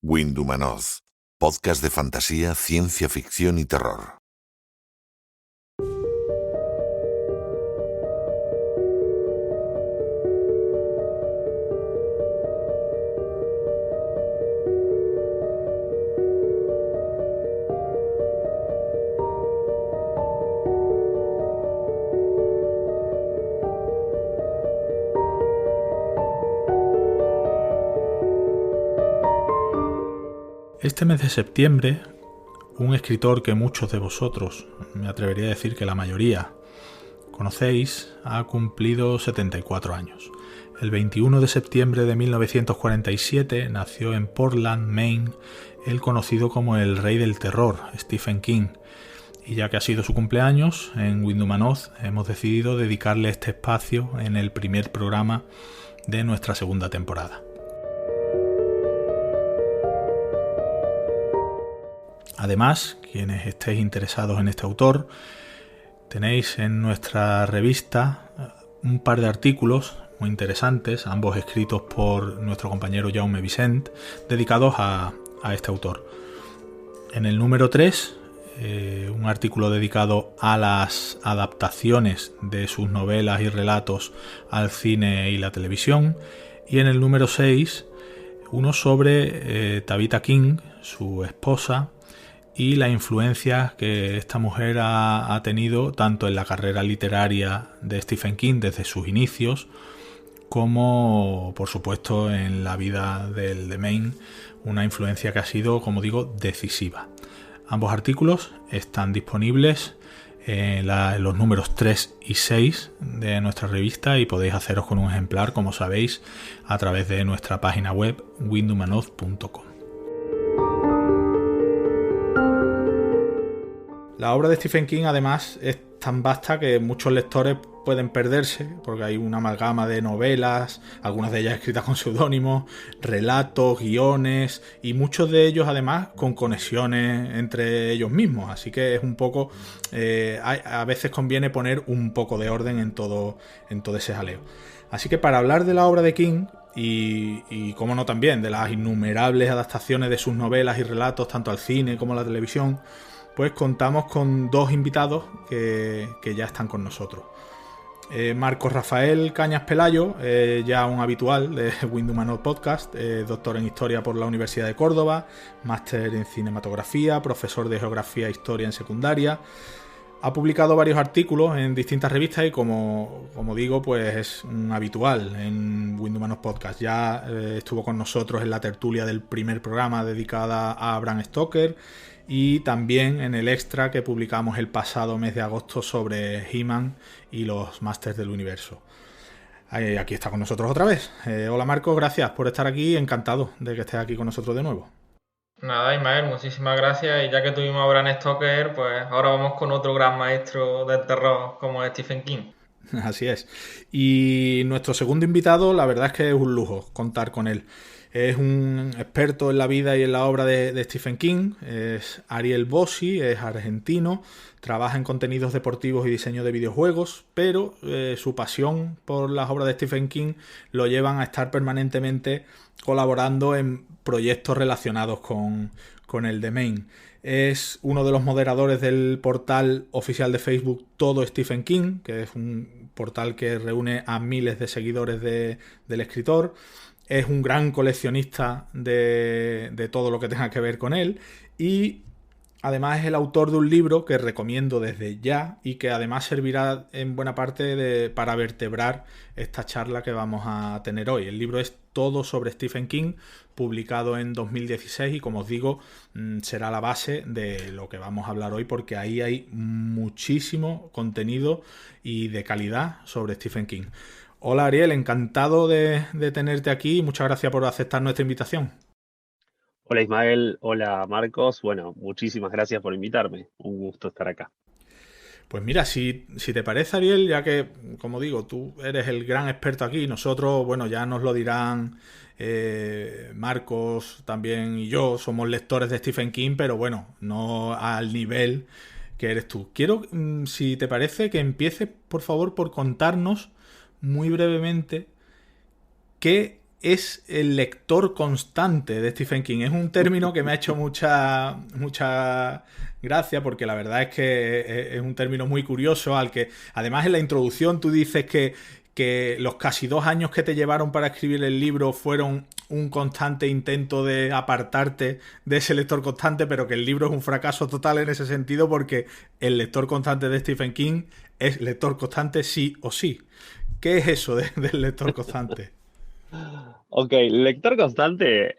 Windhumanoz, podcast de fantasía, ciencia ficción y terror. Este mes de septiembre, un escritor que muchos de vosotros, me atrevería a decir que la mayoría, conocéis, ha cumplido 74 años. El 21 de septiembre de 1947 nació en Portland, Maine, el conocido como el Rey del Terror, Stephen King. Y ya que ha sido su cumpleaños, en Windhumanoz hemos decidido dedicarle este espacio en el primer programa de nuestra segunda temporada. Además, quienes estéis interesados en este autor, tenéis en nuestra revista un par de artículos muy interesantes, ambos escritos por nuestro compañero Jaume Vicent, dedicados a este autor. En el número 3, un artículo dedicado a las adaptaciones de sus novelas y relatos al cine y la televisión, y en el número 6, uno sobre Tabitha King, su esposa, y la influencia que esta mujer ha tenido tanto en la carrera literaria de Stephen King desde sus inicios, como por supuesto en la vida del de Maine, una influencia que ha sido, como digo, decisiva. Ambos artículos están disponibles en los números 3 y 6 de nuestra revista y podéis haceros con un ejemplar, como sabéis, a través de nuestra página web windhumanoz.com. La obra de Stephen King, además, es tan vasta que muchos lectores pueden perderse, porque hay una amalgama de novelas, algunas de ellas escritas con seudónimos, relatos, guiones, y muchos de ellos, además, con conexiones entre ellos mismos. Así que es un poco... a veces conviene poner un poco de orden en todo ese jaleo. Así que para hablar de la obra de King... Y cómo no también de las innumerables adaptaciones de sus novelas y relatos, tanto al cine como a la televisión, pues contamos con dos invitados que ya están con nosotros. Marcos Rafael Cañas Pelayo, ya un habitual de Windhumanoz Podcast, doctor en Historia por la Universidad de Córdoba, máster en Cinematografía, profesor de Geografía e Historia en secundaria. Ha publicado varios artículos en distintas revistas y como digo, pues es un habitual en Windhumanoz Podcast. Ya estuvo con nosotros en la tertulia del primer programa dedicada a Bram Stoker y también en el extra que publicamos el pasado mes de agosto sobre He-Man y los Masters del Universo. Aquí está con nosotros otra vez. Hola Marcos, gracias por estar aquí. Encantado de que estés aquí con nosotros de nuevo. Nada, Ismael, muchísimas gracias. Y ya que tuvimos a Bram Stoker, pues ahora vamos con otro gran maestro del terror como es Stephen King. Así es. Y nuestro segundo invitado, la verdad es que es un lujo contar con él. Es un experto en la vida y en la obra de Stephen King. Es Ariel Bossi, es argentino, trabaja en contenidos deportivos y diseño de videojuegos, pero su pasión por las obras de Stephen King lo llevan a estar permanentemente colaborando en proyectos relacionados con el de Maine. Es uno de los moderadores del portal oficial de Facebook Todo Stephen King, que es un portal que reúne a miles de seguidores del escritor. Es un gran coleccionista de todo lo que tenga que ver con él y además es el autor de un libro que recomiendo desde ya y que además servirá en buena parte para vertebrar esta charla que vamos a tener hoy. El libro es Todo sobre Stephen King, publicado en 2016 y como os digo, será la base de lo que vamos a hablar hoy porque ahí hay muchísimo contenido y de calidad sobre Stephen King. Hola Ariel, encantado de tenerte aquí y muchas gracias por aceptar nuestra invitación. Hola Ismael, hola Marcos. Bueno, muchísimas gracias por invitarme. Un gusto estar acá. Pues mira, si te parece Ariel, ya que, como digo, tú eres el gran experto aquí, nosotros, bueno, ya nos lo dirán Marcos también y yo, somos lectores de Stephen King, pero bueno, no al nivel que eres tú. Quiero, si te parece, que empieces, por favor, por contarnos muy brevemente qué es el lector constante de Stephen King? Es un término que me ha hecho mucha gracia, porque la verdad es que es un término muy curioso, al que además en la introducción tú dices que los casi 2 años que te llevaron para escribir el libro fueron un constante intento de apartarte de ese lector constante, pero que el libro es un fracaso total en ese sentido, porque el lector constante de Stephen King es lector constante sí o sí. ¿Qué es eso del lector constante? Ok, lector constante,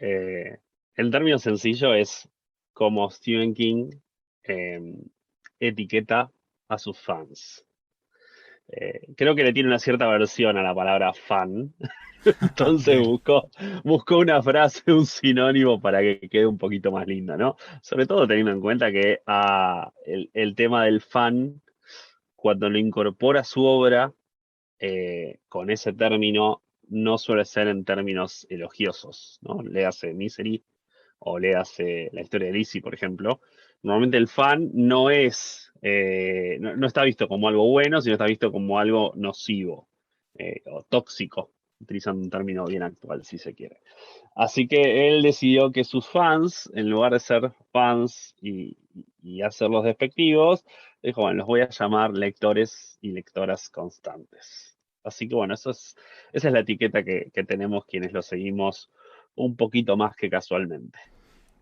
en términos sencillos, es como Stephen King eh, etiqueta a sus fans. Creo que le tiene una cierta aversión a la palabra fan, entonces Bien. buscó una frase, un sinónimo para que quede un poquito más lindo, ¿no? Sobre todo teniendo en cuenta que el tema del fan, cuando lo incorpora a su obra, con ese término, no suele ser en términos elogiosos, ¿no? Léase Misery o léase la historia de Lizzie, por ejemplo. Normalmente el fan no está visto como algo bueno, sino está visto como algo nocivo o tóxico, utilizando un término bien actual, si se quiere. Así que él decidió que sus fans, en lugar de ser fans y hacerlos despectivos, dijo, bueno, los voy a llamar lectores y lectoras constantes. Así que bueno, esa es la etiqueta que tenemos quienes lo seguimos un poquito más que casualmente.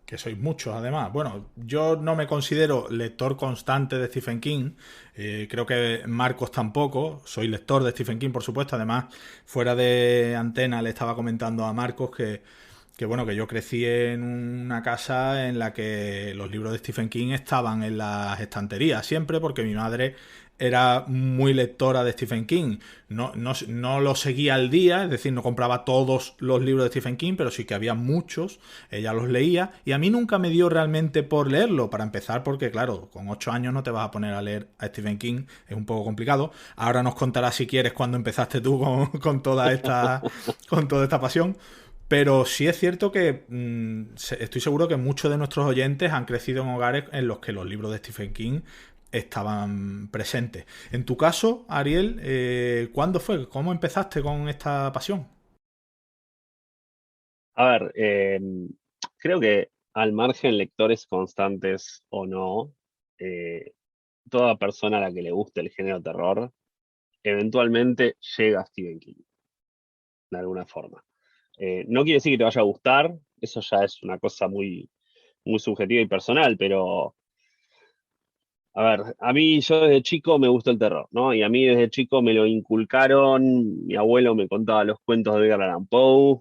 Que sois muchos, además. Bueno, yo no me considero lector constante de Stephen King. Creo que Marcos tampoco. Soy lector de Stephen King, por supuesto. Además, fuera de antena le estaba comentando a Marcos que bueno, que yo crecí en una casa en la que los libros de Stephen King estaban en las estanterías siempre, porque mi madre era muy lectora de Stephen King. No lo seguía al día, es decir, no compraba todos los libros de Stephen King, pero sí que había muchos, ella los leía, y a mí nunca me dio realmente por leerlo, para empezar, porque claro, con 8 años no te vas a poner a leer a Stephen King, es un poco complicado. Ahora nos contarás si quieres cuándo empezaste tú con toda esta pasión. Pero sí es cierto que estoy seguro que muchos de nuestros oyentes han crecido en hogares en los que los libros de Stephen King estaban presentes. En tu caso, Ariel, ¿cuándo fue? ¿Cómo empezaste con esta pasión? A ver, creo que al margen lectores constantes o no, eh, toda persona a la que le guste el género terror, eventualmente llega a Stephen King, de alguna forma. No quiere decir que te vaya a gustar, eso ya es una cosa muy subjetiva y personal, pero a ver, a mí yo desde chico me gustó el terror, ¿no? Y a mí desde chico me lo inculcaron, mi abuelo me contaba los cuentos de Edgar Allan Poe,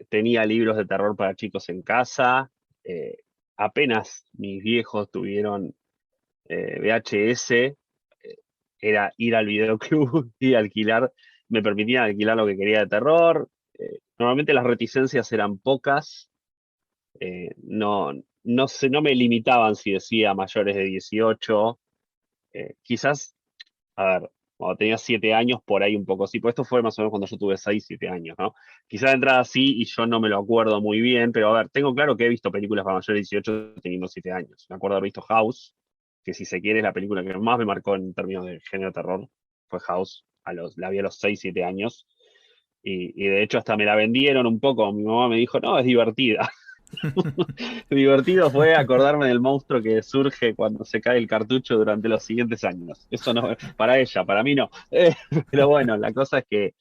tenía libros de terror para chicos en casa, eh, apenas mis viejos tuvieron VHS, era ir al videoclub y alquilar, me permitían alquilar lo que quería de terror. Normalmente las reticencias eran pocas, no me limitaban si decía mayores de 18. Quizás, a ver, cuando tenía 7 años, por ahí un poco sí, pues esto fue más o menos cuando yo tuve 6 7 años, ¿no? Quizás de entrada sí, y yo no me lo acuerdo muy bien, pero a ver, tengo claro que he visto películas para mayores de 18 teniendo 7 años. Me acuerdo haber visto House, que si se quiere es la película que más me marcó en términos de género terror, fue House, la vi a los 6 7 años, y de hecho hasta me la vendieron un poco, mi mamá me dijo, no, es divertida. Divertido fue acordarme del monstruo que surge cuando se cae el cartucho durante los siguientes años. Eso no, para ella, para mí no. Pero bueno, la cosa es que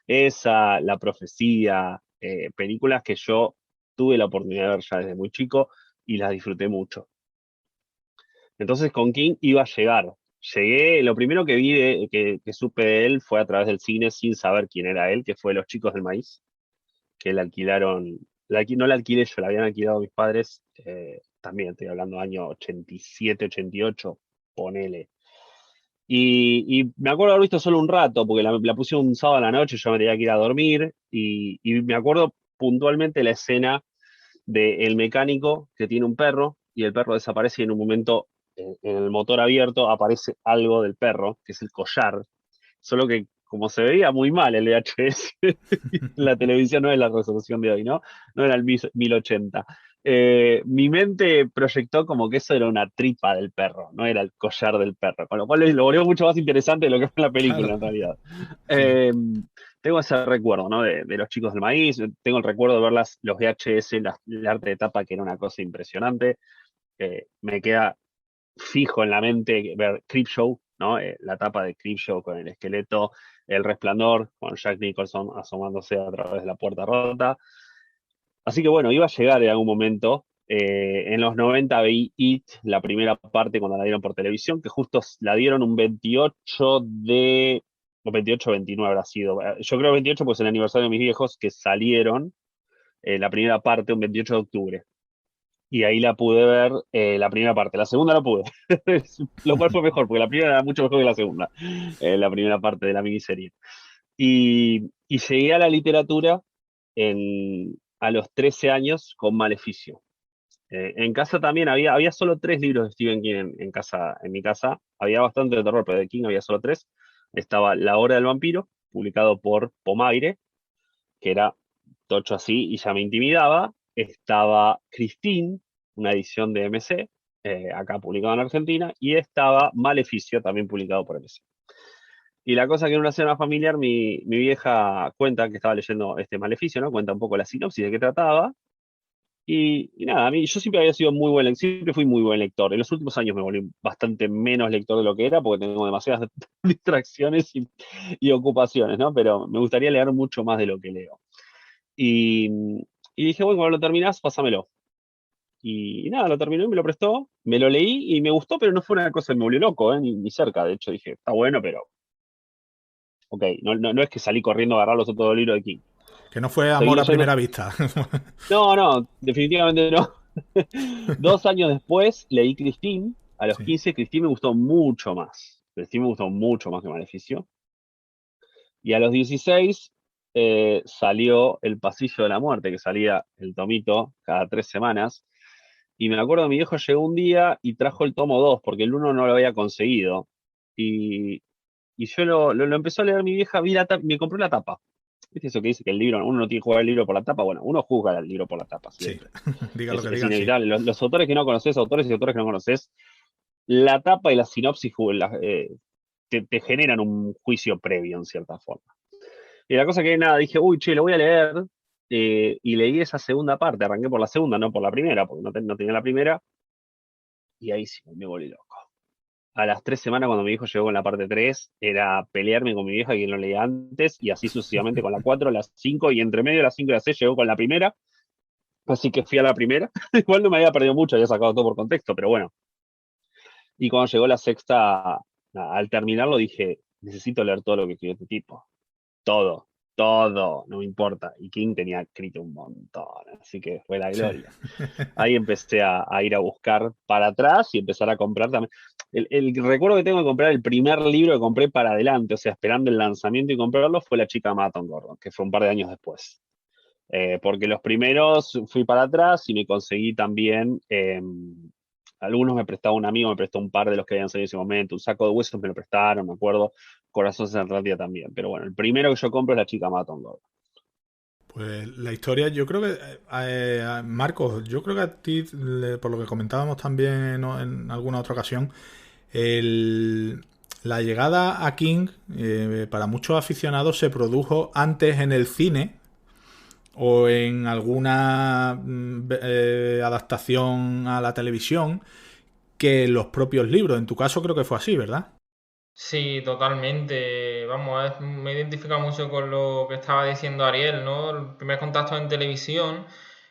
esa, La Profecía, películas que yo tuve la oportunidad de ver ya desde muy chico y las disfruté mucho. Entonces con King iba a llegar. Llegué, lo primero que vi, que supe de él fue a través del cine sin saber quién era él, que fue Los Chicos del Maíz, que la alquilaron, no la alquilé yo, la habían alquilado mis padres, también estoy hablando año 87, 88, ponele. Y me acuerdo haber visto solo un rato, porque la puse un sábado a la noche, yo me tenía que ir a dormir, y me acuerdo puntualmente la escena del mecánico que tiene un perro, y el perro desaparece y en un momento, en el motor abierto, aparece algo del perro, que es el collar, solo que como se veía muy mal el VHS, la televisión no es la resolución de hoy, ¿no? No era el 1080. Mi mente proyectó como que eso era una tripa del perro, no era el collar del perro, con lo cual lo volvió mucho más interesante de lo que fue la película Claro, en realidad. sí. Eh, tengo ese recuerdo, ¿no? De los chicos del maíz, tengo el recuerdo de ver los VHS, el arte de tapa, que era una cosa impresionante. Me queda fijo en la mente ver Creepshow, ¿no? La tapa de Creepshow con el esqueleto, El Resplandor, con Jack Nicholson asomándose a través de la puerta rota. Así que bueno, iba a llegar en algún momento. En los 90 vi It, la primera parte cuando la dieron por televisión, que justo la dieron un 28 de... o 28 o 29 habrá sido. Yo creo 28 pues el aniversario de mis viejos que salieron la primera parte un 28 de octubre. Y ahí la pude ver, la primera parte. La segunda no pude, lo cual fue mejor, porque la primera era mucho mejor que la segunda, la primera parte de la miniserie. Y llegué a la literatura a los 13 años con Maleficio. En casa también había solo 3 libros de Stephen King en mi casa. Había bastante de terror, pero de King había solo 3. Estaba La Hora del Vampiro, publicado por Pomaire, que era tocho así y ya me intimidaba. Estaba Christine, una edición de MC, acá publicado en Argentina, y estaba Maleficio, también publicado por MC. Y la cosa que en una cena familiar, mi vieja cuenta que estaba leyendo este Maleficio, ¿no? Cuenta un poco la sinopsis de qué trataba. Y nada, yo siempre había sido muy buen lector, siempre fui muy buen lector. En los últimos años me volví bastante menos lector de lo que era, porque tengo demasiadas distracciones y ocupaciones, ¿no? Pero me gustaría leer mucho más de lo que leo. Y dije, bueno, cuando lo terminás, pásamelo. Y nada, lo terminó y me lo prestó, me lo leí y me gustó, pero no fue una cosa que me volvió loco, ni cerca. De hecho, dije, está bueno, pero ok, no es que salí corriendo a agarrar los otros 2 libros de King. Que no fue Seguí amor a leyendo. primera vista. No, definitivamente no. 2 años después leí Christine. A los Sí. 15, Christine me gustó mucho más. Christine me gustó mucho más que Maleficio. Y a los 16 salió El Pasillo de la Muerte, que salía el tomito cada 3 semanas. Y me acuerdo que mi viejo llegó un día y trajo el tomo 2, porque el 1 no lo había conseguido. Y yo lo empezó a leer mi vieja, me compró la tapa. ¿Viste eso que dice que el libro, uno no tiene que jugar el libro por la tapa? Bueno, uno juzga el libro por la tapa siempre. Sí, diga lo que Es digan, sí. inevitable. Los autores que no conoces, autores y autores que no conoces, la tapa y la sinopsis te generan un juicio previo en cierta forma. Y la cosa que nada, dije, uy, che, lo voy a leer. Y leí esa segunda parte, arranqué por la segunda, no por la primera, porque no tenía la primera. Y ahí sí, me volví loco. A las 3 semanas, cuando mi hijo llegó con la parte 3, era pelearme con mi vieja, quien lo leía antes, y así sucesivamente con la 4, la 5, y entre medio de las 5 y la 6 llegó con la primera. Así que fui a la primera. Igual no me había perdido mucho, había sacado todo por contexto, pero bueno. Y cuando llegó la sexta, al terminarlo dije, necesito leer todo lo que escribió este tipo. Todo, no me importa. Y King tenía escrito un montón, así que fue la gloria. Sí. Ahí empecé a ir a buscar para atrás y empezar a comprar también. El recuerdo que tengo de comprar el primer libro que compré para adelante, o sea, esperando el lanzamiento y comprarlo, fue La chica Maton Gordon, que fue un par de años después. Porque los primeros fui para atrás y me conseguí también, algunos me prestaba un amigo, me prestó un par de los que habían salido en ese momento, Un saco de huesos me lo prestaron, me acuerdo, Corazón en Ratia también, pero bueno, el primero que yo compro es La chica Maton Gordon. Pues la historia, yo creo que, Marcos, yo creo que a ti, por lo que comentábamos también en alguna otra ocasión, la llegada a King, para muchos aficionados, se produjo antes en el cine o en alguna adaptación a la televisión que los propios libros. En tu caso creo que fue así, ¿verdad? Sí, totalmente. Vamos, me identifica mucho con lo que estaba diciendo Ariel, ¿no? El primer contacto en televisión.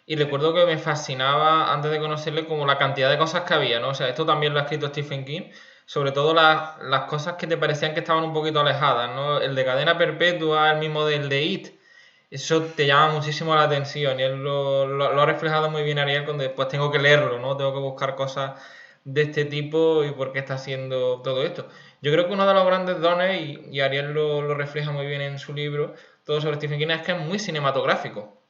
Y recuerdo que me fascinaba, antes de conocerle, como la cantidad de cosas que había, ¿no? O sea, esto también lo ha escrito Stephen King. Sobre todo las cosas que te parecían que estaban un poquito alejadas, ¿no? El de Cadena Perpetua, el mismo del de It. Eso te llama muchísimo la atención y él lo ha reflejado muy bien Ariel cuando después tengo que leerlo, ¿no? Tengo que buscar cosas de este tipo y por qué está haciendo todo esto. Yo creo que uno de los grandes dones, y Ariel lo refleja muy bien en su libro, todo sobre Stephen King, es que es muy cinematográfico,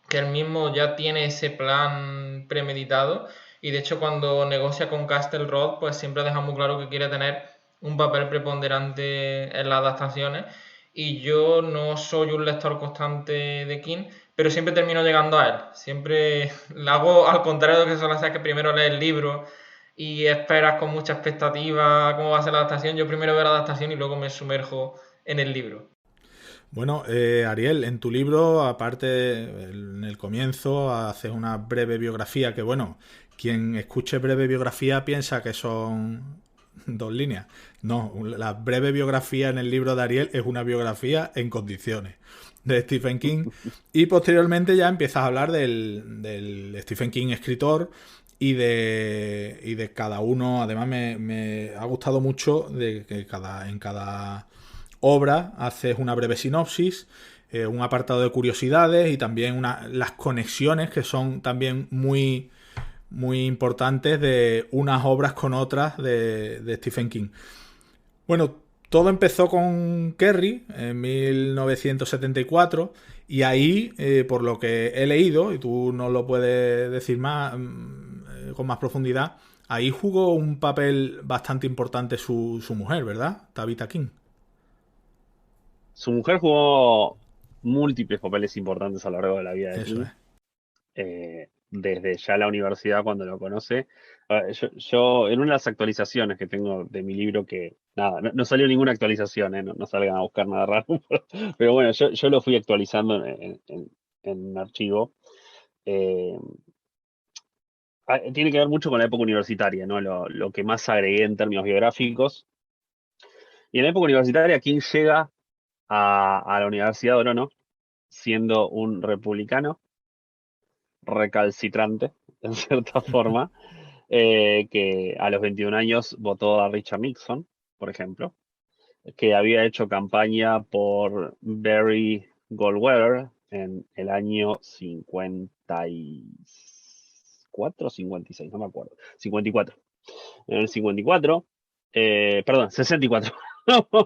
que él mismo ya tiene ese plan premeditado y de hecho cuando negocia con Castle Rock pues siempre deja muy claro que quiere tener un papel preponderante en las adaptaciones y yo no soy un lector constante de King, pero siempre termino llegando a él. Siempre lo hago al contrario de lo que suele hacer, que primero lees el libro y esperas con mucha expectativa cómo va a ser la adaptación. Yo primero veo la adaptación y luego me sumerjo en el libro. Bueno, Ariel, en tu libro, aparte, en el comienzo, haces una breve biografía que, bueno, quien escuche breve biografía piensa que son dos líneas. No, la breve biografía en el libro de Ariel es una biografía en condiciones de Stephen King. Y posteriormente ya empiezas a hablar del Stephen King escritor y de cada uno. Además, me ha gustado mucho de que en cada obra haces una breve sinopsis, un apartado de curiosidades y también las conexiones que son también muy, muy importantes de unas obras con otras de Stephen King. Bueno, todo empezó con Kerry en 1974 y ahí, por lo que he leído, y tú nos lo puedes decir más con más profundidad, ahí jugó un papel bastante importante su mujer, ¿verdad? Tabitha King. Su mujer jugó múltiples papeles importantes a lo largo de la vida de Eso King. es. Desde ya la universidad cuando lo conoce. Yo, en una de las actualizaciones que tengo de mi libro, que nada, no salió ninguna actualización, no salgan a buscar nada raro, pero bueno, yo lo fui actualizando en un archivo. Eh, Tiene que ver mucho con la época universitaria, ¿no? Lo que más agregué en términos biográficos. Y en la época universitaria, King llega a la Universidad de Orono siendo un republicano recalcitrante, en cierta forma, que a los 21 años votó a Richard Nixon, por ejemplo, que había hecho campaña por Barry Goldwater en el año 54 o 56, no me acuerdo, 54. En el 54, perdón, 64.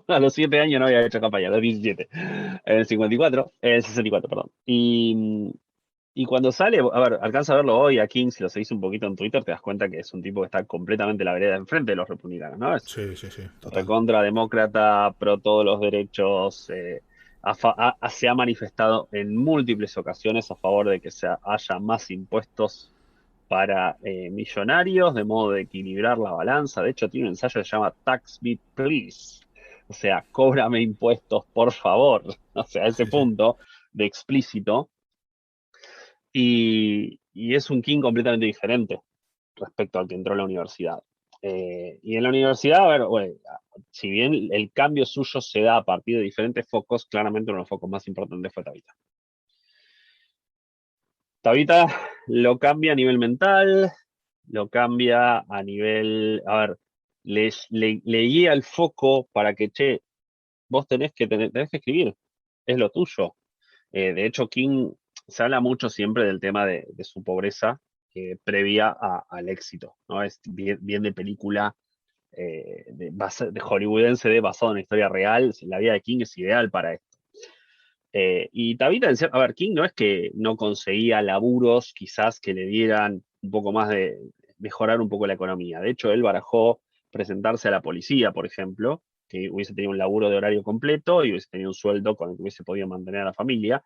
A los 7 años no había hecho campaña, a los 17. En el 54, en el 64, perdón. Y cuando sale, a ver, alcanza a verlo hoy a King, si lo seguís un poquito en Twitter, te das cuenta que es un tipo que está completamente la vereda enfrente de los republicanos, ¿no? Es Sí, sí, sí, total. recontra demócrata, pro todos los derechos, se ha manifestado en múltiples ocasiones a favor de que haya más impuestos para millonarios, de modo de equilibrar la balanza. De hecho, tiene un ensayo que se llama Tax Me Please. O sea, cóbrame impuestos, por favor. O sea, a ese Sí, sí. punto de explícito. Y es un King completamente diferente respecto al que entró a la universidad. Y en la universidad, a ver, bueno, si bien el cambio suyo se da a partir de diferentes focos, claramente uno de los focos más importantes fue Tabitha. Tabitha lo cambia a nivel mental, lo cambia a nivel, a ver, le guía el foco para que, che, vos tenés que escribir, es lo tuyo. De hecho, King se habla mucho siempre del tema de su pobreza previa al éxito, ¿no? Es bien de película de hollywoodense, basado en una historia real. La vida de King es ideal para esto. Y Tabitha, a ver, King no es que no conseguía laburos quizás que le dieran un poco más de mejorar un poco la economía. De hecho, él barajó presentarse a la policía, por ejemplo, que hubiese tenido un laburo de horario completo y hubiese tenido un sueldo con el que hubiese podido mantener a la familia.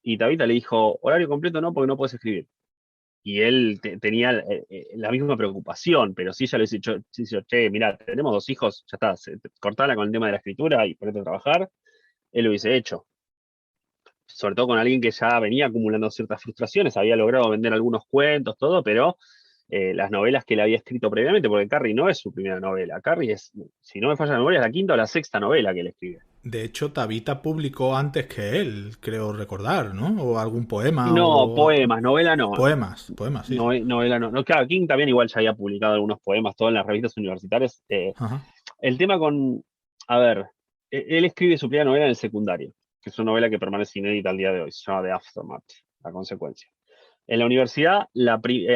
Y Tabitha le dijo, horario completo no, porque no puedes escribir. Y él tenía la misma preocupación, pero si ella le hubiese dicho, che, mira, tenemos 2 hijos, ya está, cortala con el tema de la escritura y ponete a trabajar, él lo hubiese hecho. Sobre todo con alguien que ya venía acumulando ciertas frustraciones, había logrado vender algunos cuentos, todo, pero las novelas que él había escrito previamente, porque Carrie no es su primera novela, Carrie es, si no me falla la memoria, es la quinta o la sexta novela que él escribe. De hecho, Tabitha publicó antes que él, creo recordar, ¿no? O algún poema No, o... poemas, novela no. Poemas, sí, sí. Novela no. No, claro, King también igual ya había publicado algunos poemas, todo en las revistas universitarias. Ajá. El tema a ver, él escribe su primera novela en el secundario, que es una novela que permanece inédita al día de hoy, se llama The Aftermath, La Consecuencia. En la universidad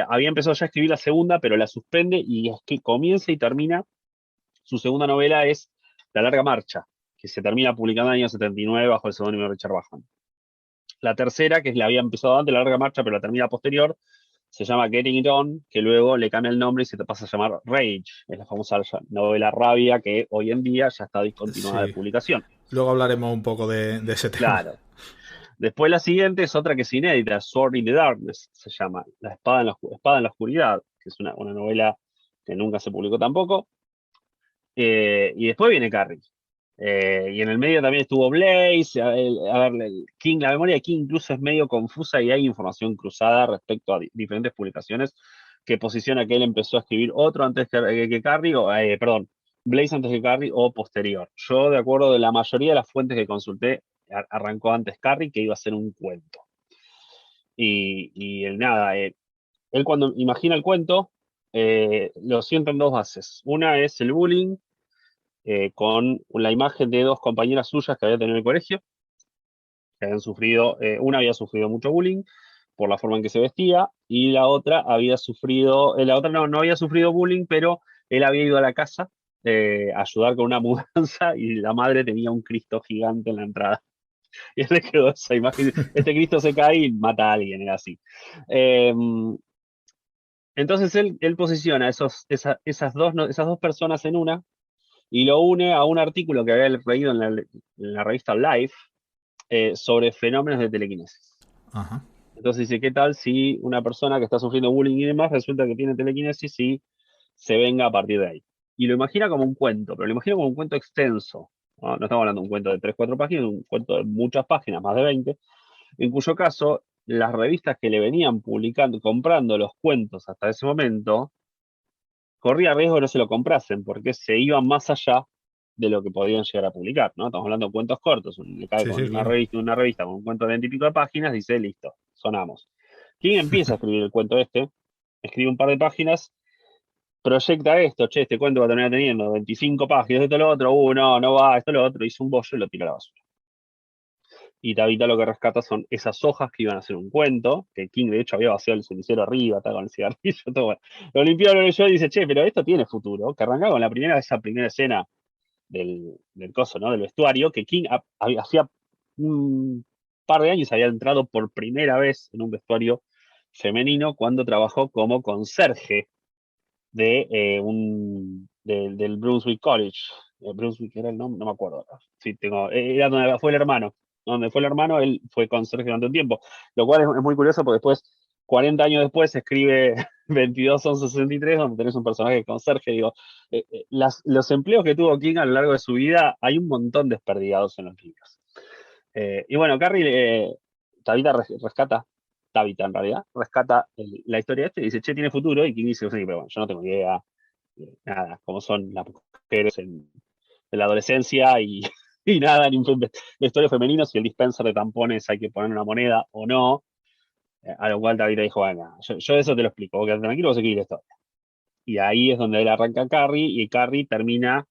había empezado ya a escribir la segunda, pero la suspende y es que comienza y termina. Su segunda novela es La Larga Marcha, que se termina publicando en el año 79 bajo el seudónimo de Richard Bachman. La tercera, que la había empezado antes, La Larga Marcha, pero la termina posterior, se llama Getting It On, que luego le cambia el nombre y se te pasa a llamar Rage. Es la famosa novela Rabia que hoy en día ya está discontinuada de Sí. publicación. Luego hablaremos un poco de ese tema. Claro. Después la siguiente es otra que es inédita, Sword in the Darkness, se llama La Espada en la Oscuridad, que es una novela que nunca se publicó tampoco. Y después viene Carrie. Y en el medio también estuvo Blaze. A ver, King, la memoria de King incluso es medio confusa y hay información cruzada respecto a diferentes publicaciones que posiciona que él empezó a escribir otro antes que Carrie, perdón, Blaze antes que Carrie o posterior. Yo, de acuerdo de la mayoría de las fuentes que consulté, arrancó antes Carrie, que iba a ser un cuento. Nada, él cuando imagina el cuento, lo sienta en dos bases. Una es el bullying, con la imagen de dos compañeras suyas que había tenido en el colegio, que habían sufrido, una había sufrido mucho bullying por la forma en que se vestía, y la otra había sufrido, la otra no había sufrido bullying, pero él había ido a la casa a ayudar con una mudanza y la madre tenía un Cristo gigante en la entrada. Y él le quedó esa imagen, este Cristo se cae y mata a alguien, era así. Entonces él posiciona esas dos personas en una, y lo une a un artículo que había leído en la revista Life sobre fenómenos de telequinesis. Ajá. Entonces dice, ¿qué tal si una persona que está sufriendo bullying y demás resulta que tiene telequinesis y se venga a partir de ahí? Y lo imagina como un cuento, pero lo imagina como un cuento extenso. No estamos hablando de un cuento de 3, 4 páginas, un cuento de muchas páginas, más de 20, en cuyo caso las revistas que le venían comprando los cuentos hasta ese momento, corría riesgo de no se lo comprasen, porque se iban más allá de lo que podían llegar a publicar, ¿no? Estamos hablando de cuentos cortos, le cae Sí, con sí, una claro. revista con un cuento de 20 y pico de páginas, dice, listo, sonamos. ¿Quién empieza a escribir el cuento escribe un par de páginas, proyecta esto, este cuento va a terminar teniendo 25 páginas, esto lo otro, no va, esto lo otro, hizo un bollo y lo tira a la basura. Y Tabitha lo que rescata son esas hojas que iban a ser un cuento, que King de hecho había vaciado el cenicero arriba, está con el cigarrillo, todo bueno. Lo limpió, lo leyó y dice, pero esto tiene futuro, que arrancaba con esa primera escena del coso, ¿no? Del vestuario, que King hacía un par de años había entrado por primera vez en un vestuario femenino cuando trabajó como conserje del Brunswick College. Brunswick era el nombre, no me acuerdo. Sí, era donde fue el hermano. Donde fue el hermano, él fue conserje durante un tiempo. Lo cual es muy curioso porque después, 40 años después, se escribe 22-11-63, donde tenés un personaje conserje. Digo, los empleos que tuvo King a lo largo de su vida, hay un montón desperdigados en los libros. Y bueno, Carrie, Tabitha rescata, Tabitha en realidad, rescata la historia y dice, tiene futuro, y King dice, sí, pero bueno, yo no tengo idea, nada, cómo son las mujeres en la adolescencia y nada, ni un vestuario femenino, si el dispenser de tampones hay que poner una moneda o no, a lo cual Tabitha dijo, bueno, yo eso te lo explico, porque tranquilo, vos escribir la historia. Y ahí es donde él arranca a Carrie, y Carrie termina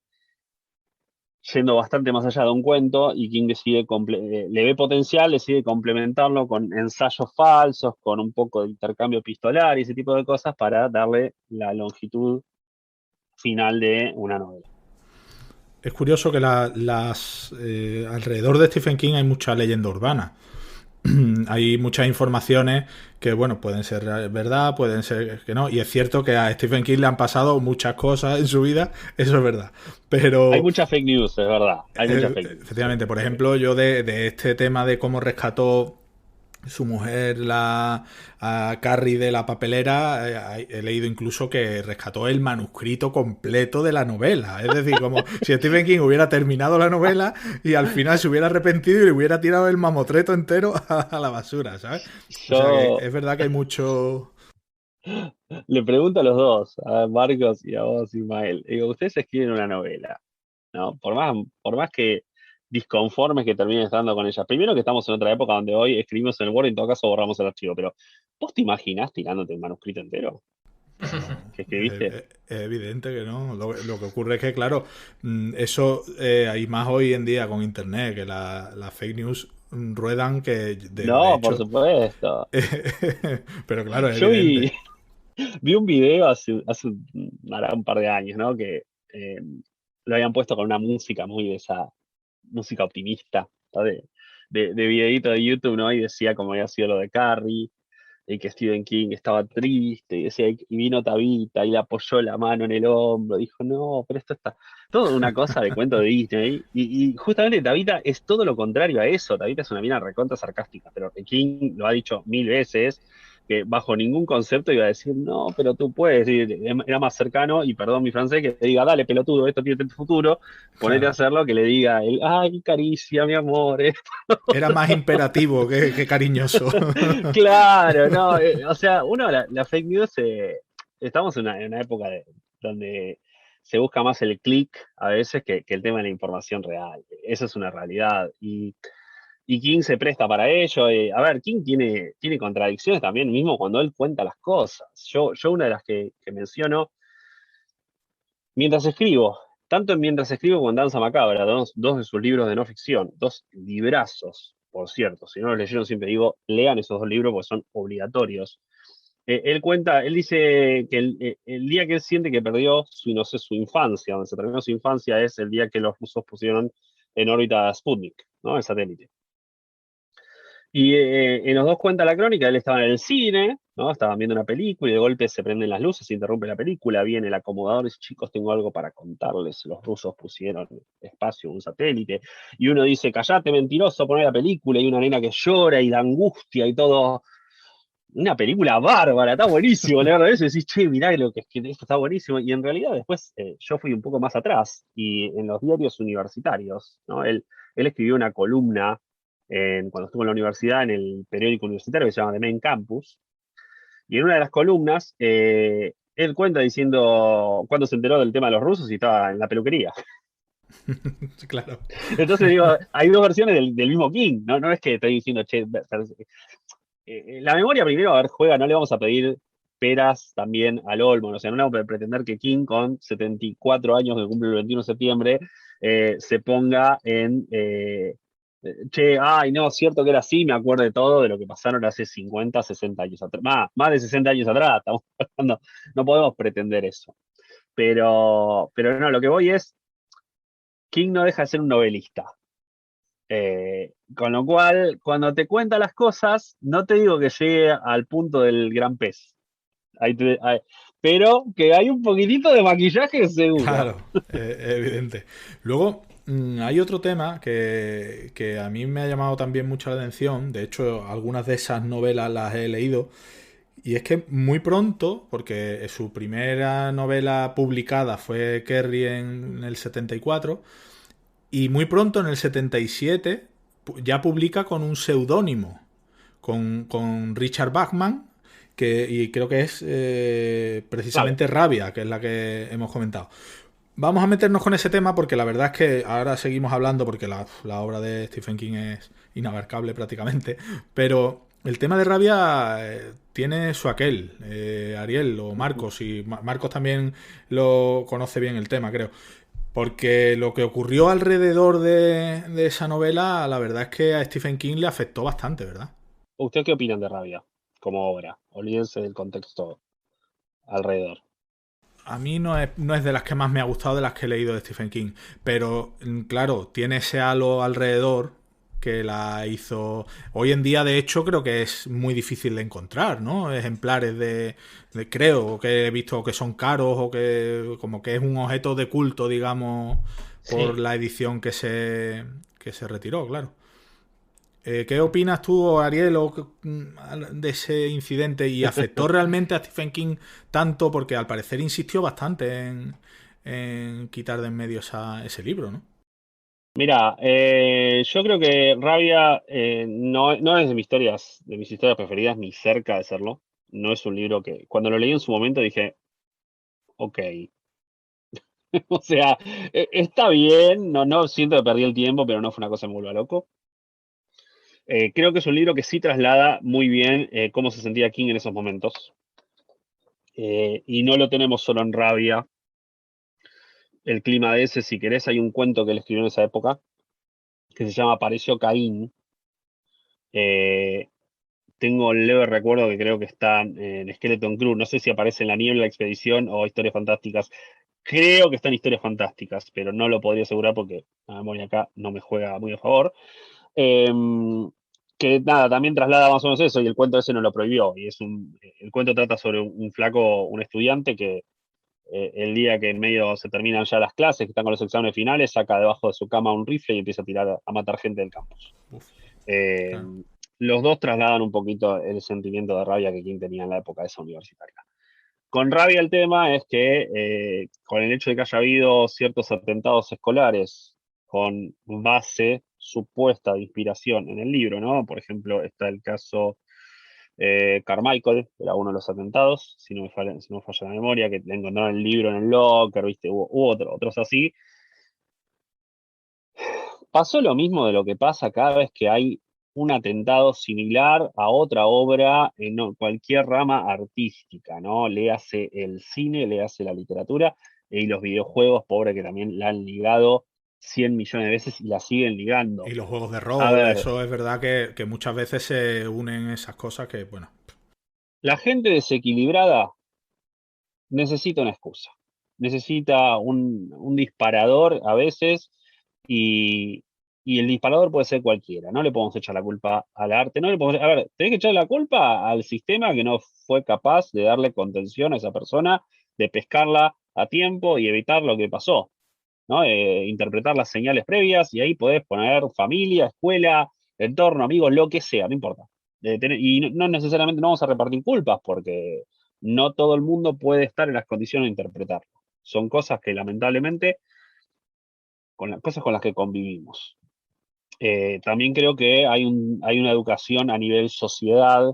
yendo bastante más allá de un cuento, y King le ve potencial, decide complementarlo con ensayos falsos, con un poco de intercambio epistolar y ese tipo de cosas para darle la longitud final de una novela. Es curioso que alrededor de Stephen King hay mucha leyenda urbana. Hay muchas informaciones que, bueno, pueden ser verdad, pueden ser que no. Y es cierto que a Stephen King le han pasado muchas cosas en su vida, eso es verdad. Pero hay mucha fake news, es verdad. Hay mucha fake news. Efectivamente, por ejemplo, yo de este tema de cómo rescató su mujer a Carrie de la papelera, he leído incluso que rescató el manuscrito completo de la novela. Es decir, como si Stephen King hubiera terminado la novela y al final se hubiera arrepentido y le hubiera tirado el mamotreto entero a la basura, ¿sabes? O sea que es verdad que hay mucho... Le pregunto a los dos, a Marcos y a vos, Ismael. Digo, ustedes escriben una novela, ¿no? Por más que disconformes que terminen estando con ella. Primero que estamos en otra época donde hoy escribimos en el Word y en todo caso borramos el archivo, pero ¿vos te imaginás tirándote el manuscrito entero? ¿Que escribiste? Es evidente que no. Lo que ocurre es que, claro, eso hay más hoy en día con internet, que las fake news ruedan que no, de hecho, por supuesto. Pero claro, es Yo evidente. vi un video hace un par de años, ¿no? Que lo habían puesto con una música muy de esa música optimista, ¿no? de videíto de YouTube, ¿no? Y decía cómo había sido lo de Carrie, y que Stephen King estaba triste, y decía, y vino Tabitha y le apoyó la mano en el hombro, dijo, no, pero esto está todo una cosa de cuento de Disney, y justamente Tabitha es todo lo contrario a eso. Tabitha es una mina recontra sarcástica, pero King lo ha dicho 1000 veces, que bajo ningún concepto iba a decir, no, pero tú puedes, y era más cercano, y perdón mi francés, que te diga, dale pelotudo, esto tiene tu futuro, ponete a Claro. hacerlo, que le diga, él, ay, caricia, mi amor, Era más imperativo que cariñoso. claro, no, o sea, la fake news, estamos en una época donde se busca más el click a veces que el tema de la información real. Eso es una realidad. Y King se presta para ello. A ver, King tiene contradicciones también, mismo cuando él cuenta las cosas. Yo una de las que menciono, mientras escribo, tanto en Mientras escribo como en Danza Macabra, dos de sus libros de no ficción, dos librazos, por cierto. Si no los leyeron, siempre digo, lean esos dos libros porque son obligatorios. Él dice que el día que él siente que perdió su infancia, donde se terminó su infancia, es el día que los rusos pusieron en órbita a Sputnik, ¿no? El satélite. Y en los dos cuenta la crónica, él estaba en el cine, ¿no? Estaban viendo una película y de golpe se prenden las luces, se interrumpe la película, viene el acomodador y dice, chicos, tengo algo para contarles. Los rusos pusieron espacio, un satélite, y uno dice, callate, mentiroso, poné la película, y una nena que llora y da angustia y todo. Una película bárbara, está buenísimo, la verdad, eso decís, che, mirá lo que esto está buenísimo. Y en realidad después yo fui un poco más atrás, y en los diarios universitarios, ¿no? Él escribió una columna cuando estuvo en la universidad, en el periódico universitario que se llama The Main Campus, y en una de las columnas, él cuenta diciendo cuándo se enteró del tema de los rusos y estaba en la peluquería. Claro. Entonces digo, hay dos versiones del mismo King, ¿no? No es que estoy diciendo, che, la memoria primero, a ver, juega, no le vamos a pedir peras también al Olmo, o sea, no le vamos a pretender que King con 74 años que cumple el 21 de septiembre se ponga che, ay, no, cierto que era así, me acuerdo de todo de lo que pasaron hace 50, 60 años atrás, más de 60 años atrás, estamos hablando, no podemos pretender eso. Pero no, lo que voy es, King no deja de ser un novelista. Con lo cual, cuando te cuenta las cosas, no te digo que llegue al punto del gran pez. Pero que hay un poquitito de maquillaje seguro. Claro, evidente. Luego, hay otro tema que a mí me ha llamado también mucho la atención. De hecho, algunas de esas novelas las he leído. Y es que muy pronto, porque su primera novela publicada fue Kerry en el 74, y muy pronto, en el 77, ya publica con un seudónimo, con Richard Bachman, y creo que es precisamente Rabia, que es la que hemos comentado. Vamos a meternos con ese tema porque la verdad es que ahora seguimos hablando porque la obra de Stephen King es inabarcable prácticamente, pero el tema de Rabia tiene su aquel, Ariel o Marcos, y Marcos también lo conoce bien el tema, creo. Porque lo que ocurrió alrededor de esa novela, la verdad es que a Stephen King le afectó bastante, ¿verdad? ¿Ustedes qué opinan de Rabia como obra? Olvídense del contexto alrededor. A mí no es de las que más me ha gustado de las que he leído de Stephen King, pero claro, tiene ese halo alrededor que la hizo. Hoy en día, de hecho, creo que es muy difícil de encontrar, ¿no? Ejemplares creo que he visto que son caros o que como que es un objeto de culto, digamos, por Sí. la edición que se retiró, claro. ¿Qué opinas tú, Ariel, de ese incidente? ¿Y afectó realmente a Stephen King tanto? Porque al parecer insistió bastante en quitar de en medio ese libro, ¿no? Mira, yo creo que Rabia no es de mis historias preferidas, ni cerca de serlo. No es un libro que, cuando lo leí en su momento dije, ok. O sea, está bien, no siento que perdí el tiempo, pero no fue una cosa que me vuelva loco. Creo que es un libro que sí traslada muy bien cómo se sentía King en esos momentos. Y no lo tenemos solo en Rabia. El clima de ese, si querés, hay un cuento que él escribió en esa época que se llama Apareció Caín. Eh, Tengo el leve recuerdo que creo que está en Skeleton Crew. No sé si aparece en La Niebla, Expedición o Historias Fantásticas. Creo que está en Historias Fantásticas, pero no lo podría asegurar porque la memoria acá no me juega muy a favor. Eh, que nada, también traslada más o menos eso, y el cuento ese no lo prohibió. El cuento trata sobre un flaco, un estudiante que el día que en medio se terminan ya las clases, que están con los exámenes finales, saca debajo de su cama un rifle y empieza a tirar a matar gente del campus. Uf, Eh, claro. los dos trasladan un poquito el sentimiento de rabia que King tenía en la época de esa universitaria. Con rabia el tema es que con el hecho de que haya habido ciertos atentados escolares con base supuesta de inspiración en el libro, ¿no? Por ejemplo, está el caso Carmichael, era uno de los atentados, si no me falla la memoria, que le encontraron el libro en el locker, ¿viste? Hubo otros así. Pasó lo mismo de lo que pasa cada vez que hay un atentado similar a otra obra en cualquier rama artística, ¿no? Léase el cine, léase la literatura y los videojuegos, pobre que también la han ligado 100 millones de veces y la siguen ligando. Y los juegos de A rol, ver, eso es verdad que muchas veces se unen esas cosas que, bueno, la gente desequilibrada necesita una excusa, necesita un disparador a veces y, y el disparador puede ser cualquiera, no le podemos echar la culpa al arte, no le podemos, a ver, tenés que echar la culpa al sistema que no fue capaz de darle contención a esa persona, de pescarla a tiempo y evitar lo que pasó, ¿no? Interpretar las señales previas y ahí podés poner familia, escuela, entorno, amigos, lo que sea, no importa. Y no necesariamente no vamos a repartir culpas porque no todo el mundo puede estar en las condiciones de interpretarlo. Son cosas que lamentablemente, cosas con las que convivimos. También creo que hay una educación a nivel sociedad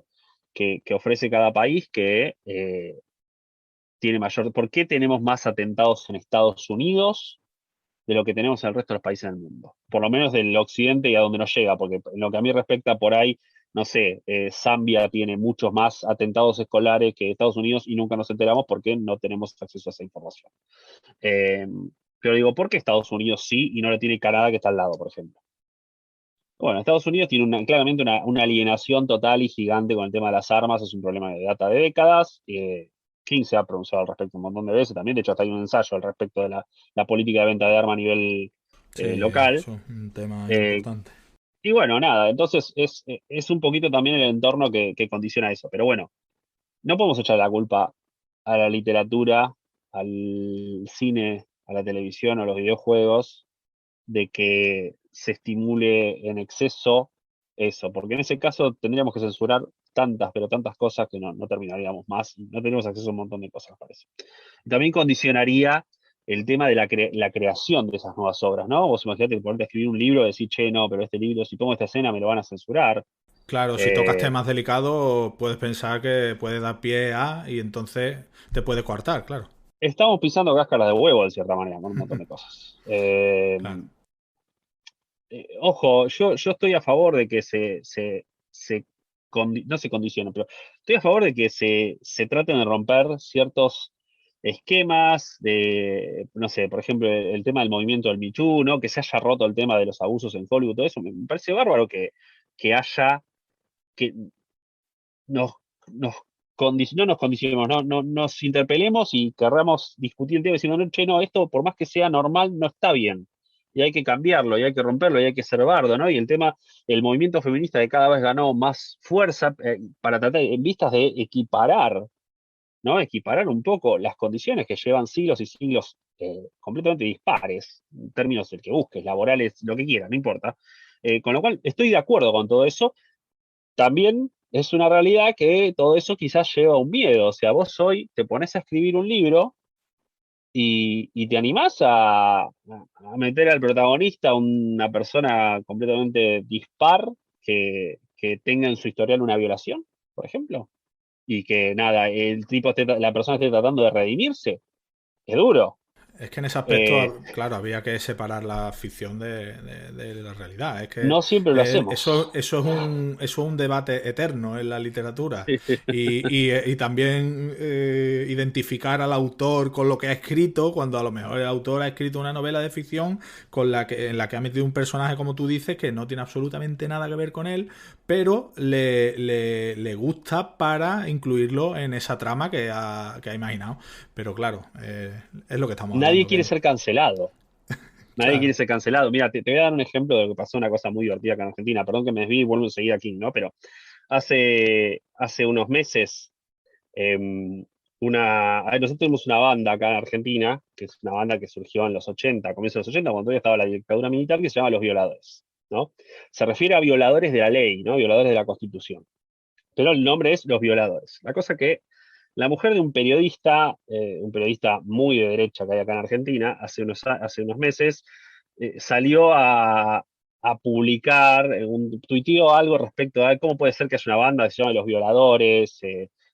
que ofrece cada país que tiene mayor. ¿Por qué tenemos más atentados en Estados Unidos de lo que tenemos en el resto de los países del mundo? Por lo menos del occidente y a donde nos llega, porque en lo que a mí respecta por ahí, no sé, Zambia tiene muchos más atentados escolares que Estados Unidos y nunca nos enteramos porque no tenemos acceso a esa información. Eh, pero digo, ¿por qué Estados Unidos sí y no lo tiene Canadá que está al lado, por ejemplo? Bueno, Estados Unidos tiene claramente una alienación total y gigante con el tema de las armas, es un problema de data de décadas. King se ha pronunciado al respecto un montón de veces también, de hecho hasta hay un ensayo al respecto de la política de venta de armas a nivel sí, local. eso es un tema Eh, importante. y bueno, nada, entonces es un poquito también el entorno que condiciona eso. Pero bueno, no podemos echar la culpa a la literatura, al cine, a la televisión o a los videojuegos de que se estimule en exceso eso, porque en ese caso tendríamos que censurar tantas, pero tantas cosas que no terminaríamos más, no tenemos acceso a un montón de cosas, me parece. También condicionaría el tema de la creación de esas nuevas obras, ¿no? Vos imaginate que ponerte a escribir un libro y decir, che, no, pero este libro, si pongo esta escena me lo van a censurar. Claro, si tocas Eh, temas delicados, puedes pensar que puede dar pie a y entonces te puede cortar, claro. Estamos pisando cáscara de huevo, de cierta manera, con un montón de cosas. Claro. Ojo, yo estoy a favor de que no se condicione, pero estoy a favor de que se traten de romper ciertos esquemas de, no sé, por ejemplo, el tema del movimiento del Me Too, ¿no? Que se haya roto el tema de los abusos en Hollywood, todo eso. Me parece bárbaro que haya, que nos, nos no nos condicionemos, no nos interpelemos y querramos discutir el tema diciendo, no, che, no, esto por más que sea normal, no está bien. Y hay que cambiarlo, y hay que romperlo, y hay que ser bardo, ¿no? Y el tema, el movimiento feminista que cada vez ganó más fuerza para tratar, en vistas de equiparar, ¿no? Equiparar un poco las condiciones que llevan siglos y siglos completamente dispares, en términos del que busques, laborales, lo que quieras, no importa. Con lo cual, estoy de acuerdo con todo eso. También es una realidad que todo eso quizás lleva a un miedo. O sea, vos hoy te pones a escribir un libro y te animás a meter al protagonista una persona completamente dispar que tenga en su historial una violación, por ejemplo, y que nada, la persona esté tratando de redimirse. Es duro. Es que en ese Eh, aspecto, claro, había que separar la ficción de la realidad. Es que no siempre lo eso, hacemos. eso es un debate eterno en la literatura. Y también identificar al autor con lo que ha escrito, cuando a lo mejor el autor ha escrito una novela de ficción en la que ha metido un personaje, como tú dices, que no tiene absolutamente nada que ver con él, pero le gusta para incluirlo en esa trama que ha imaginado. Pero claro, es lo que estamos Nadie hablando, quiere que ser cancelado. Nadie quiere claro. ser cancelado. Mira, te voy a dar un ejemplo de lo que pasó, una cosa muy divertida acá en Argentina. Perdón que me desvíe y vuelvo enseguida aquí, ¿no? Pero hace unos meses, nosotros tenemos una banda acá en Argentina, que es una banda que surgió en los 80, comienzos de los 80, cuando todavía estaba la dictadura militar, que se llama Los Violadores. ¿no? Se refiere a violadores de la ley, ¿no? Violadores de la Constitución. Pero el nombre es Los Violadores. La cosa que la mujer de un periodista muy de derecha que hay acá en Argentina, hace unos meses, salió a publicar, tuiteó algo respecto a cómo puede ser que haya una banda que se llame Los Violadores,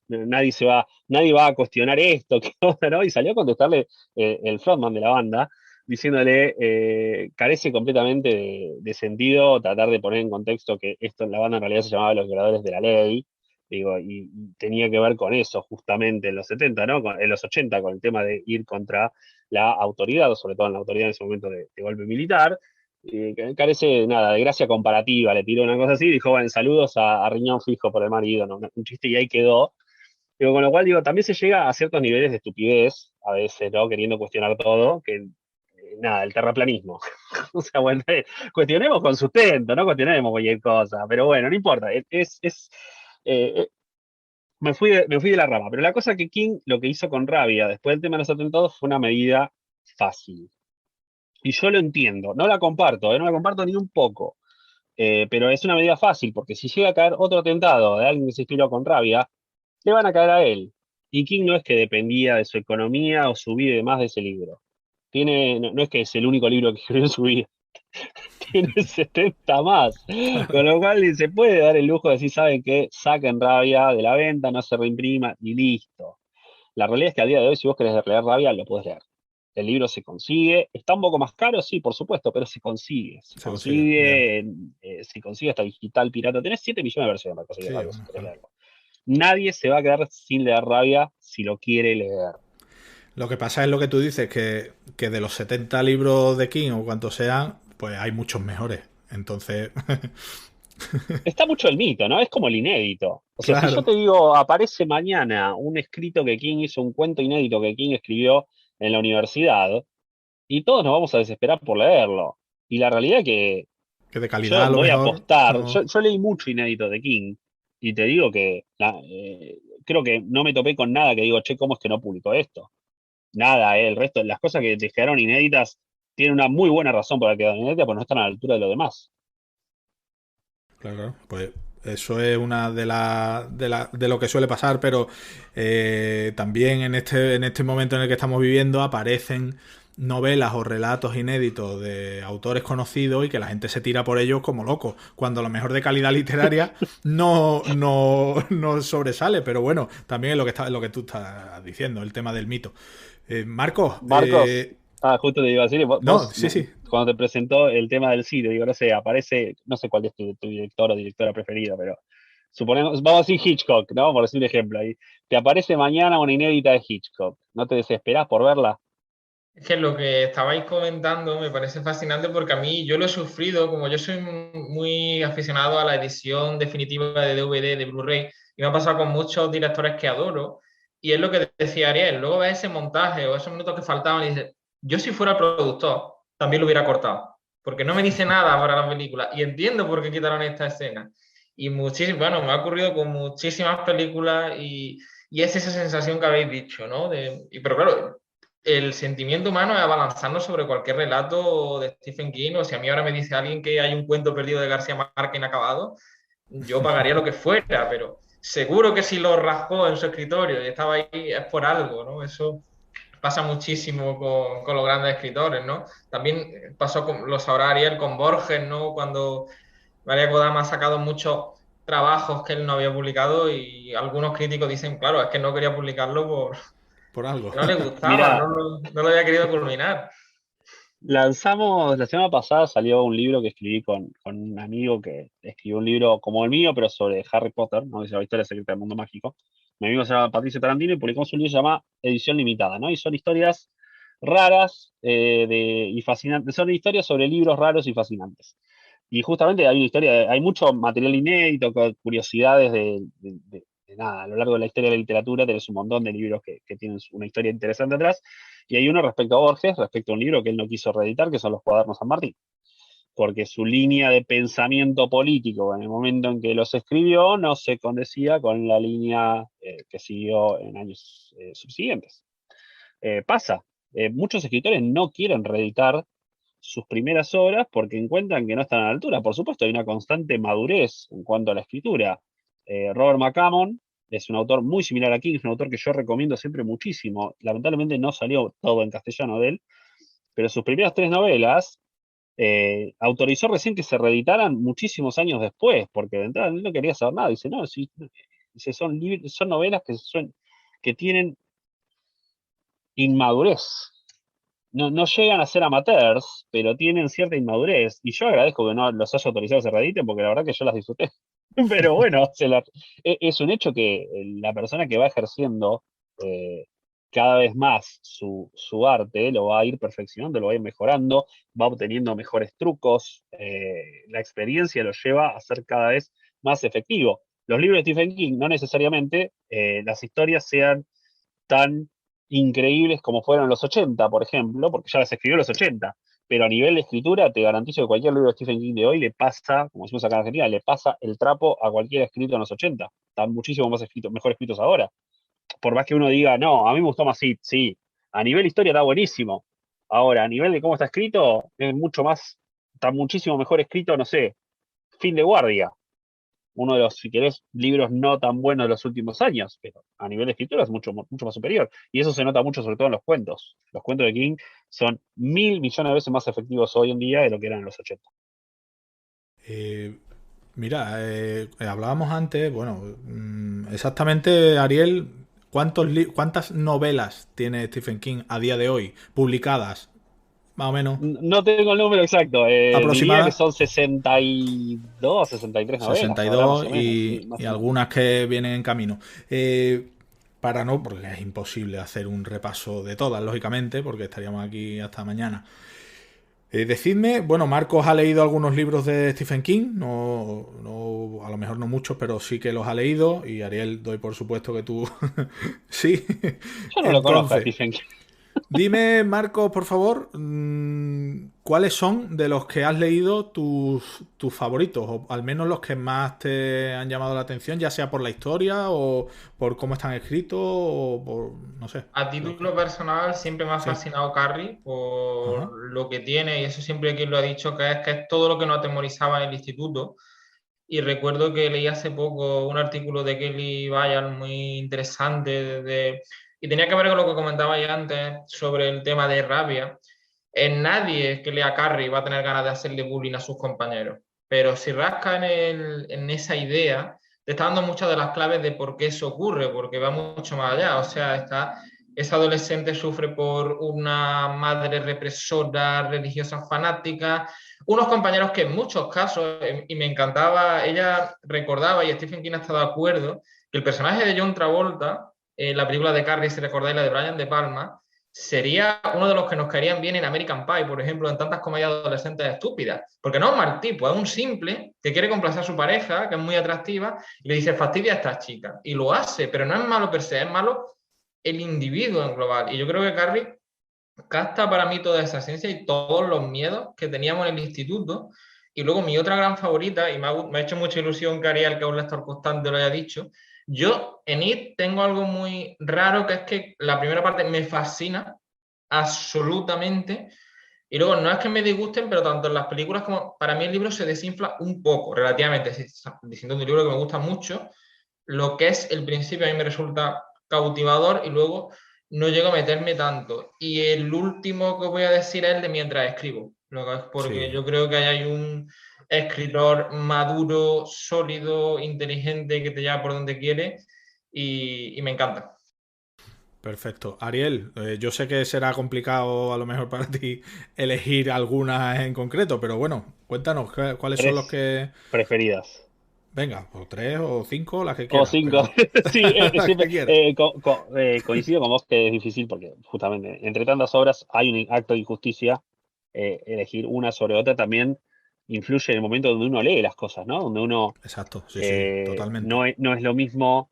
nadie va a cuestionar esto, ¿qué onda, no? Y salió a contestarle el frontman de la banda, diciéndole, carece completamente de sentido tratar de poner en contexto que la banda en realidad se llamaba Los Violadores de la Ley, digo, y tenía que ver con eso justamente en los 70, ¿no? En los 80, con el tema de ir contra la autoridad, o sobre todo en la autoridad en ese momento de golpe militar, que carece nada de gracia comparativa, le tiró una cosa así, dijo, bueno, saludos a Riñón Fijo por el marido, ¿no? Un chiste y ahí quedó. Digo, con lo cual, digo, también se llega a ciertos niveles de estupidez, a veces, ¿no? Queriendo cuestionar todo, que nada, el terraplanismo. O sea, bueno, cuestionemos con sustento, no cuestionemos cualquier cosa, pero bueno, no importa, eh, me fui de la rama, pero la cosa que King lo que hizo con rabia después del tema de los atentados fue una medida fácil. Y yo lo entiendo, no la comparto ni un poco, pero es una medida fácil, porque si llega a caer otro atentado de alguien que se inspiró con rabia, le van a caer a él. Y King no es que dependía de su economía o su vida y demás de ese libro. No es que es el único libro que escribió en su vida, tiene 70 más. Con lo cual se puede dar el lujo de decir, ¿saben qué? Saquen rabia de la venta, no se reimprima y listo. La realidad es que a día de hoy, si vos querés leer rabia, lo podés leer. El libro se consigue, está un poco más caro, sí, por supuesto, pero se consigue. Se consigue, bien. Se consigue hasta digital pirata. Tenés 7 millones de versiones para conseguir Sí, rabia si bueno, querés claro. leerlo. Nadie se va a quedar sin leer rabia si lo quiere leer. Lo que pasa es lo que tú dices, que de los 70 libros de King o cuantos sean, pues hay muchos mejores. Entonces, Está mucho el mito, ¿no? Es como el inédito. O sea, si yo claro, te digo, aparece mañana un escrito que King hizo, un cuento inédito que King escribió en la universidad, y todos nos vamos a desesperar por leerlo. Y la realidad es que que de calidad yo a lo voy a mejor apostar, no. yo leí mucho inédito de King, y te digo que creo que no me topé con nada que digo, che, ¿cómo es que no publicó esto? Nada, el resto, las cosas que te quedaron inéditas tienen una muy buena razón por haber quedado inéditas, porque no están a la altura de lo demás. Claro, claro. Pues eso es una de lo que suele pasar, pero también en este momento en el que estamos viviendo aparecen novelas o relatos inéditos de autores conocidos y que la gente se tira por ellos como locos, cuando a lo mejor de calidad literaria no sobresale, pero bueno, también es lo que tú estás diciendo, el tema del mito. Marcos, Marcos, justo te digo así, no, sí, sí. cuando te presentó el tema del sitio, digo, no sé, aparece, no sé cuál es tu director o directora preferida, pero suponemos, vamos a decir Hitchcock, ¿no? Por decir un ejemplo ahí. Te aparece mañana una inédita de Hitchcock. ¿No te desesperás por verla? Es que lo que estabais comentando me parece fascinante porque a mí yo lo he sufrido, como yo soy muy aficionado a la edición definitiva de DVD, de Blu-ray, y me ha pasado con muchos directores que adoro, y es lo que decía Ariel, luego ves ese montaje o esos minutos que faltaban y dices, yo si fuera el productor, también lo hubiera cortado, porque no me dice nada para la película, y entiendo por qué quitaron esta escena. Y muchísimo, bueno, me ha ocurrido con muchísimas películas y es esa sensación que habéis dicho, ¿no? Pero claro, el sentimiento humano es abalanzarnos sobre cualquier relato de Stephen King, o si a mí ahora me dice alguien que hay un cuento perdido de García Márquez inacabado, yo pagaría lo que fuera, pero seguro que si lo rascó en su escritorio y estaba ahí es por algo, ¿no? Eso pasa muchísimo con los grandes escritores, ¿no? También pasó, lo sabrá Ariel, con Borges, ¿no? Cuando María Kodama ha sacado muchos trabajos que él no había publicado y algunos críticos dicen, claro, es que no quería publicarlo Por algo. porque no le gustaba, Mira, no lo había querido culminar. lanzamos, la semana pasada salió un libro que escribí con un amigo que escribió un libro como el mío, pero sobre Harry Potter, ¿no? Dice la historia secreta del mundo mágico. Mi amigo se llama Patricio Tarantino y publicamos un libro que se llama Edición Limitada, ¿no? Y son historias raras y fascinantes. Son historias sobre libros raros y fascinantes. Y justamente hay una historia, hay mucho material inédito, curiosidades de nada. A lo largo de la historia de la literatura tenés un montón de libros que tienen una historia interesante atrás. Y hay uno respecto a Borges, respecto a un libro que él no quiso reeditar, que son los Cuadernos San Martín. Porque su línea de pensamiento político en el momento en que los escribió no se condecía con la línea que siguió en años subsiguientes. Pasa, muchos escritores no quieren reeditar sus primeras obras porque encuentran que no están a la altura. Por supuesto, hay una constante madurez en cuanto a la escritura. Robert McCammon es un autor muy similar a King, es un autor que yo recomiendo siempre muchísimo. Lamentablemente no salió todo en castellano de él, pero sus primeras 3 novelas autorizó recién que se reeditaran muchísimos años después, porque de entrada él no quería saber nada. Dice, no, si, dice, son novelas que tienen inmadurez. No llegan a ser amateurs, pero tienen cierta inmadurez. Y yo agradezco que no los haya autorizado a que se reediten, porque la verdad que yo las disfruté. Pero bueno, es un hecho que la persona que va ejerciendo cada vez más su arte lo va a ir perfeccionando, lo va a ir mejorando, va obteniendo mejores trucos. La experiencia lo lleva a ser cada vez más efectivo. Los libros de Stephen King no necesariamente las historias sean tan increíbles como fueron los 80, por ejemplo, porque ya las escribió en los 80, pero a nivel de escritura te garantizo que cualquier libro de Stephen King de hoy le pasa, como decimos acá en Argentina, le pasa el trapo a cualquier escrito en los 80. Están muchísimo más mejor escritos ahora. Por más que uno diga, no, a mí me gustó más It, sí, a nivel historia está buenísimo. Ahora, a nivel de cómo está escrito, es mucho más, está muchísimo mejor escrito, no sé, Fin de Guardia, uno de los, si querés, libros no tan buenos de los últimos años, pero a nivel de escritura es mucho más superior. Y eso se nota mucho sobre todo en los cuentos. Los cuentos de King son 1000 millones de veces más efectivos hoy en día de lo que eran en los 80. Mira, hablábamos antes, bueno, exactamente, Ariel, ¿cuántas novelas tiene Stephen King a día de hoy publicadas? Más o menos. No tengo el número exacto, diría que Aproximada. son 62, 63 novelas, habrá más 62 o menos, sí, más y o menos. algunas que vienen en camino. Para no, porque es imposible hacer un repaso de todas, lógicamente, porque estaríamos aquí hasta mañana. Decidme, bueno, Marcos ha leído algunos libros de Stephen King, a lo mejor no muchos, pero sí que los ha leído, y Ariel, doy por supuesto que tú sí. Yo no lo conozco a Entonces, Stephen King. dime, Marcos, por favor, ¿cuáles son de los que has leído tus favoritos? O al menos los que más te han llamado la atención, ya sea por la historia o por cómo están escritos o por, no sé. A título personal, siempre me ha Sí. fascinado Carrie por Ajá. lo que tiene, y eso siempre quien lo ha dicho, que es todo lo que nos atemorizaba en el instituto. Y recuerdo que leí hace poco un artículo de Kelly Bayard muy interesante y tenía que ver con lo que comentaba ya antes sobre el tema de rabia. En nadie que lea Carrie va a tener ganas de hacerle bullying a sus compañeros, pero si rasca en esa idea, te está dando muchas de las claves de por qué eso ocurre, porque va mucho más allá. O sea, esa adolescente sufre por una madre represora, religiosa fanática, unos compañeros que en muchos casos, y me encantaba, ella recordaba, y Stephen King está de acuerdo, que el personaje de John Travolta, la película de Carrie, si recordáis, la de Brian De Palma, sería uno de los que nos caerían bien en American Pie, por ejemplo, en tantas comedias adolescentes estúpidas. Porque no es un mal tipo, es un simple que quiere complacer a su pareja, que es muy atractiva, y le dice, fastidia a esta chica. Y lo hace, pero no es malo per se, es malo el individuo en global. Y yo creo que Carrie capta para mí toda esa esencia y todos los miedos que teníamos en el instituto. Y luego mi otra gran favorita, y me ha hecho mucha ilusión que Ariel, que es un lector constante, lo haya dicho, yo en IT tengo algo muy raro, que es que la primera parte me fascina absolutamente, y luego no es que me disgusten, pero tanto en las películas como para mí el libro se desinfla un poco, relativamente, diciendo un libro que me gusta mucho, lo que es el principio a mí me resulta cautivador y luego no llego a meterme tanto. Y el último que voy a decir es el de mientras escribo, lo que es porque Sí. yo creo que hay un escritor maduro, sólido, inteligente que te lleva por donde quiere y me encanta. Perfecto. Ariel, yo sé que será complicado a lo mejor para ti elegir algunas en concreto, pero bueno, cuéntanos cuáles son los 3 que... preferidas. Venga, o 3 o 5, las que O quieras, 5. pero Sí, las siempre que quieras. coincido con vos que es difícil porque justamente entre tantas obras hay un acto de injusticia. Elegir una sobre otra también influye en el momento donde uno lee las cosas, ¿no? Donde uno Exacto, sí, sí, totalmente. no es lo mismo.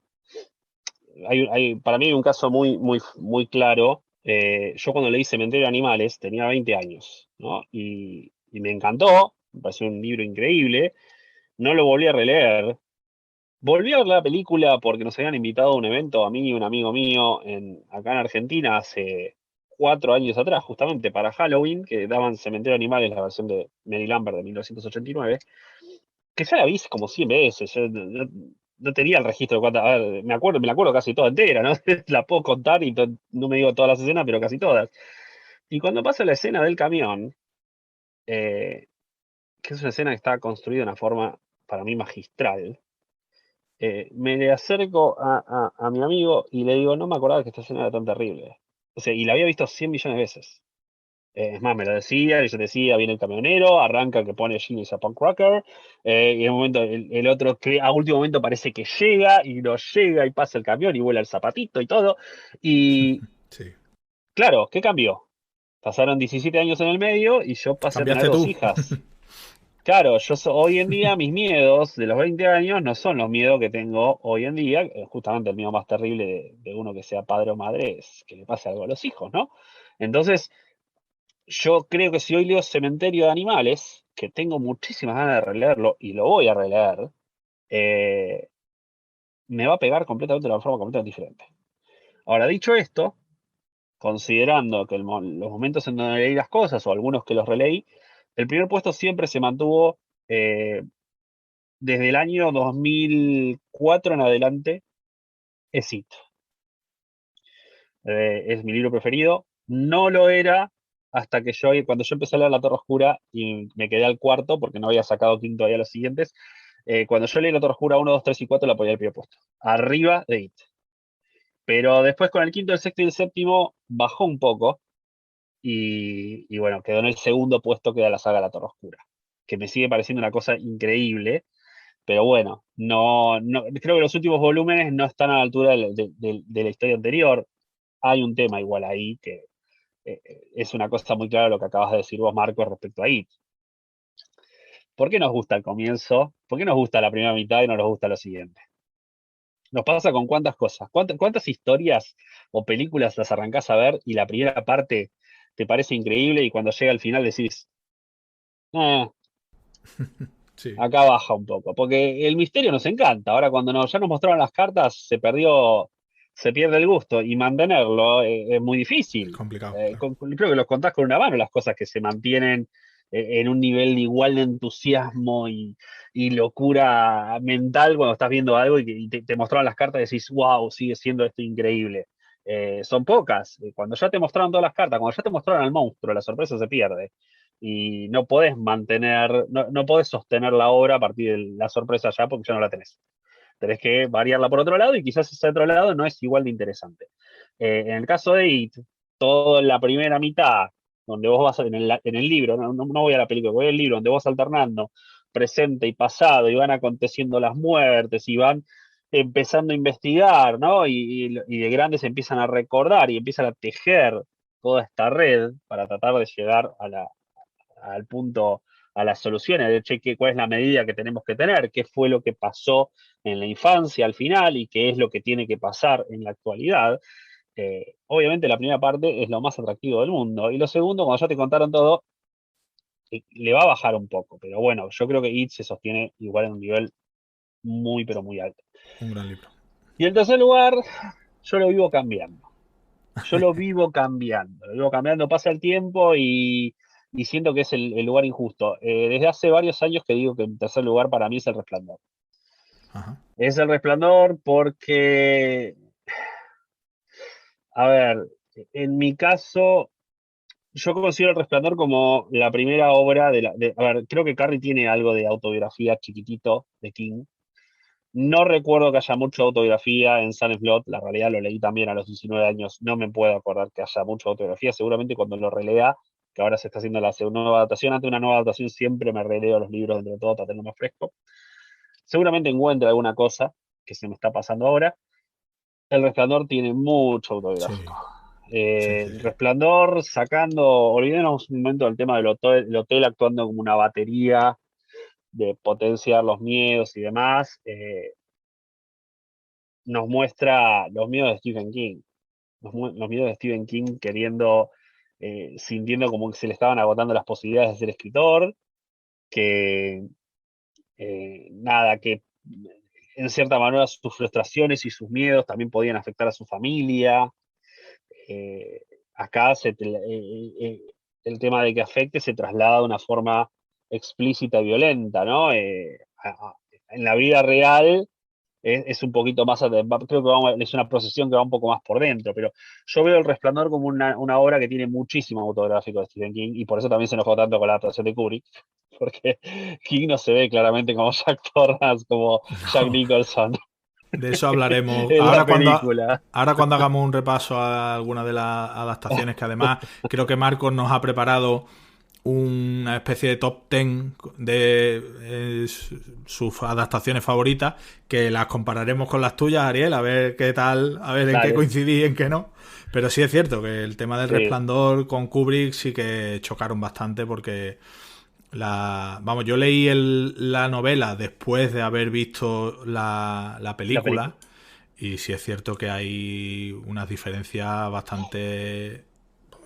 Para mí hay un caso muy claro. Yo cuando leí Cementerio de Animales tenía 20 años, ¿no? Y me encantó, me pareció un libro increíble. No lo volví a releer. Volví a ver la película porque nos habían invitado a un evento a mí y un amigo mío acá en Argentina hace 4 años atrás, justamente para Halloween, que daban Cementerio de Animales, la versión de Mary Lambert de 1989, que ya la vi como 100 veces. Yo no tenía el registro de cuántas. A ver, me la acuerdo casi toda entera, ¿no? La puedo contar y no me digo todas las escenas, pero casi todas. Y cuando pasa la escena del camión, que es una escena que está construida de una forma, para mí, magistral, me le acerco a mi amigo y le digo, no me acordaba que esta escena era tan terrible. O sea, y la había visto 100 millones de veces. Es más, me lo decía, y yo decía, viene el camionero, arranca que pone Gene a punk rocker, y en un momento el otro que a último momento parece que llega, y no llega, y pasa el camión, y vuela el zapatito y todo. Y Sí. claro, ¿qué cambió? Pasaron 17 años en el medio y yo pasé a tener Cambiaste 2 tú. hijas. Claro, hoy en día mis miedos de los 20 años no son los miedos que tengo hoy en día. Justamente el miedo más terrible de uno que sea padre o madre es que le pase algo a los hijos, ¿no? Entonces, yo creo que si hoy leo Cementerio de Animales, que tengo muchísimas ganas de releerlo y lo voy a releer, eh, me va a pegar completamente de una forma completamente diferente. Ahora, dicho esto, considerando que los momentos en donde leí las cosas, o algunos que los releí, el primer puesto siempre se mantuvo desde el año 2004 en adelante, es It. Es mi libro preferido. No lo era hasta que cuando yo empecé a leer La Torre Oscura y me quedé al cuarto, porque no había sacado quinto todavía los siguientes, cuando yo leí La Torre Oscura 1, 2, 3 y 4 la apoyé al primer puesto, arriba de It. Pero después con el quinto, el sexto y el séptimo bajó un poco y bueno, quedó en el segundo puesto que da la saga La Torre Oscura, que me sigue pareciendo una cosa increíble, pero bueno, creo que los últimos volúmenes no están a la altura de la historia anterior. Hay un tema igual ahí que es una cosa muy clara lo que acabas de decir vos, Marco, respecto a IT. ¿Por qué nos gusta el comienzo? ¿Por qué nos gusta la primera mitad y no nos gusta lo siguiente? Nos pasa con cuántas cosas. ¿Cuántas historias o películas las arrancás a ver y la primera parte te parece increíble y cuando llega al final decís, "Ah, Sí. acá baja un poco"? Porque el misterio nos encanta. Ahora cuando ya nos mostraron las cartas, se pierde el gusto. Y mantenerlo es muy Es difícil. complicado, claro. Creo que los contás con una mano las cosas que se mantienen en un nivel igual de entusiasmo y locura mental cuando estás viendo algo y te mostraron las cartas y decís, wow, sigue siendo esto increíble. Son pocas. Cuando ya te mostraron todas las cartas, cuando ya te mostraron al monstruo, la sorpresa se pierde y no podés no podés sostener la obra a partir de la sorpresa ya porque ya no la tenés. Tenés que variarla por otro lado y quizás ese otro lado no es igual de interesante. En el caso de It, toda la primera mitad, donde vos vas en el libro, no voy a la película, voy al libro, donde vos alternando presente y pasado y van aconteciendo las muertes y van empezando a investigar, ¿no? Y de grandes empiezan a recordar y empiezan a tejer toda esta red para tratar de llegar al punto, a las soluciones, de che, cuál es la medida que tenemos que tener, qué fue lo que pasó en la infancia al final y qué es lo que tiene que pasar en la actualidad. Obviamente la primera parte es lo más atractivo del mundo y lo segundo, cuando ya te contaron todo, le va a bajar un poco, pero bueno, yo creo que It se sostiene igual en un nivel muy, pero muy alto. Un gran libro. Y en tercer lugar, yo lo vivo cambiando. Lo vivo cambiando, pasa el tiempo y siento que es el lugar injusto. Desde hace varios años que digo que en tercer lugar para mí es El Resplandor. Ajá. Es El Resplandor porque, a ver, en mi caso, yo considero El Resplandor como la primera obra a ver, creo que Carrie tiene algo de autobiografía chiquitito de King. No recuerdo que haya mucha autobiografía en Sun Blood, la realidad lo leí también a los 19 años, no me puedo acordar que haya mucha autobiografía, seguramente cuando lo relea, que ahora se está haciendo la nueva adaptación, ante una nueva adaptación siempre me releo los libros dentro de todo para tenerlo más fresco. Seguramente encuentre alguna cosa que se me está pasando ahora. El Resplandor tiene mucho autobiográfico. Sí, sí, sí, El sí. Resplandor olvidémonos un momento del tema del hotel, el hotel actuando como una batería de potenciar los miedos y demás. Nos muestra los miedos de Stephen King. Los miedos de Stephen King sintiendo como que se le estaban agotando las posibilidades de ser escritor, que nada, que en cierta manera sus frustraciones y sus miedos también podían afectar a su familia. Eh, acá el tema de que afecte se traslada de una forma explícita y violenta, ¿no? En la vida real es un poquito más, creo que es una procesión que va un poco más por dentro, pero yo veo El Resplandor como una obra que tiene muchísimo autográfico de Stephen King, y por eso también se enojó tanto con la adaptación de Kubrick, porque King no se ve claramente como Jack Torrance, como Jack No, Nicholson de eso hablaremos. en la película. Ahora cuando hagamos un repaso a algunas de las adaptaciones, que además creo que Marcos nos ha preparado una especie de top 10 de sus adaptaciones favoritas, que las compararemos con las tuyas, Ariel, a ver qué tal, a ver en qué Dale. coincidí y en qué no. Pero sí es cierto que el tema del Sí. Resplandor con Kubrick sí que chocaron bastante, porque vamos, yo leí la novela después de haber visto la película, y sí es cierto que hay unas diferencias bastante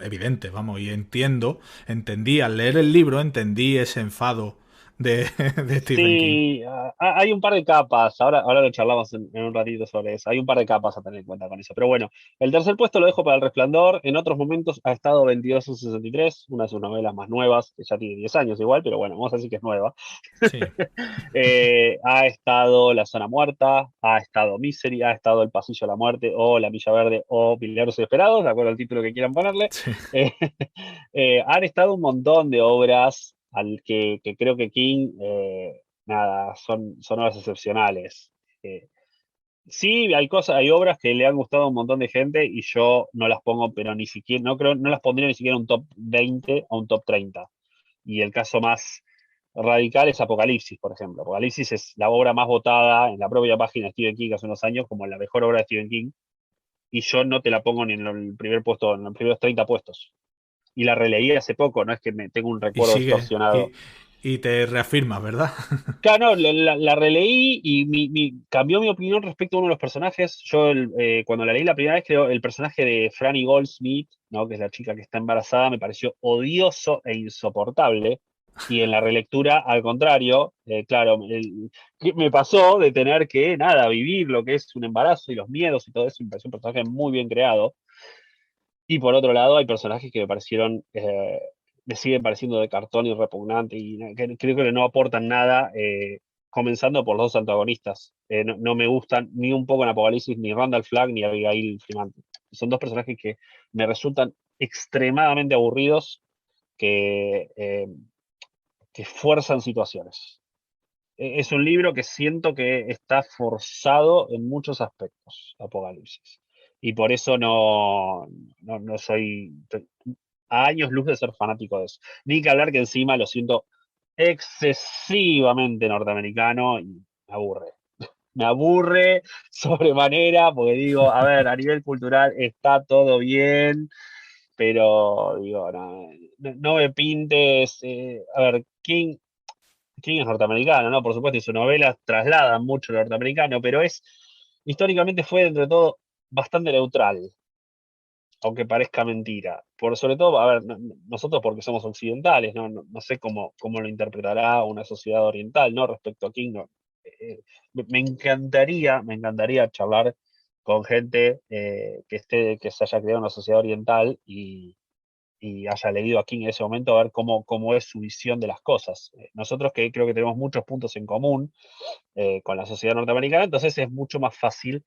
evidentes, vamos, y entendí, al leer el libro, entendí ese enfado de Stephen King. Sí, hay un par de capas, ahora lo charlamos en un ratito sobre eso, hay un par de capas a tener en cuenta con eso, pero bueno, el tercer puesto lo dejo para El Resplandor. En otros momentos ha estado 22 en 63, una de sus novelas más nuevas, que ya tiene 10 años igual, pero bueno, vamos a decir que es nueva. Sí. Ha estado La Zona Muerta, ha estado Misery, ha estado El Pasillo de la Muerte, o La Milla Verde, o Milagros Esperados, de acuerdo al título que quieran ponerle. Sí. Han estado un montón de obras al que creo que King, nada, son obras excepcionales. Sí, hay obras que le han gustado a un montón de gente y yo no las pongo, pero ni siquiera, no las pondría ni siquiera en un top 20 o un top 30. Y el caso más radical es Apocalipsis, por ejemplo. Apocalipsis es la obra más votada en la propia página de Stephen King hace unos años como la mejor obra de Stephen King, y yo no te la pongo ni en el primer puesto, en los primeros 30 puestos. Y la releí hace poco, no es que me tengo un Y recuerdo sigue, distorsionado. y te reafirmas, ¿verdad? Claro, no, la releí y cambió mi opinión respecto a uno de los personajes. Yo cuando la leí la primera vez, creo el personaje de Franny Goldsmith, ¿no? Que es la chica que está embarazada, me pareció odioso e insoportable. Y en la relectura, al contrario, claro, me pasó de tener que, nada, vivir lo que es un embarazo y los miedos y todo eso. Me pareció un personaje muy bien creado. Y por otro lado, hay personajes que me parecieron, me siguen pareciendo de cartón y repugnante, y creo que no aportan nada, comenzando por los dos antagonistas. No me gustan ni un poco en Apocalipsis ni Randall Flagg ni Abigail Fremont. Son dos personajes que me resultan extremadamente aburridos, que fuerzan situaciones. Es un libro que siento que está forzado en muchos aspectos, Apocalipsis. Y por eso no soy a años luz de ser fanático de eso. Ni que hablar que encima lo siento excesivamente norteamericano y me aburre. Me aburre sobremanera porque digo, a ver, a nivel cultural está todo bien, pero digo, no me pintes. A ver, King es norteamericano, ¿no? Por supuesto, y sus novelas trasladan mucho lo norteamericano, pero históricamente fue, dentro de todo, bastante neutral, aunque parezca mentira. Sobre todo, a ver, nosotros porque somos occidentales, no sé cómo lo interpretará una sociedad oriental, ¿no? Respecto a King, no. Me encantaría charlar con gente que se haya creado en una sociedad oriental y haya leído a King en ese momento, a ver cómo es su visión de las cosas. Nosotros que creo que tenemos muchos puntos en común con la sociedad norteamericana, entonces es mucho más fácil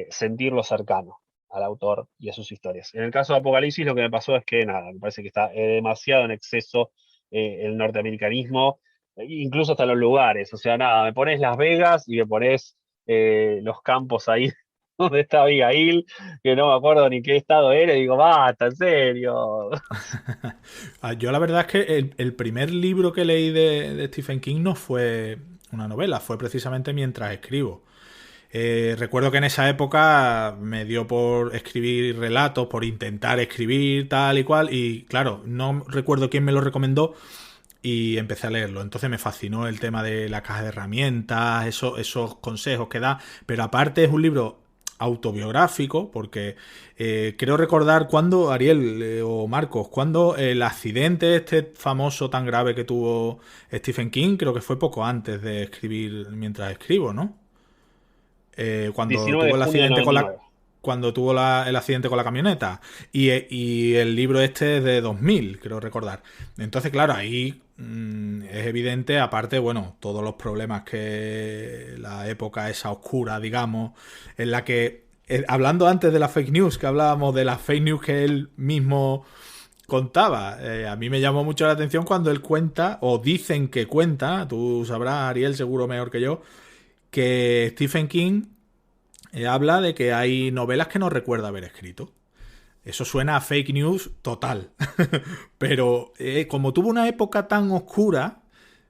sentirlo cercano al autor y a sus historias. En el caso de Apocalipsis, lo que me pasó es que, nada, me parece que está demasiado en exceso el norteamericanismo, incluso hasta los lugares. O sea, nada, me pones Las Vegas y me pones los campos ahí donde está Abigail, que no me acuerdo ni qué estado era, y digo, basta, en serio. Yo la verdad es que el primer libro que leí de Stephen King no fue una novela, fue precisamente Mientras escribo. Recuerdo que en esa época me dio por escribir relatos, por intentar escribir tal y cual, y claro, no recuerdo quién me lo recomendó y empecé a leerlo. Entonces me fascinó el tema de la caja de herramientas, esos consejos que da, pero aparte es un libro autobiográfico, porque creo recordar cuando, Ariel o Marcos, cuando el accidente este famoso tan grave que tuvo Stephen King, creo que fue poco antes de escribir Mientras escribo, ¿no? Cuando 19 de tuvo el junio del accidente 99. cuando tuvo el accidente con la camioneta. Y el libro este es de 2000, creo recordar. Entonces, claro, ahí es evidente, aparte, bueno, todos los problemas que la época esa oscura, digamos, en la que, hablando antes de la fake news, que hablábamos de las fake news que él mismo contaba, a mí me llamó mucho la atención cuando él cuenta, o dicen que cuenta, tú sabrás, Ariel, seguro mejor que yo, que Stephen King habla de que hay novelas que no recuerda haber escrito. Eso suena a fake news total. Pero como tuvo una época tan oscura,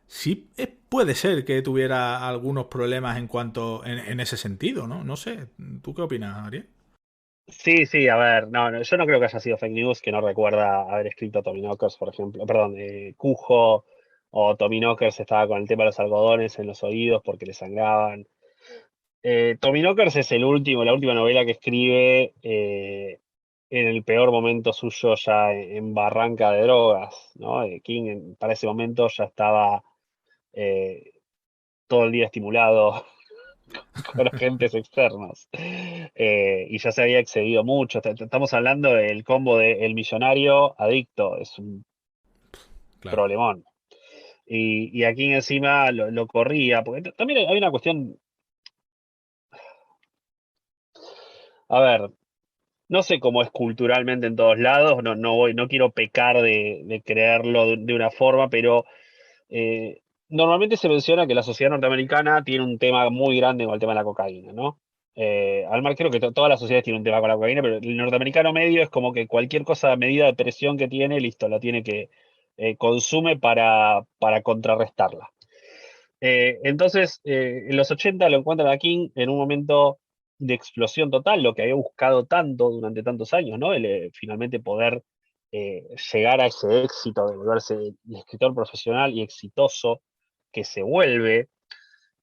sí puede ser que tuviera algunos problemas en cuanto en ese sentido, ¿no? No sé. ¿Tú qué opinas, Ariel? Sí, sí, a ver, no, yo no creo que haya sido fake news, que no recuerda haber escrito Tommyknockers, por ejemplo, perdón, Cujo o Tommyknockers estaba con el tema de los algodones en los oídos porque le sangraban. Tommyknockers es la última novela que escribe en el peor momento suyo ya en barranca de drogas, ¿no? King para ese momento ya estaba todo el día estimulado con agentes externos. Y ya se había excedido mucho. Estamos hablando del combo de el millonario adicto, es un Claro. problemón. Y aquí encima lo corría, porque también hay una cuestión, a ver, no sé cómo es culturalmente en todos lados, no quiero pecar de creerlo de una forma, pero normalmente se menciona que la sociedad norteamericana tiene un tema muy grande con el tema de la cocaína, ¿no? Al mar creo que todas las sociedades tienen un tema con la cocaína, pero el norteamericano medio es como que cualquier cosa, medida de presión que tiene, listo, la tiene que consume para contrarrestarla. Entonces, en los 80 lo encuentran a King en un momento de explosión total, lo que había buscado tanto durante tantos años, ¿no? Finalmente poder llegar a ese éxito de volverse el escritor profesional y exitoso que se vuelve.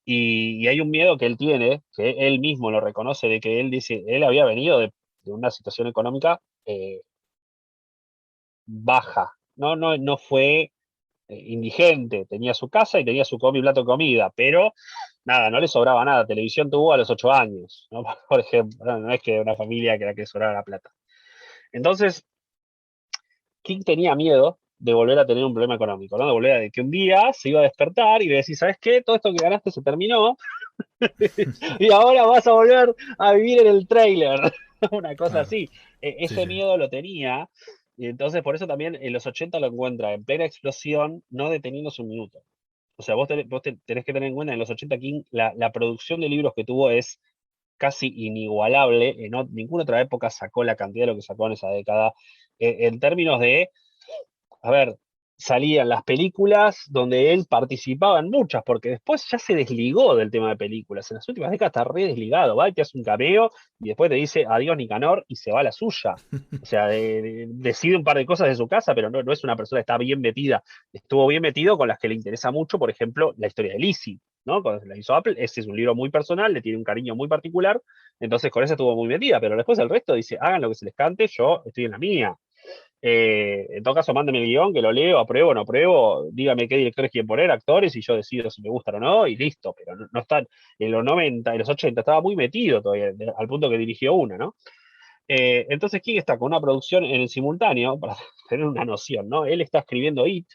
Y hay un miedo que él tiene, que él mismo lo reconoce, de que él dice, él había venido de una situación económica baja, no fue indigente, tenía su casa y tenía su plato de comida, pero nada, no le sobraba nada. Televisión tuvo a los 8 años, ¿no? Por ejemplo, no es que una familia que era que sobraba la plata. Entonces, King tenía miedo de volver a tener un problema económico, ¿no? De que un día se iba a despertar y decir, ¿sabes qué? Todo esto que ganaste se terminó y ahora vas a volver a vivir en el trailer. Una cosa Claro. así. Sí, Ese sí. miedo lo tenía. Y entonces, por eso también en los 80 lo encuentra en plena explosión, no deteniéndose un minuto. O sea, tenés que tener en cuenta en los 80 King, la producción de libros que tuvo es casi inigualable. Ninguna otra época sacó la cantidad de lo que sacó en esa década. En términos de, a ver, salían las películas donde él participaba en muchas, porque después ya se desligó del tema de películas. En las últimas décadas está re desligado, va y te hace un cameo y después te dice adiós Nicanor y se va a la suya. O sea, decide un par de cosas de su casa, pero no es una persona que está bien metida. Estuvo bien metido con las que le interesa mucho, por ejemplo, la historia de Lizzie, ¿no? Cuando la hizo Apple, ese es un libro muy personal, le tiene un cariño muy particular, entonces con eso estuvo muy metida, pero después el resto dice, hagan lo que se les cante, yo estoy en la mía. En todo caso, mándeme el guión, que lo leo, apruebo o no apruebo, dígame qué directores quieren poner, actores, y yo decido si me gustan o no, y listo, pero no están, en los 90, en los 80, estaba muy metido todavía, al punto que dirigió una, ¿no? Entonces, King está con una producción en el simultáneo, para tener una noción, ¿no? Él está escribiendo It,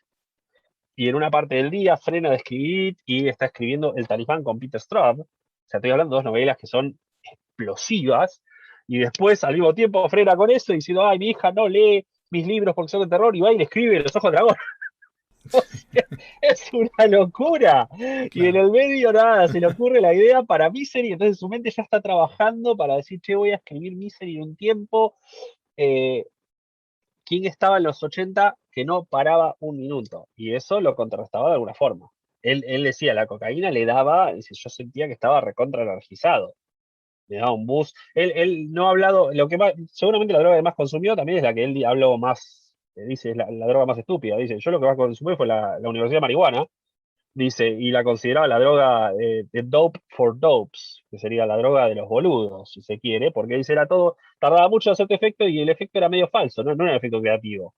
y en una parte del día frena de escribir It, y está escribiendo El Talibán con Peter Straub. O sea, estoy hablando de dos novelas que son explosivas, y después al mismo tiempo frena con eso diciendo, ay, mi hija no lee mis libros porque son de terror, y va y le escribe Los Ojos de Dragón. O sea, es una locura. Y en Claro. el medio nada, se le ocurre la idea para Misery, entonces su mente ya está trabajando para decir, che, voy a escribir Misery en un tiempo. Eh, ¿Quién estaba en los 80 que no paraba un minuto? Y eso lo contrarrestaba de alguna forma. Él decía, la cocaína le daba, dice, yo sentía que estaba recontra energizado, le daba un boost. Él no ha hablado, lo que más, seguramente la droga que más consumió también es la que él habló más, dice, es la droga más estúpida. Dice, yo lo que más consumí fue la Universidad de Marihuana, dice, y la consideraba la droga de dope for dopes, que sería la droga de los boludos, si se quiere, porque dice, era todo, tardaba mucho en hacerte efecto y el efecto era medio falso, no era un efecto creativo.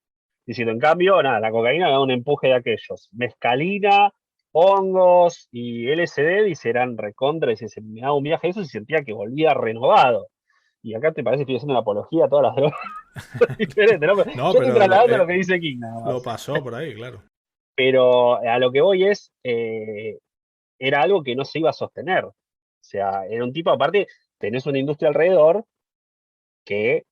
Diciendo, en cambio, nada, la cocaína da un empuje de aquellos. Mescalina, hongos y LSD, dice, eran recontra, dice, se me daba un viaje a eso y sentía que volvía renovado. y acá te parece que estoy haciendo una apología a todas las drogas diferentes, ¿no? No, Yo estoy pero trasladando lo que dice King, nada lo más. pasó por ahí, claro. Pero a lo que voy es, era algo que no se iba a sostener. O sea, era un tipo, aparte, tenés una industria alrededor que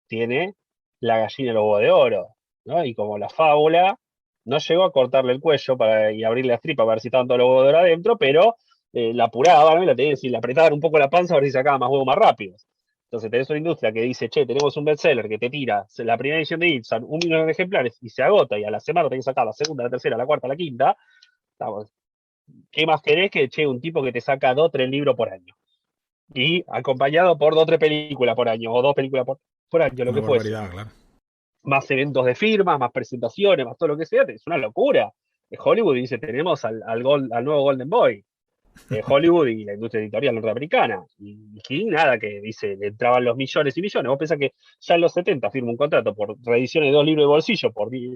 tiene la gallina y los huevos de oro, ¿no? Y como la fábula no llegó a cortarle el cuello y abrirle la tripa para ver si estaban todos los huevos de oro adentro, pero la apuraba, ¿no? Y la tenía, si le apretaban un poco la panza a ver si sacaba más huevos más rápido. Entonces tenés una industria que dice, che, tenemos un bestseller que te tira la primera edición de Ibsen, 1 millón de ejemplares, y se agota, y a la semana tenés que sacar la segunda, la tercera, la cuarta, la quinta. Estamos, ¿qué más querés que, che, un tipo que te saca 2 o 3 libros por año? Y acompañado por 2 o 3 películas por año, o 2 películas por año, lo Una que fuese. barbaridad, claro. Más eventos de firmas, más presentaciones, más todo lo que sea, es una locura. Hollywood dice, tenemos al nuevo Golden Boy. Hollywood y la industria editorial norteamericana. Y King, nada, que dice, le entraban los millones y millones. Vos pensás que ya en los 70 firma un contrato por reediciones de 2 libros de bolsillo por 10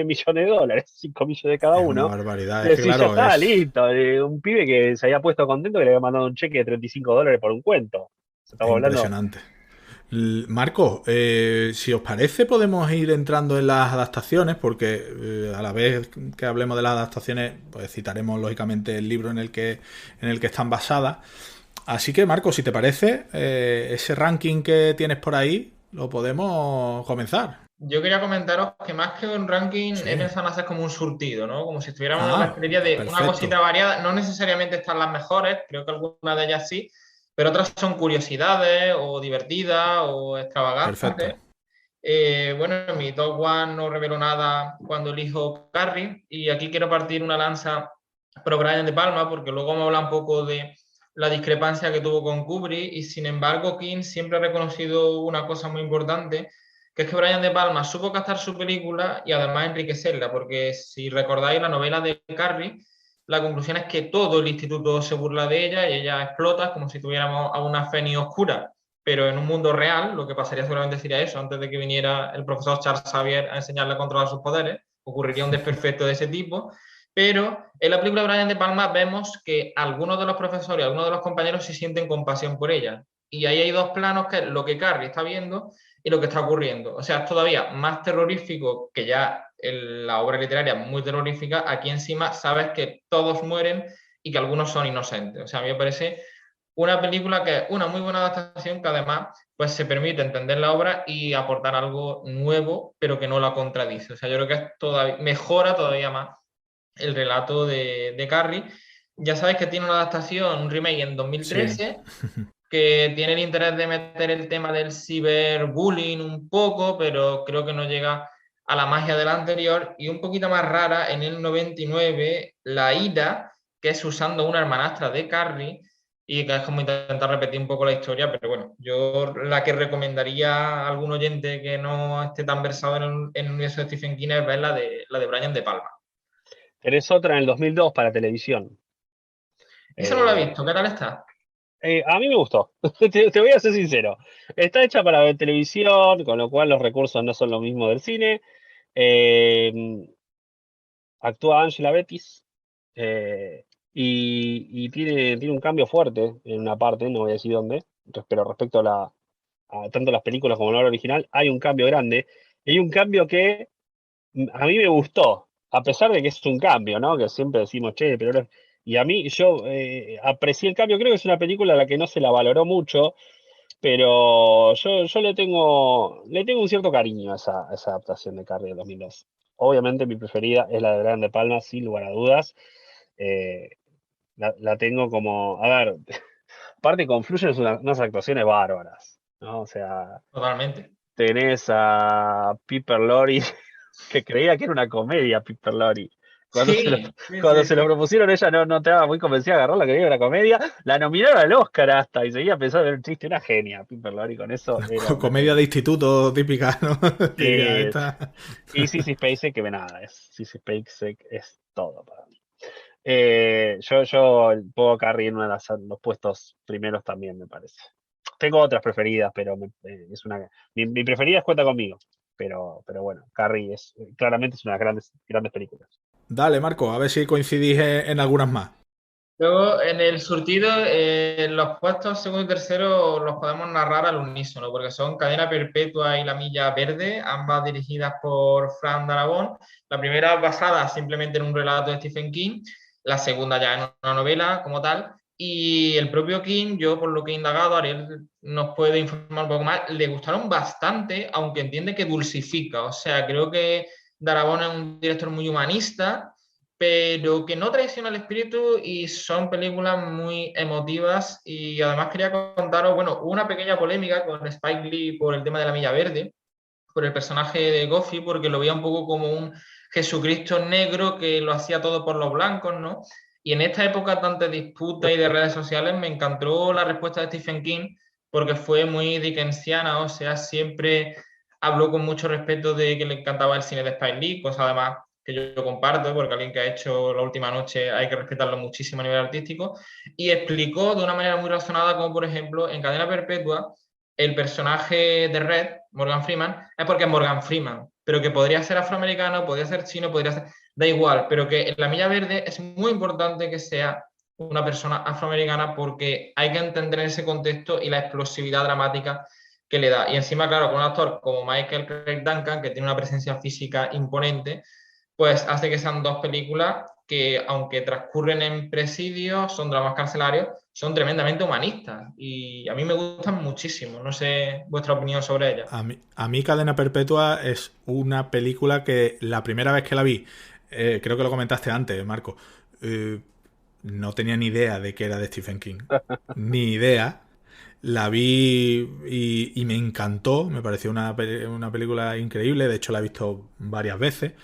millones de dólares, 5 millones de cada Es una uno. barbaridad. Y Es que, decís, ya claro, está, es listo. Un pibe que se había puesto contento que le había mandado un cheque de 35 dólares por un cuento. Estamos hablando. impresionante. Marco, si os parece, podemos ir entrando en las adaptaciones, porque a la vez que hablemos de las adaptaciones, pues citaremos lógicamente el libro en el que están basadas. Así que, Marco, si te parece, ese ranking que tienes por ahí, lo podemos comenzar. Yo quería comentaros que más que un ranking Sí. he pensado en hacer como un surtido, ¿no? Como si estuviéramos en una Ah, cafetería de una cosita perfecto. variada. No necesariamente están las mejores, creo que algunas de ellas sí, pero otras son curiosidades o divertidas o Perfecto. extravagantes. Bueno, en mi top one no revelo nada cuando elijo Carrie y aquí quiero partir una lanza pro Brian De Palma porque luego me habla un poco de la discrepancia que tuvo con Kubrick y sin embargo King siempre ha reconocido una cosa muy importante que es que Brian De Palma supo captar su película y además enriquecerla porque si recordáis la novela de Carrie la conclusión es que todo el instituto se burla de ella y ella explota como si tuviéramos a una Feni oscura pero en un mundo real, lo que pasaría seguramente sería eso, antes de que viniera el profesor Charles Xavier a enseñarle a controlar sus poderes, ocurriría un desperfecto de ese tipo, pero en la película de Brian De Palma vemos que algunos de los profesores, algunos de los compañeros se sienten compasión por ella, y ahí hay dos planos, que es lo que Carrie está viendo y lo que está ocurriendo. O sea, es todavía más terrorífico que ya en la obra literaria muy terrorífica, aquí encima sabes que todos mueren y que algunos son inocentes. O sea, a mí me parece una película que es una muy buena adaptación que además pues se permite entender la obra y aportar algo nuevo, pero que no la contradice. O sea, yo creo que es todavía, mejora todavía más el relato de Carrie. Ya sabes que tiene una adaptación, un remake en Sí. 2013, que tiene el interés de meter el tema del ciberbullying un poco, pero creo que no llega a la magia de la anterior. Y un poquito más rara, en el 99, La Ida, que es usando una hermanastra de Carrie, y que es como intentar repetir un poco la historia, pero bueno, yo la que recomendaría a algún oyente que no esté tan versado en el universo de Stephen King es ver la de Brian De Palma. Tenés otra en el 2002 para televisión. Esa no la he Eh, visto, ¿qué tal está? a mí me gustó, te voy a ser sincero. Está hecha para ver televisión, con lo cual los recursos no son lo mismo del cine. Eh, Actúa Angela Bettis, y tiene un cambio fuerte en una parte, no voy a decir dónde, pero respecto a tanto las películas como la obra original, hay un cambio grande. Y hay un cambio que a mí me gustó, a pesar de que es un cambio, ¿no? Que siempre decimos, che, pero y a mí yo aprecié el cambio, creo que es una película a la que no se la valoró mucho, pero yo le tengo un cierto cariño a esa adaptación de Carrie de 2002. Obviamente mi preferida es la de Brian De Palma, sin lugar a dudas. Eh, la tengo como, a ver, aparte confluyen unas actuaciones bárbaras, ¿no? O sea, Totalmente. tenés a Piper Laurie, que creía que era una comedia, Piper Laurie. Cuando se lo, Sí, sí, cuando sí, se lo sí. propusieron, ella no estaba muy convencida de agarrarla, creía que era una comedia. La nominaron al Oscar hasta y seguía pensando que era un chiste, una genia. Piper Laurie con eso era una Comedia genia. de instituto típica, ¿no? Diría Sí, esta. y Sissy Spacek, que nada, Sissy Spacek es todo para mí. Yo pongo a Carrie en uno de los puestos primeros también, me parece. Tengo otras preferidas, pero es una. Mi preferida es Cuenta conmigo. Pero bueno, Carrie claramente es una de las grandes películas. Dale, Marco, a ver si coincidís en algunas más. Luego, en el surtido, los puestos segundo y tercero los podemos narrar al unísono, porque son Cadena Perpetua y La Milla Verde, ambas dirigidas por Fran Darabont. La primera basada simplemente en un relato de Stephen King, la segunda ya en una novela como tal. Y el propio King, yo por lo que he indagado, Ariel nos puede informar un poco más, le gustaron bastante, aunque entiende que dulcifica. O sea, creo que Darabont es un director muy humanista, pero que no traiciona el espíritu y son películas muy emotivas. Y además quería contaros, bueno, hubo una pequeña polémica con Spike Lee por el tema de la Milla Verde, por el personaje de Goffy, porque lo veía un poco como un Jesucristo negro que lo hacía todo por los blancos, ¿no? Y en esta época tanta disputa y de redes sociales me encantó la respuesta de Stephen King porque fue muy dickensiana, o sea, siempre habló con mucho respeto de que le encantaba el cine de Spike Lee, cosa además que yo comparto, porque alguien que ha hecho La Última Noche hay que respetarlo muchísimo a nivel artístico, y explicó de una manera muy razonada como, por ejemplo, en Cadena Perpetua, el personaje de Red, Morgan Freeman, es porque es Morgan Freeman, pero que podría ser afroamericano, podría ser chino, podría ser, da igual, pero que en La Milla Verde es muy importante que sea una persona afroamericana porque hay que entender ese contexto y la explosividad dramática que le da. Y encima, claro, con un actor como Michael Craig Duncan, que tiene una presencia física imponente, pues hace que sean dos películas que, aunque transcurren en presidios, son dramas carcelarios, son tremendamente humanistas y a mí me gustan muchísimo. No sé vuestra opinión sobre ellas. A mí Cadena Perpetua es una película que la primera vez que la vi, creo que lo comentaste antes, Marco, eh, no tenía ni idea de que era de Stephen King. Ni idea. La vi y me encantó, me pareció una película increíble, de hecho la he visto varias veces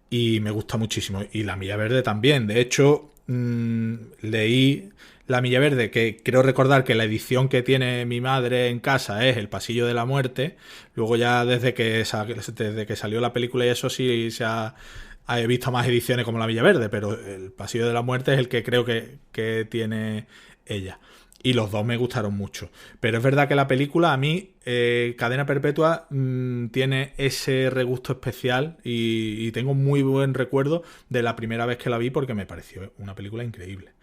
y me gusta muchísimo. Y La Milla Verde también, de hecho leí La Milla Verde, que creo recordar que la edición que tiene mi madre en casa es El Pasillo de la Muerte, luego ya desde que salió la película y eso sí he visto más ediciones como La Milla Verde, pero El Pasillo de la Muerte es el que creo que tiene ella. Y los dos me gustaron mucho. Pero es verdad que la película, a mí, Cadena Perpetua, tiene ese regusto especial y tengo muy buen recuerdo de la primera vez que la vi porque me pareció una película increíble.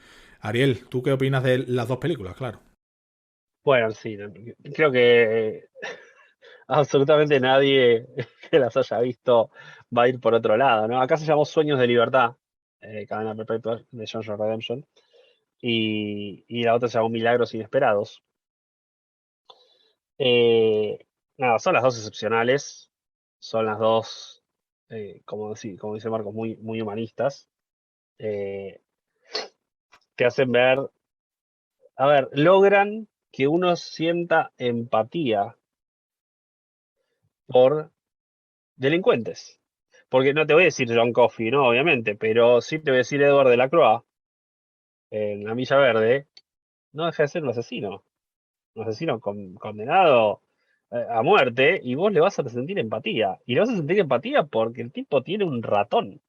Ariel, ¿tú qué opinas de las dos películas? Claro. Bueno, sí, creo que absolutamente nadie que las haya visto va a ir por otro lado, ¿no? Acá se llamó Sueños de Libertad, Cadena Perpetua de Shawshank Redemption, y la otra se llamó Milagros Inesperados. Eh, Nada, son las dos excepcionales, son las dos, como dice Marcos, muy, muy humanistas. Eh, Te hacen ver, a ver, logran que uno sienta empatía por delincuentes. Porque no te voy a decir John Coffey, ¿no? Obviamente, pero sí te voy a decir Edward Delacroix en La Milla Verde, no deja de ser un asesino condenado a muerte, y vos le vas a sentir empatía. Y le vas a sentir empatía porque el tipo tiene un ratón.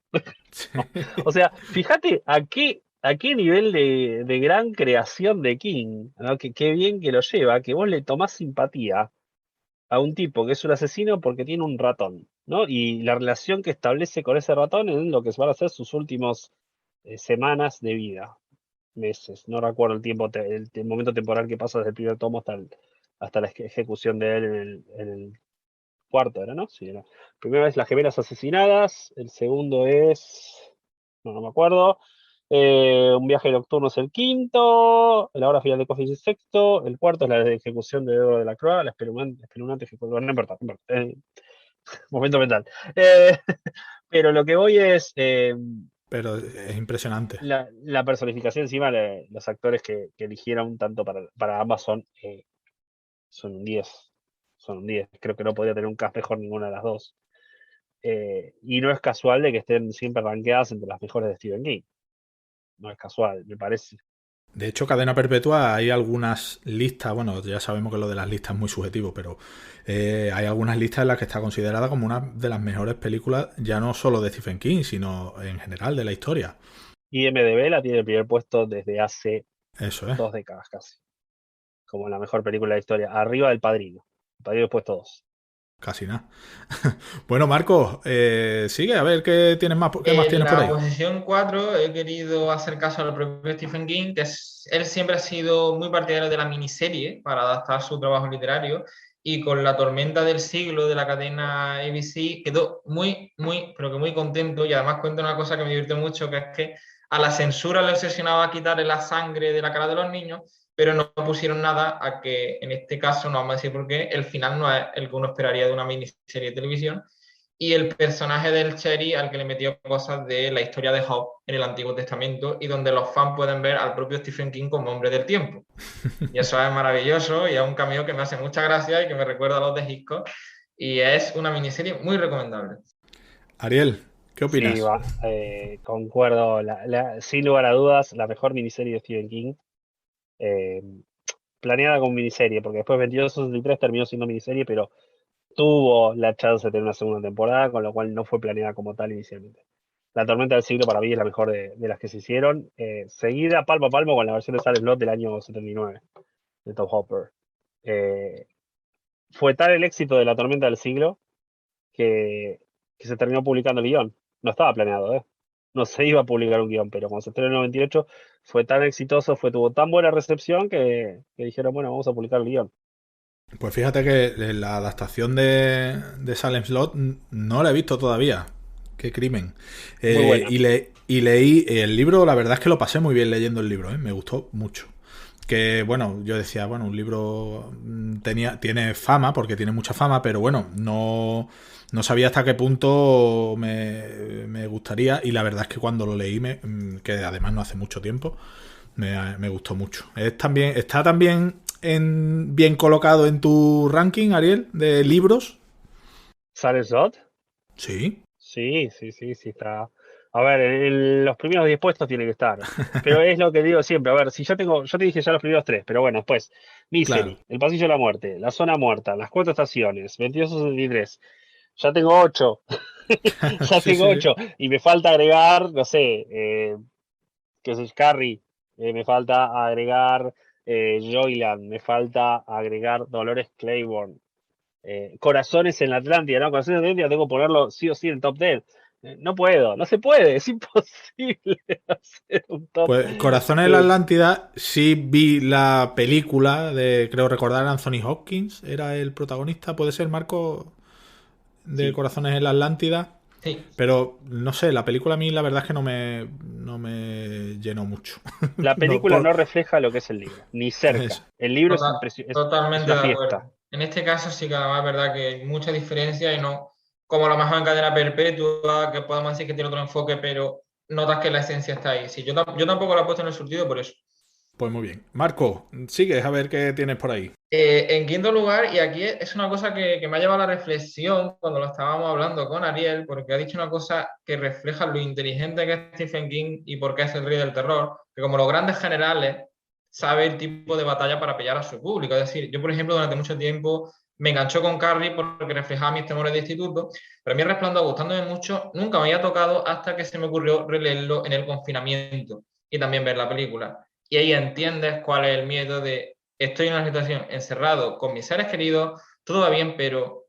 O sea, fíjate a qué nivel de gran creación de King, ¿no? Que qué bien que lo lleva, que vos le tomás simpatía a un tipo que es un asesino porque tiene un ratón, ¿no? Y la relación que establece con ese ratón en lo que van a ser sus últimos semanas de vida, meses. No recuerdo el tiempo, el momento temporal que pasa desde el primer tomo hasta la ejecución de él en el cuarto, ¿era, no? Sí, era. Primera vez las gemelas asesinadas, el segundo es, no me acuerdo. Un viaje nocturno es el quinto, la hora final de Coffee es el sexto, el cuarto es la de ejecución de Dedo de la Croix, la espeluznante ejecución, no importa, no importa, momento mental. Eh, pero lo que voy es Pero es impresionante. la personificación encima, los actores que eligieron tanto para ambas son un 10, son un 10, creo que no podría tener un cast mejor ninguna de las dos. Y no es casual de que estén siempre rankeadas entre las mejores de Stephen King. No es casual, me parece. De hecho, Cadena Perpetua hay algunas listas, bueno, ya sabemos que lo de las listas es muy subjetivo, pero hay algunas listas en las que está considerada como una de las mejores películas, ya no solo de Stephen King, sino en general de la historia. IMDb la tiene el primer puesto desde hace Eso es. 2 décadas casi, como la mejor película de la historia, arriba del Padrino. El Padrino es puesto 2. Casi nada. Bueno, Marcos, sigue a ver qué tienes más, qué más En tienes por la ahí. posición 4 he querido hacer caso al propio Stephen King, él siempre ha sido muy partidario de la miniserie para adaptar su trabajo literario y con La tormenta del siglo de la cadena ABC quedó muy, muy, pero que muy contento y además cuenta una cosa que me divierte mucho, que es que a la censura le obsesionaba quitarle la sangre de la cara de los niños, pero no pusieron nada a que en este caso, no vamos a decir por qué, el final no es el que uno esperaría de una miniserie de televisión y el personaje del Cherry al que le metió cosas de la historia de Job en el Antiguo Testamento y donde los fans pueden ver al propio Stephen King como hombre del tiempo. Y eso es maravilloso y es un cameo que me hace mucha gracia y que me recuerda a los de Hitchcock y es una miniserie muy recomendable. Ariel, ¿qué Sí, opinas? concuerdo. Sin lugar a dudas, la mejor miniserie de Stephen King. eh, Planeada como miniserie, porque después 2263 terminó siendo miniserie, pero tuvo la chance de tener una segunda temporada, con lo cual no fue planeada como tal inicialmente. La Tormenta del Siglo para mí es la mejor de las que se hicieron, seguida palmo a palmo con la versión de Silent Slot del año 79, de Tom Hopper. Eh, Fue tal el éxito de La Tormenta del Siglo que, que se terminó publicando el guión. No estaba planeado, ¿eh? No se iba a publicar un guión, pero cuando se estrenó en el 98 fue tan exitoso, tuvo tan buena recepción que dijeron, bueno, vamos a publicar el guión. Pues fíjate que la adaptación de Salem Slot no la he visto todavía. Qué crimen. Muy buena. Y leí el libro, la verdad es que lo pasé muy bien leyendo el libro, ¿eh? Me gustó mucho. Que bueno, yo decía, bueno, un libro tiene fama, porque tiene mucha fama, pero bueno, no sabía hasta qué punto me gustaría. Y la verdad es que cuando lo leí, que además no hace mucho tiempo, me gustó mucho. Está también bien colocado en tu ranking, Ariel, de libros. ¿Silent Slot? Sí. Sí, está. A ver, en los primeros 10 puestos tiene que estar. Pero es lo que digo siempre. A ver, si yo te dije ya los primeros 3, pero bueno, después, Claro. Misery, El Pasillo de la Muerte, La Zona Muerta, Las Cuatro Estaciones, 2263. Ya tengo 8. Ya Sí, tengo sí, sí. 8. Y me falta agregar, no sé, qué sé, Carrie. Me falta agregar Joyland. Me falta agregar Dolores Claiborne. Corazones en la Atlántida, ¿no? Corazones en la Atlántida tengo que ponerlo sí o sí en el top 10. No puedo, no se puede, es imposible hacer un top. Pues Corazones en la Eh, Atlántida, sí vi la película de, creo recordar, Anthony Hopkins, era el protagonista, puede ser Marco de sí, Corazones en la Atlántida, Sí, pero no sé, la película a mí la verdad es que no me llenó mucho. la No, película no refleja lo que es el libro, ni eso. cerca. El libro es, es totalmente una de fiesta. acuerdo. En este caso sí que además es verdad que hay mucha diferencia y no como a lo mejor en cadena perpetua, que podemos decir que tiene otro enfoque, pero notas que la esencia está ahí. Sí, yo tampoco la he puesto en el surtido por eso. Pues muy bien. Marco, sigues a ver qué tienes por ahí. En quinto lugar, y aquí es una cosa que me ha llevado a la reflexión cuando lo estábamos hablando con Ariel, porque ha dicho una cosa que refleja lo inteligente que es Stephen King y por qué es el rey del terror, que como los grandes generales sabe el tipo de batalla para pillar a su público. Es decir, yo por ejemplo durante mucho tiempo me enganchó con Carrie porque reflejaba mis temores de instituto, pero a mí el Resplandor gustándome mucho, nunca me había tocado hasta que se me ocurrió releerlo en el confinamiento y también ver la película. Y ahí entiendes cuál es el miedo de estoy en una situación encerrado con mis seres queridos, todo va bien, pero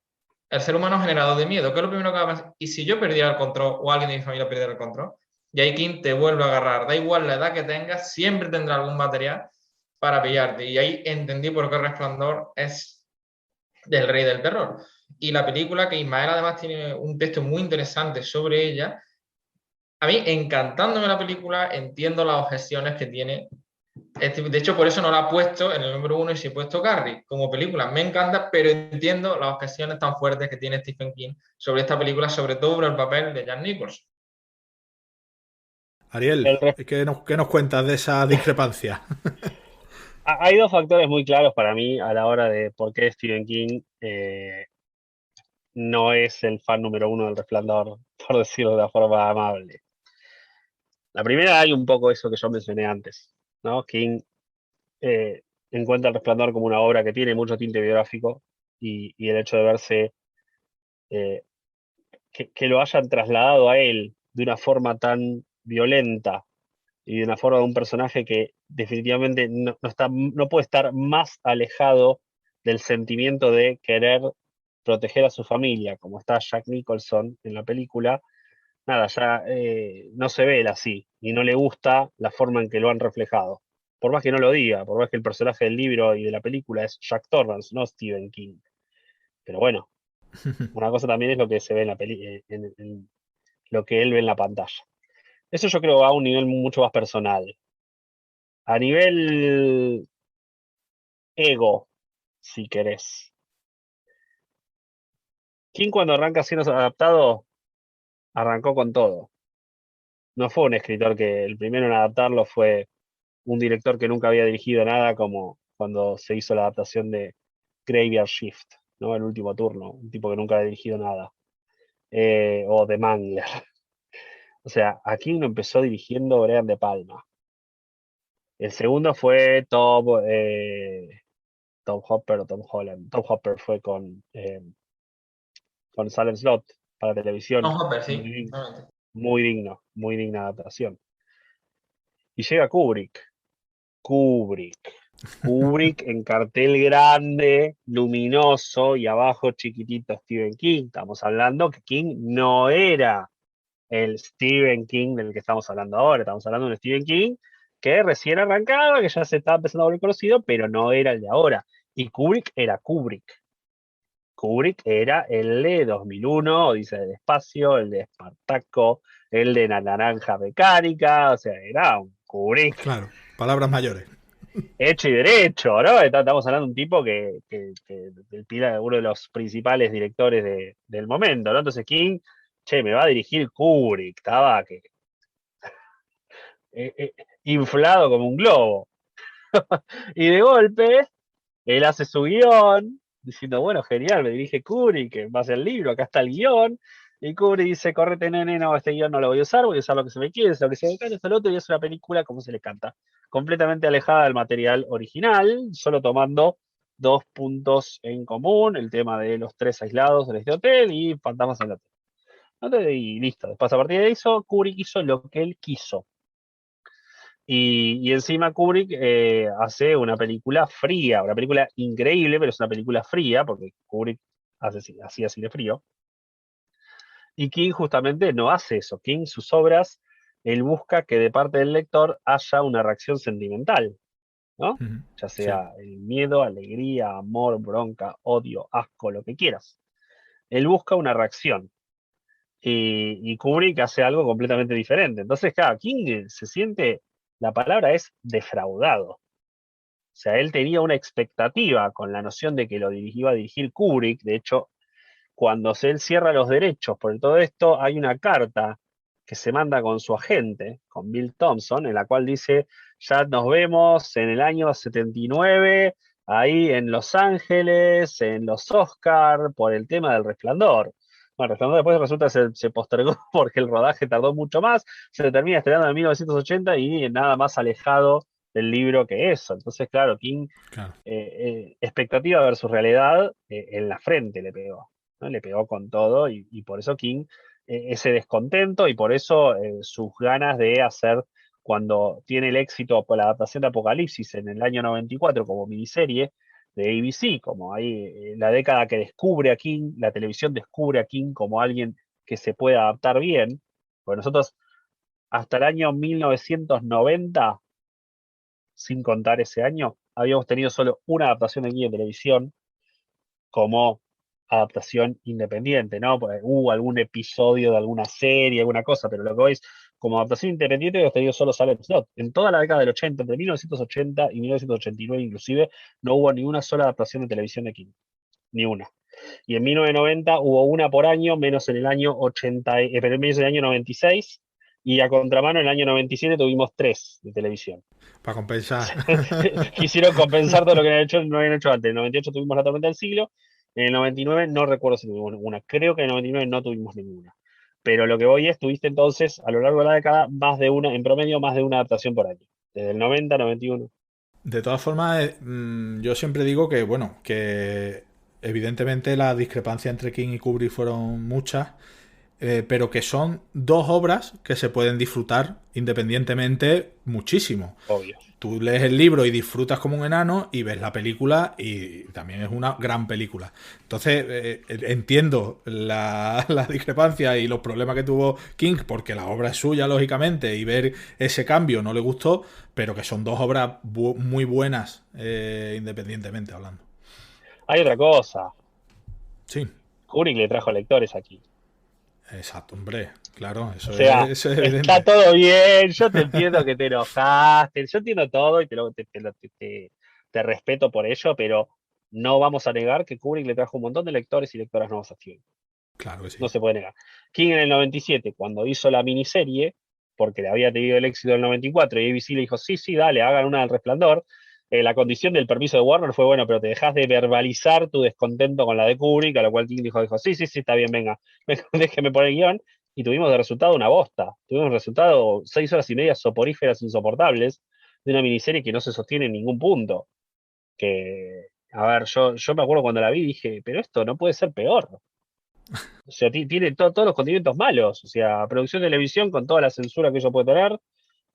el ser humano es generado de miedo, que es lo primero que va a pasar. Y si yo perdiera el control o alguien de mi familia perdiera el control, y ahí King te vuelve a agarrar, da igual la edad que tengas, siempre tendrá algún material para pillarte. Y ahí entendí por qué el Resplandor es del rey del terror. Y la película, que Ismael además tiene un texto muy interesante sobre ella, a mí encantándome la película, entiendo las objeciones que tiene de hecho, por eso no la he puesto en el número uno y sí he puesto Carrie como película. Me encanta, pero entiendo las ocasiones tan fuertes que tiene Stephen King sobre esta película, sobre todo por el papel de Jack Nicholson. Ariel, El res- ¿qué nos cuentas de esa discrepancia? Hay dos factores muy claros para mí a la hora de por qué Stephen King no es el fan número uno del Resplandor, por decirlo de una forma amable. La primera, hay un poco eso que yo mencioné antes, ¿no? King eh, encuentra El Resplandor como una obra que tiene mucho tinte biográfico y el hecho de verse, eh, que lo hayan trasladado a él de una forma tan violenta y de una forma de un personaje que definitivamente no puede estar más alejado del sentimiento de querer proteger a su familia, como está Jack Nicholson en la película, nada, ya no se ve él así y no le gusta la forma en que lo han reflejado. Por más que no lo diga, por más que el personaje del libro y de la película es Jack Torrance, no Stephen King. Pero bueno, una cosa también es lo que se ve en la en lo que él ve en la pantalla. Eso yo creo va a un nivel mucho más personal. A nivel ego, si querés. King cuando arranca siendo adaptado, arrancó con todo. No fue un escritor que el primero en adaptarlo fue un director que nunca había dirigido nada, como cuando se hizo la adaptación de Graveyard Shift, ¿no? El último turno, un tipo que nunca había dirigido nada. O The Mangler. O sea, aquí no empezó dirigiendo Brian De Palma. El segundo fue Tom Hopper o Tom Holland. Tom Hopper fue con Salem Slot para televisión. No, Hopper, Muy sí, digno, totalmente. muy digna adaptación. Y llega Kubrick en cartel grande, luminoso y abajo chiquitito Stephen King. Estamos hablando que King no era el Stephen King del que estamos hablando ahora. Estamos hablando de un Stephen King que recién arrancaba, que ya se estaba empezando a volver conocido, pero no era el de ahora. Y Kubrick era Kubrick. Kubrick era el de 2001, Odisea del Espacio, el de Espartaco, el de La Naranja Mecánica, o sea, era un Kubrick Claro, palabras mayores. hecho y derecho, ¿no? Estamos hablando de un tipo uno de los principales directores del momento, ¿no? Entonces King, che, me va a dirigir Kubrick, estaba eh, eh, inflado como un globo. Y de golpe, él hace su guión, diciendo, bueno, genial, me dirige Kubrick, que va a ser el libro, acá está el guión. Y Kubrick dice, correte, nene, no, este guión no lo voy a usar lo que se me quiere, lo que se me canta, esto, lo otro, y es una película como se le canta. Completamente alejada del material original, solo tomando dos puntos en común, el tema de los tres aislados de este hotel y fantasmas en el hotel. Y listo, después a partir de eso, Kubrick hizo lo que él quiso. Y encima Kubrick hace una película fría, una película increíble, pero es una película fría, porque Kubrick hacía así de frío. Y King justamente no hace eso. King, sus obras, él busca que de parte del lector haya una reacción sentimental, ¿no? Ya Sí. sea el miedo, alegría, amor, bronca, odio, asco, lo que quieras. Él busca una reacción. Y Kubrick hace algo completamente diferente. Entonces, claro, King se siente, la palabra es defraudado. O sea, él tenía una expectativa con la noción de que iba a dirigir Kubrick. De hecho, cuando él cierra los derechos por todo esto, hay una carta que se manda con su agente, con Bill Thompson, en la cual dice, ya nos vemos en el año 79, ahí en Los Ángeles, en los Oscar, por el tema del Resplandor. Bueno, el Resplandor después resulta que se postergó porque el rodaje tardó mucho más, se termina estrenando en 1980 y nada más alejado del libro que eso. Entonces, claro, King, Claro. expectativa versus realidad, en la frente le pegó, ¿no? Le pegó con todo y por eso King, ese descontento y por eso sus ganas de hacer, cuando tiene el éxito por la adaptación de Apocalipsis en el año 94 como miniserie de ABC, como ahí la década que descubre a King, la televisión descubre a King como alguien que se puede adaptar bien, porque nosotros hasta el año 1990, sin contar ese año, habíamos tenido solo una adaptación de King en televisión como adaptación independiente, ¿no? Pues, hubo algún episodio de alguna serie, alguna cosa, pero lo que voy es, como adaptación independiente, hemos tenido solo Salem Slot. En toda la década del 80, entre 1980 y 1989 inclusive, no hubo ni una sola adaptación de televisión de King. Ni una. Y en 1990 hubo una por año, menos en el año 80, pero menos en el año 96, y a contramano en el año 97 tuvimos tres de televisión. Para compensar. Quisieron compensar todo lo que no habían hecho antes. En el 98 tuvimos la tormenta del siglo. En el 99 no recuerdo si tuvimos ninguna. Creo que en el 99 no tuvimos ninguna. Pero lo que voy es, tuviste entonces, a lo largo de la década, en promedio, más de una adaptación por año. Desde el 90 al 91. De todas formas, yo siempre digo que, bueno, que evidentemente las discrepancias entre King y Kubrick fueron muchas. pero que son dos obras que se pueden disfrutar independientemente muchísimo. Obvio. Tú lees el libro y disfrutas como un enano y ves la película y también es una gran película. Entonces, entiendo la discrepancia y los problemas que tuvo King, porque la obra es suya, lógicamente, y ver ese cambio no le gustó, pero que son dos obras muy buenas, independientemente hablando. Hay otra cosa. Sí, Kubrick le trajo lectores aquí. exacto, hombre. Claro, O sea, eso es está evidente. todo bien, yo te entiendo que te enojaste, yo entiendo todo y te respeto por ello, pero no vamos a negar que Kubrick le trajo un montón de lectores y lectoras nuevos a Steven. Claro que sí. No se puede negar. King en el 97, cuando hizo la miniserie, porque le había tenido el éxito del 94, y ABC le dijo, sí, sí, dale, hagan una del Resplandor, la condición del permiso de Warner fue, bueno, pero te dejas de verbalizar tu descontento con la de Kubrick, a lo cual King dijo, sí, sí, sí, está bien, venga, déjeme poner el guión, y tuvimos de resultado una bosta. Tuvimos de resultado 6 horas y media soporíferas insoportables de una miniserie que no se sostiene en ningún punto. Que, a ver, yo me acuerdo cuando la vi, dije, pero esto no puede ser peor. O sea, tiene todos los condimentos malos. O sea, producción de televisión con toda la censura que ello puede tener,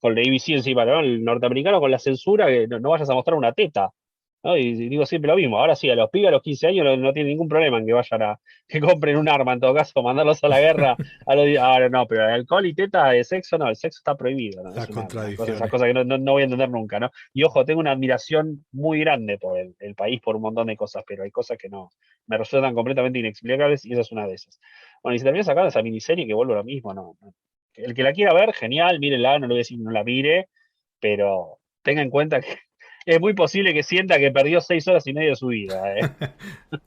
con la ABC encima, ¿no? El norteamericano con la censura que no vayas a mostrar una teta. ¿No? Y digo siempre lo mismo. Ahora sí, a los pibes a los 15 años no tienen ningún problema en que vayan que compren un arma, en todo caso, mandarlos a la guerra. Ahora no, pero el alcohol y teta de sexo, no, el sexo está prohibido, ¿no? Las Es una cosa, esas contradicciones. cosas que no voy a entender nunca, ¿no? Y ojo, tengo una admiración muy grande por el país, por un montón de cosas, pero hay cosas que no, me resultan completamente inexplicables y esa es una de esas. Bueno, y se termina sacando esa miniserie que vuelvo a lo mismo, ¿no? El que la quiera ver, genial, mírenla, no le voy a decir no la mire, pero tenga en cuenta que es muy posible que sienta que perdió 6 horas y media de su vida.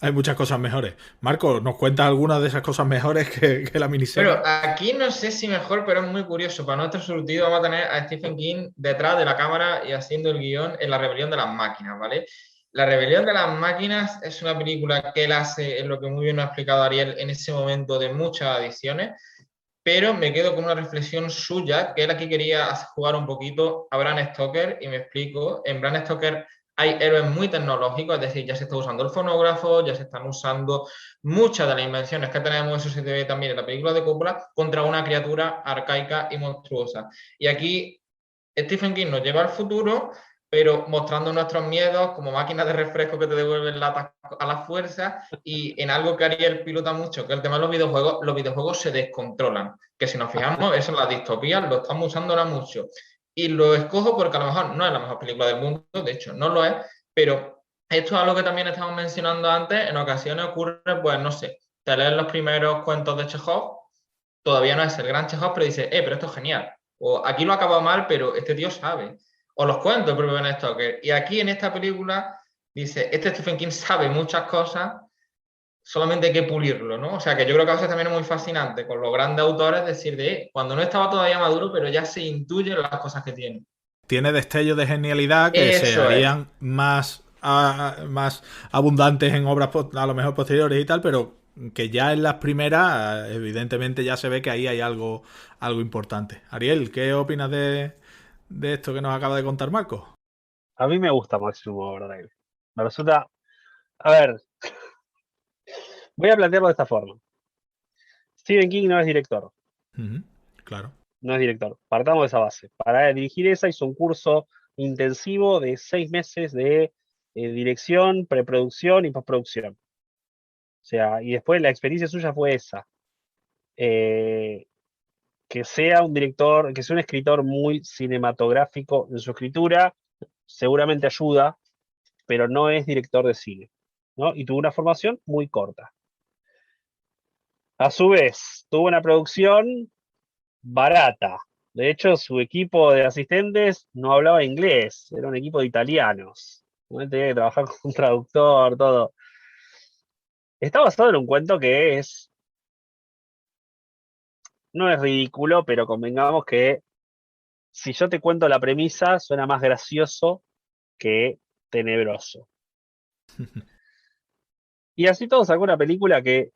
Hay muchas cosas mejores. Marco, ¿nos cuentas algunas de esas cosas mejores que la miniserie? Pero aquí no sé si mejor, pero es muy curioso. Para nuestro surtido vamos a tener a Stephen King detrás de la cámara y haciendo el guión en La Rebelión de las Máquinas, ¿vale? La Rebelión de las Máquinas es una película que él hace, es lo que muy bien nos ha explicado Ariel, en ese momento de muchas ediciones, pero me quedo con una reflexión suya, que él aquí quería jugar un poquito a Bram Stoker, y me explico. En Bram Stoker hay héroes muy tecnológicos, es decir, ya se está usando el fonógrafo, ya se están usando muchas de las invenciones que tenemos, eso se ve también en la película de Coppola, contra una criatura arcaica y monstruosa. Y aquí Stephen King nos lleva al futuro, pero mostrando nuestros miedos como máquinas de refresco que te devuelven latas a la fuerza, y en algo que Ariel pilota mucho, que es el tema de los videojuegos se descontrolan, que si nos fijamos, eso en las distopías lo estamos usando ahora mucho. Y lo escojo porque a lo mejor no es la mejor película del mundo, de hecho no lo es, pero esto es algo que también estamos mencionando antes, en ocasiones ocurre, pues no sé, te lees los primeros cuentos de Chekhov, todavía no es el gran Chekhov, pero dice, pero esto es genial. O aquí lo ha acabado mal, pero este tío sabe. O los cuentos del propio Ben Stoker. Y aquí en esta película dice, este Stephen King sabe muchas cosas, solamente hay que pulirlo, ¿no? O sea, que yo creo que a veces también es muy fascinante con los grandes autores decir cuando no estaba todavía maduro, pero ya se intuyen las cosas que tiene. Tiene destellos de genialidad que se Eso es. harían más abundantes en obras a lo mejor posteriores y tal, pero que ya en las primeras, evidentemente ya se ve que ahí hay algo importante. Ariel, ¿qué opinas de esto que nos acaba de contar Marco? A mí me gusta Maximum Overdrive. Me resulta, a ver, voy a plantearlo de esta forma. Stephen King no es director, Ujú, claro. no es director. Partamos de esa base. Para dirigir esa hizo un curso intensivo de 6 meses de dirección, preproducción y postproducción. O sea, y después la experiencia suya fue esa. Eh, que sea un director, que sea un escritor muy cinematográfico en su escritura, seguramente ayuda, pero no es director de cine, ¿no? Y tuvo una formación muy corta. A su vez, tuvo una producción barata. De hecho, su equipo de asistentes no hablaba inglés, era un equipo de italianos. ¿No? Tenía que trabajar con un traductor, todo. Está basado en un cuento que no es ridículo, pero convengamos que si yo te cuento la premisa, suena más gracioso que tenebroso. Y así todo sacó una película que,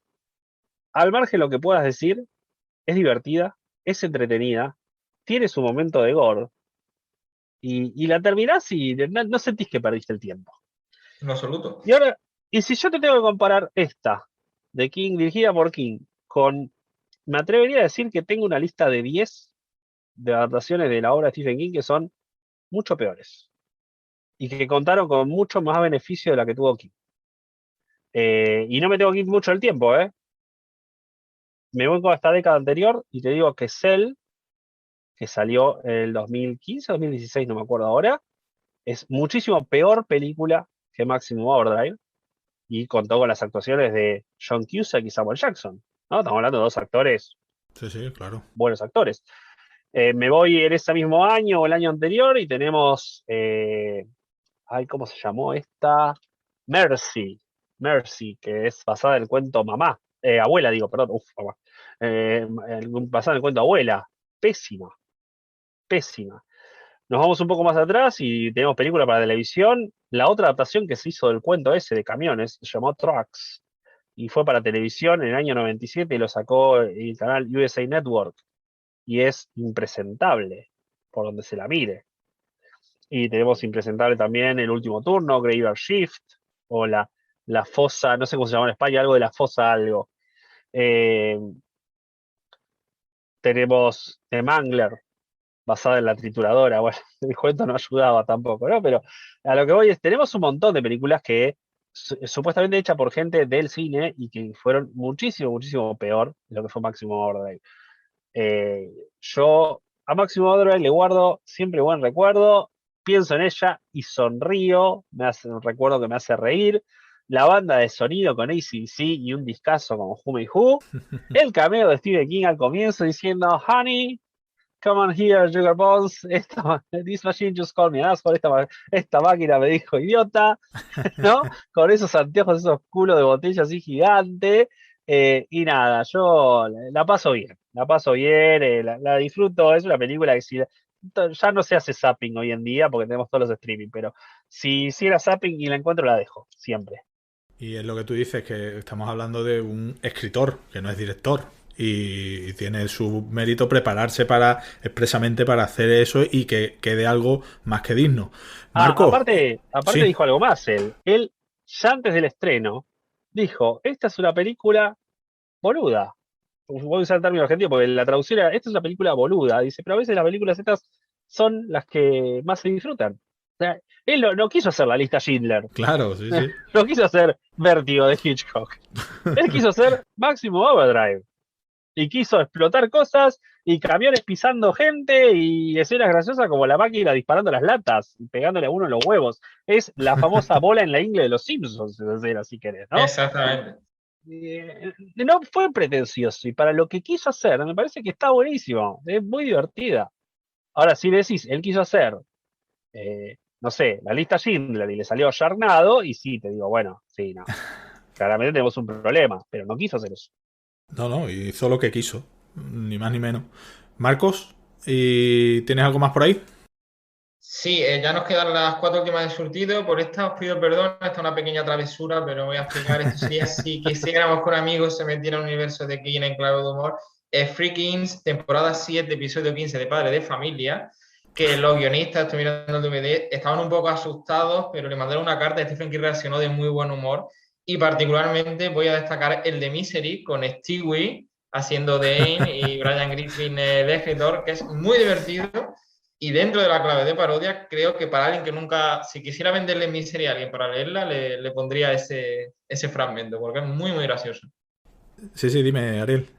al margen de lo que puedas decir, es divertida, es entretenida, tiene su momento de gore, y la terminás y no sentís que perdiste el tiempo. En absoluto. Y ahora, y si yo te tengo que comparar esta, de King, dirigida por King, con me atrevería a decir que tengo una lista de 10 de adaptaciones de la obra de Stephen King que son mucho peores y que contaron con mucho más beneficio de la que tuvo King. Y no me tengo que ir mucho el tiempo, ¿eh? Me voy con esta década anterior y te digo que Cell, que salió en el 2015 o 2016, no me acuerdo ahora, es muchísimo peor película que Maximum Overdrive y contó con las actuaciones de John Cusack y Samuel Jackson, ¿no? Estamos hablando de dos actores, Sí, sí, claro. buenos actores. Me voy en ese mismo año o el año anterior y tenemos, ¿cómo se llamó esta? Mercy, que es basada en el cuento Mamá, Abuela, digo, perdón, mamá. Basada en el cuento Abuela, pésima, pésima. Nos vamos un poco más atrás y tenemos película para televisión. La otra adaptación que se hizo del cuento ese de camiones se llamó Trucks y fue para televisión en el año 97 y lo sacó el canal USA Network y es impresentable por donde se la mire. Y tenemos impresentable también El Último Turno, Graveyard Shift o la fosa, no sé cómo se llama en España, algo de la fosa algo. Tenemos The Mangler, basada en la trituradora. Bueno, el cuento no ayudaba tampoco, ¿no? Pero a lo que voy es, tenemos un montón de películas que supuestamente hechas por gente del cine y que fueron muchísimo, muchísimo peor de lo que fue Máximo Overdrive. Yo a Máximo Overdrive le guardo siempre buen recuerdo, pienso en ella y sonrío, me hace un recuerdo que me hace reír. La banda de sonido con AC/DC y un discazo con Who Made Who. El cameo de Stephen King al comienzo diciendo, Honey, come on here, Sugar Bones. This machine just called me an asshole. Esta máquina me dijo idiota, ¿no? Con esos anteojos, esos culos de botella así gigante. Y nada, yo la paso bien, la disfruto. Es una película que ya no se hace zapping hoy en día porque tenemos todos los streaming, pero si hiciera zapping y la encuentro, la dejo, siempre. Y es lo que tú dices, que estamos hablando de un escritor, que no es director. Y tiene su mérito prepararse expresamente para hacer eso y que quede algo más que digno. Marco, aparte sí, dijo algo más él ya antes del estreno dijo, esta es una película boluda. Voy a usar el término argentino porque la traducción era, esta es una película boluda. Dice, pero a veces las películas estas son las que más se disfrutan. O sea, él no quiso hacer la lista Schindler. claro, sí, sí. No quiso hacer Vértigo de Hitchcock. Él quiso hacer Maximum Overdrive. Y quiso explotar cosas y camiones pisando gente y escenas graciosas como la máquina disparando las latas y pegándole a uno en los huevos. Es la famosa bola en la ingle de los Simpsons, si querés, ¿no? Exactamente. No fue pretencioso y para lo que quiso hacer me parece que está buenísimo, es muy divertida. Ahora, si decís, él quiso hacer, no sé, la lista Schindler y le salió Yarnado, y sí, te digo, bueno, sí, no. Claramente tenemos un problema, pero no quiso hacer eso. No, hizo lo que quiso, ni más ni menos. Marcos, ¿y tienes algo más por ahí? Sí, ya nos quedan las 4 últimas de surtido. Por esta os pido perdón, esta es una pequeña travesura, pero voy a explicar. Esto sería si quisiéramos con amigos se metiera en el universo de King en clave de humor. Freakings, temporada 7, episodio 15 de Padre de Familia, que los guionistas, estoy mirando el DVD, estaban un poco asustados, pero le mandaron una carta y Stephen King reaccionó de muy buen humor. Y particularmente voy a destacar el de Misery, con Stewie haciendo Dane y Brian Griffin el escritor, que es muy divertido. Y dentro de la clave de parodia, creo que para alguien que nunca, si quisiera venderle Misery a alguien para leerla, le pondría ese fragmento, porque es muy, muy gracioso. Sí, dime, Ariel.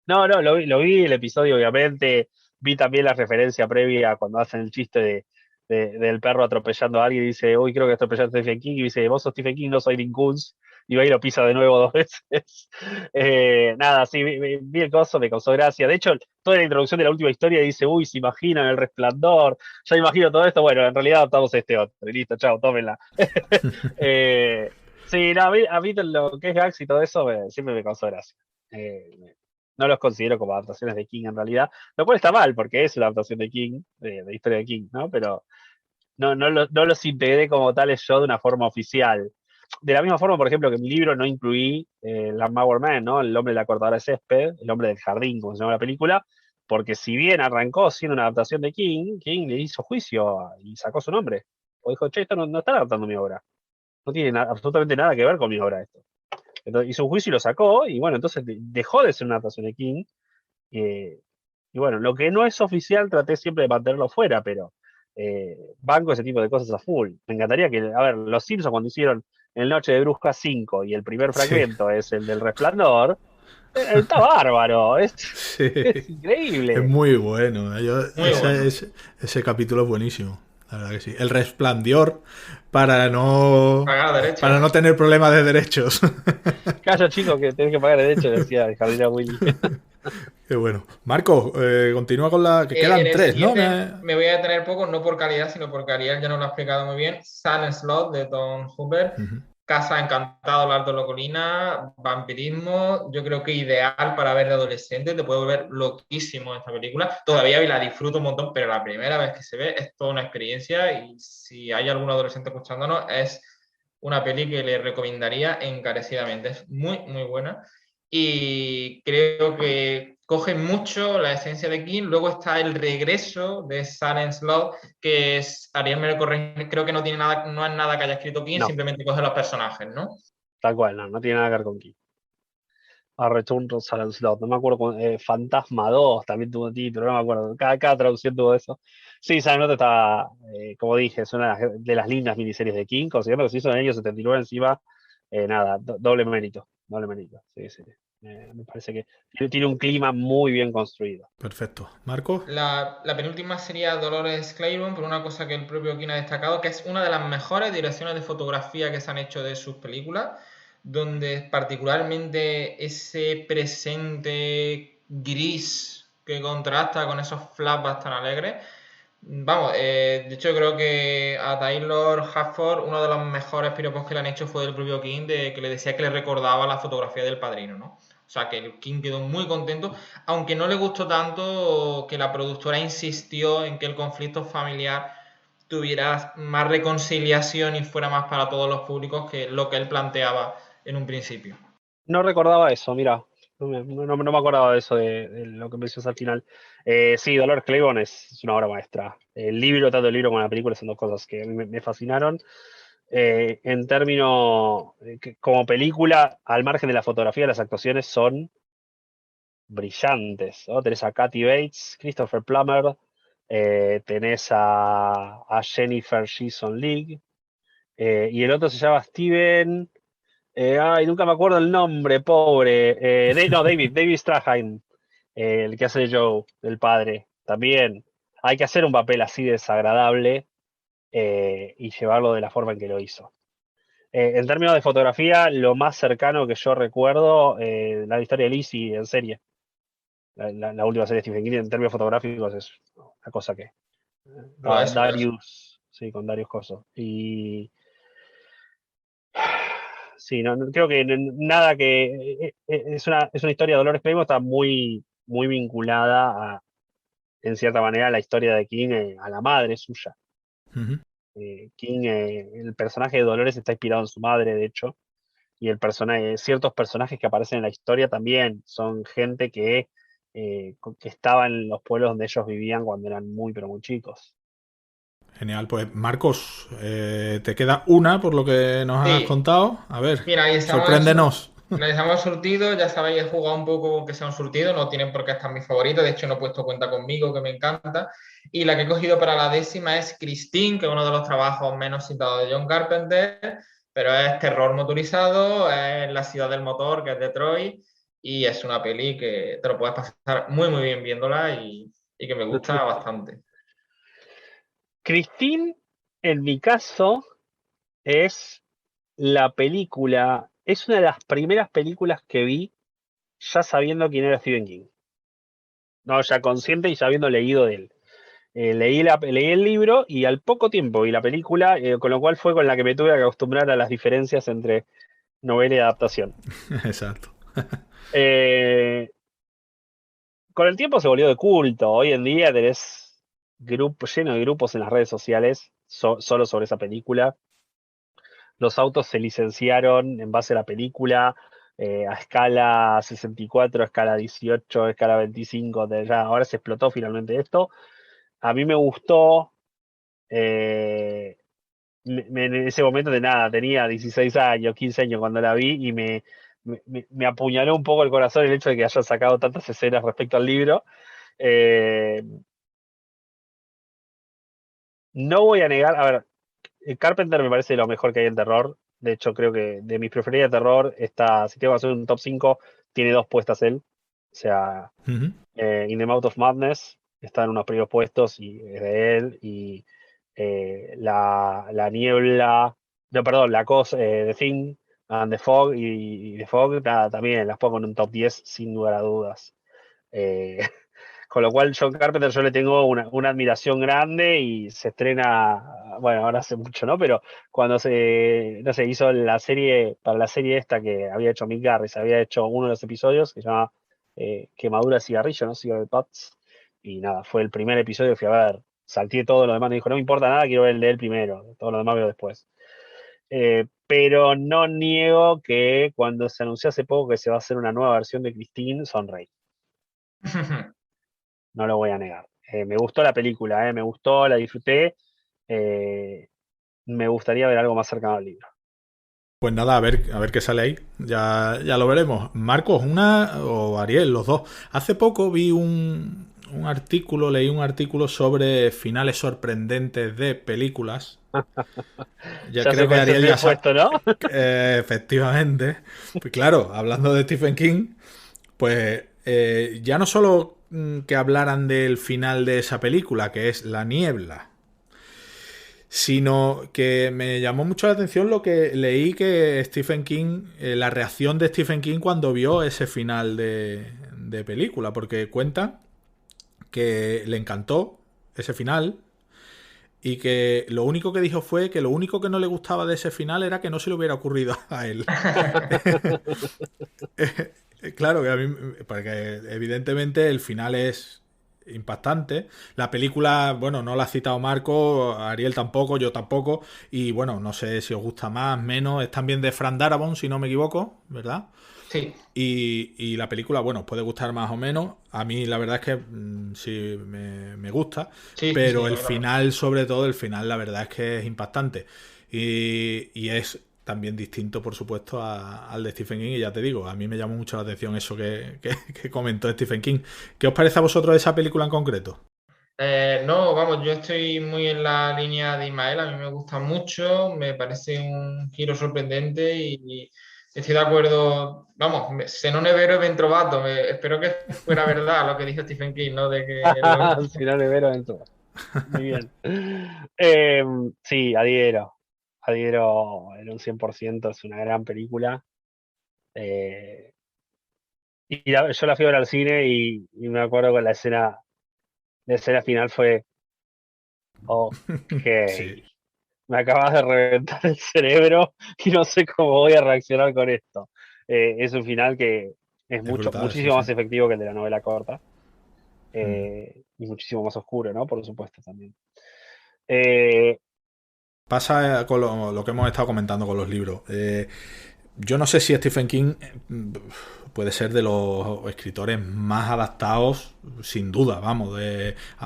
No, lo vi el episodio, obviamente. Vi también la referencia previa cuando hacen el chiste del perro atropellando a alguien y dice, uy, creo que atropellaste a Stephen King. Y dice, vos sos Stephen King, no soy Dean Koontz. Y va y lo pisa de nuevo 2 veces. Nada, sí, vi el coso, me causó gracia. De hecho, toda la introducción de la última historia dice, uy, se imaginan el resplandor. Ya imagino todo esto. Bueno, en realidad adaptamos este otro. Y listo, chao, tómenla. Sí, no, a mí lo que es Gags y todo eso siempre me causó gracia. No los considero como adaptaciones de King en realidad, lo cual está mal porque es una adaptación de King, de historia de King, ¿no? Pero no los integré como tales yo de una forma oficial. De la misma forma, por ejemplo, que en mi libro no incluí Lawnmower Man, ¿no? El hombre de la cortadora de césped, el hombre del jardín, como se llama la película, porque si bien arrancó siendo una adaptación de King, King le hizo juicio y sacó su nombre. O dijo, che, esto no está adaptando mi obra. No tiene absolutamente nada que ver con mi obra esto. Entonces, hizo un juicio y lo sacó, y bueno, entonces dejó de ser una adaptación de King. eh, y bueno, lo que no es oficial traté siempre de mantenerlo fuera, pero banco ese tipo de cosas a full. Me encantaría que, a ver, los Simpsons cuando hicieron El Noche de Brujas 5 y el primer Sí, fragmento es el del Resplandor, está bárbaro, es, sí. es Es increíble. muy bueno. Muy bueno. Ese capítulo es buenísimo. La verdad que sí. El resplandor para no. Pagar Para no derechos. tener problemas de derechos. Calla, chico, que tenés que pagar derecho, decía el jardinero Willy. Qué bueno. Marco, continúa con la. Que En quedan el tres, ¿no? siguiente me voy a detener poco, no por calidad, sino porque Ariel ya nos lo ha explicado muy bien. Silent Slot de Tom Hooper. Ujú. Casa Encantado, la Alto de la Colina, vampirismo, yo creo que ideal para ver de adolescente, te puede volver loquísimo esta película. Todavía la disfruto un montón, pero la primera vez que se ve es toda una experiencia y si hay algún adolescente escuchándonos, es una peli que le recomendaría encarecidamente. Es muy, muy buena y creo que coge mucho la esencia de King. Luego está el regreso de Silent Slot, que es, Ariel me lo corrige, creo que no tiene nada, no es nada que haya escrito King, No, simplemente coge los personajes, ¿no? tal cual, no tiene nada que ver con King. A Return to Silent Slot, no me acuerdo, Fantasma 2 también tuvo título, no me acuerdo, cada traducción tuvo eso. Sí, Silent Slot está, como dije, es una de las lindas miniseries de King, considerando que se hizo en el año 79 encima, nada, doble mérito, sí, sí. Me parece que tiene un clima muy bien construido. Perfecto. Marco. La penúltima sería Dolores Claiborne, por una cosa que el propio King ha destacado, que es una de las mejores direcciones de fotografía que se han hecho de sus películas, donde particularmente ese presente gris que contrasta con esos flashbacks tan alegres. Vamos, de hecho creo que a Taylor Hafford uno de los mejores piropos que le han hecho fue del propio King, de que le decía que le recordaba la fotografía del Padrino, ¿no? O sea, que el King quedó muy contento, aunque no le gustó tanto que la productora insistió en que el conflicto familiar tuviera más reconciliación y fuera más para todos los públicos que lo que él planteaba en un principio. No recordaba eso, mira. No me acordaba de eso, de lo que mencionas al final. Sí, Dolores Claiborne es una obra maestra. El libro, tanto el libro como la película, son dos cosas que a mí me fascinaron. En términos, como película, al margen de la fotografía, las actuaciones son brillantes, ¿no? Tenés a Kathy Bates, Christopher Plummer, tenés a Jennifer Jason Leigh, y el otro se llama Steven. Ay, nunca me acuerdo el nombre, pobre. No, David Strathairn, el que hace de Joe, el padre. También hay que hacer un papel así desagradable y llevarlo de la forma en que lo hizo. En términos de fotografía, lo más cercano que yo recuerdo, la historia de Lizzie en serie. La última serie de Stephen King en términos fotográficos es una cosa que. Lo es, lo es. Darius, sí, con Darius Coso. Y sí, creo que nada que. Es una historia de Dolores Claiborne, está muy, muy vinculada en cierta manera a la historia de King, a la madre suya. Ujú. King, el personaje de Dolores está inspirado en su madre, de hecho, y ciertos personajes que aparecen en la historia también son gente que estaba en los pueblos donde ellos vivían cuando eran muy, pero muy chicos. Genial. Pues Marcos, te queda una por lo que nos has Sí, contado. A ver, mira, ahí estamos sorpréndenos. Realizamos surtido, ya sabéis, he jugado un poco con que sea un surtido, no tienen por qué estar mis favoritos, de hecho no he puesto cuenta conmigo, que me encanta. Y la que he cogido para la décima es Christine, que es uno de los trabajos menos citados de John Carpenter, pero es terror motorizado, es la ciudad del motor, que es Detroit, y es una peli que te lo puedes pasar muy muy bien viéndola y que me gusta bastante. Christine, en mi caso, es la película, es una de las primeras películas que vi ya sabiendo quién era Stephen King. No, ya consciente y ya habiendo leído de él. Leí el libro y al poco tiempo vi la película, con lo cual fue con la que me tuve que acostumbrar a las diferencias entre novela y adaptación. Exacto. Eh, con el tiempo se volvió de culto. Hoy en día tenés lleno de grupos en las redes sociales solo sobre esa película. Los autos se licenciaron en base a la película, a escala 64, a escala 18, a escala 25. Ahora se explotó finalmente esto. A mí me gustó. En ese momento de nada, tenía 16 años, 15 años cuando la vi y me apuñaló un poco el corazón el hecho de que hayan sacado tantas escenas respecto al libro. Eh, no voy a negar, a ver, Carpenter me parece lo mejor que hay en terror. De hecho, creo que de mis preferidas de terror, está, si tengo que hacer un top 5 tiene dos puestas él. O sea, Ujú. In the Mouth of Madness está en unos primeros puestos y es de él. Y la niebla, no, perdón, la cosa, The Thing and the Fog y The Fog, nada, también las pongo en un top 10 sin lugar a dudas. Eh, con lo cual, John Carpenter yo le tengo una admiración grande y se estrena, bueno, ahora hace mucho, ¿no? Pero cuando no sé, hizo la serie, para la serie esta que había hecho Mick Garris, había hecho uno de los episodios que se llama Quemadura de cigarrillo, ¿no? Cigarette Butts. Y nada, fue el primer episodio que fui a ver. Salté todo lo demás, me dijo, no me importa nada, quiero ver el de él primero, todo lo demás veo después. Pero no niego que cuando se anunció hace poco que se va a hacer una nueva versión de Christine, sonreí. No lo voy a negar. Me gustó la película, me gustó, la disfruté. Me gustaría ver algo más cercano al libro. Pues nada, a ver qué sale ahí. Ya lo veremos. Marcos, o Ariel, los dos. Hace poco vi leí un artículo sobre finales sorprendentes de películas. Ya Ya sé creo que cuál es el Ariel primer puesto, ¿no? efectivamente. Pues claro, hablando de Stephen King, pues ya no solo que hablaran del final de esa película, que es La Niebla, sino que me llamó mucho la atención lo que leí que Stephen King, la reacción de Stephen King cuando vio ese final de película, porque cuenta que le encantó ese final y que lo único que dijo fue que lo único que no le gustaba de ese final era que no se le hubiera ocurrido a él. Claro, que a mí, porque evidentemente el final es impactante. La película, bueno, no la ha citado Marco, Ariel tampoco, yo tampoco. Y bueno, no sé si os gusta más, menos. Es también de Frank Darabont, si no me equivoco, ¿verdad? Sí, Y la película, bueno, os puede gustar más o menos. A mí la verdad es que sí me gusta. sí, sí, Pero sí, el a mí también. final, sobre todo, el final, la verdad es que es impactante. Y es también distinto, por supuesto, al de Stephen King. Y ya te digo, a mí me llamó mucho la atención eso que comentó Stephen King. ¿Qué os parece a vosotros esa película en concreto? No, vamos, yo estoy muy en la línea de Ismael, a mí me gusta mucho, me parece un giro sorprendente y estoy de acuerdo, vamos, se non è vero è ben trovato, espero que fuera verdad lo que dijo Stephen King, ¿no? De que lo Si no le veo dentro. Muy bien. Eh, sí, adhiero. Adhiero en un 100%. Es una gran película. Eh, yo la fui a ver al cine y me acuerdo con la escena final fue, ok, Sí, me acabas de reventar el cerebro y no sé cómo voy a reaccionar con esto. Es un final que es es brutal, sí, muchísimo sí. más efectivo que el de la novela corta, Mm. y muchísimo más oscuro, ¿no? Por supuesto también. Eh, Pasa con lo que hemos estado comentando con los libros. Yo no sé si Stephen King puede ser de los escritores más adaptados, sin duda, vamos.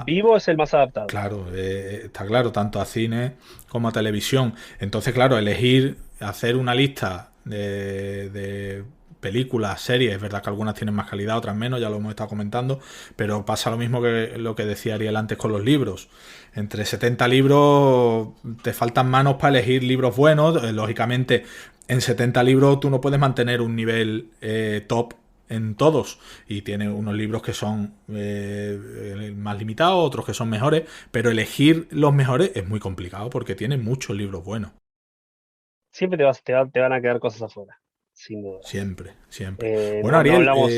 Vivo es el más adaptado. Claro, está claro, tanto a cine como a televisión. Entonces, claro, elegir, hacer una lista de películas, series, es verdad que algunas tienen más calidad, otras menos, ya lo hemos estado comentando, pero pasa lo mismo que lo que decía Ariel antes con los libros. Entre 70 libros te faltan manos para elegir libros buenos. Lógicamente, en 70 libros tú no puedes mantener un nivel top en todos y tiene unos libros que son más limitados, otros que son mejores, pero elegir los mejores es muy complicado porque tiene muchos libros buenos. Siempre te van a quedar cosas afuera, sin dudas. Siempre, siempre. Bueno, No Ariel, hablamos,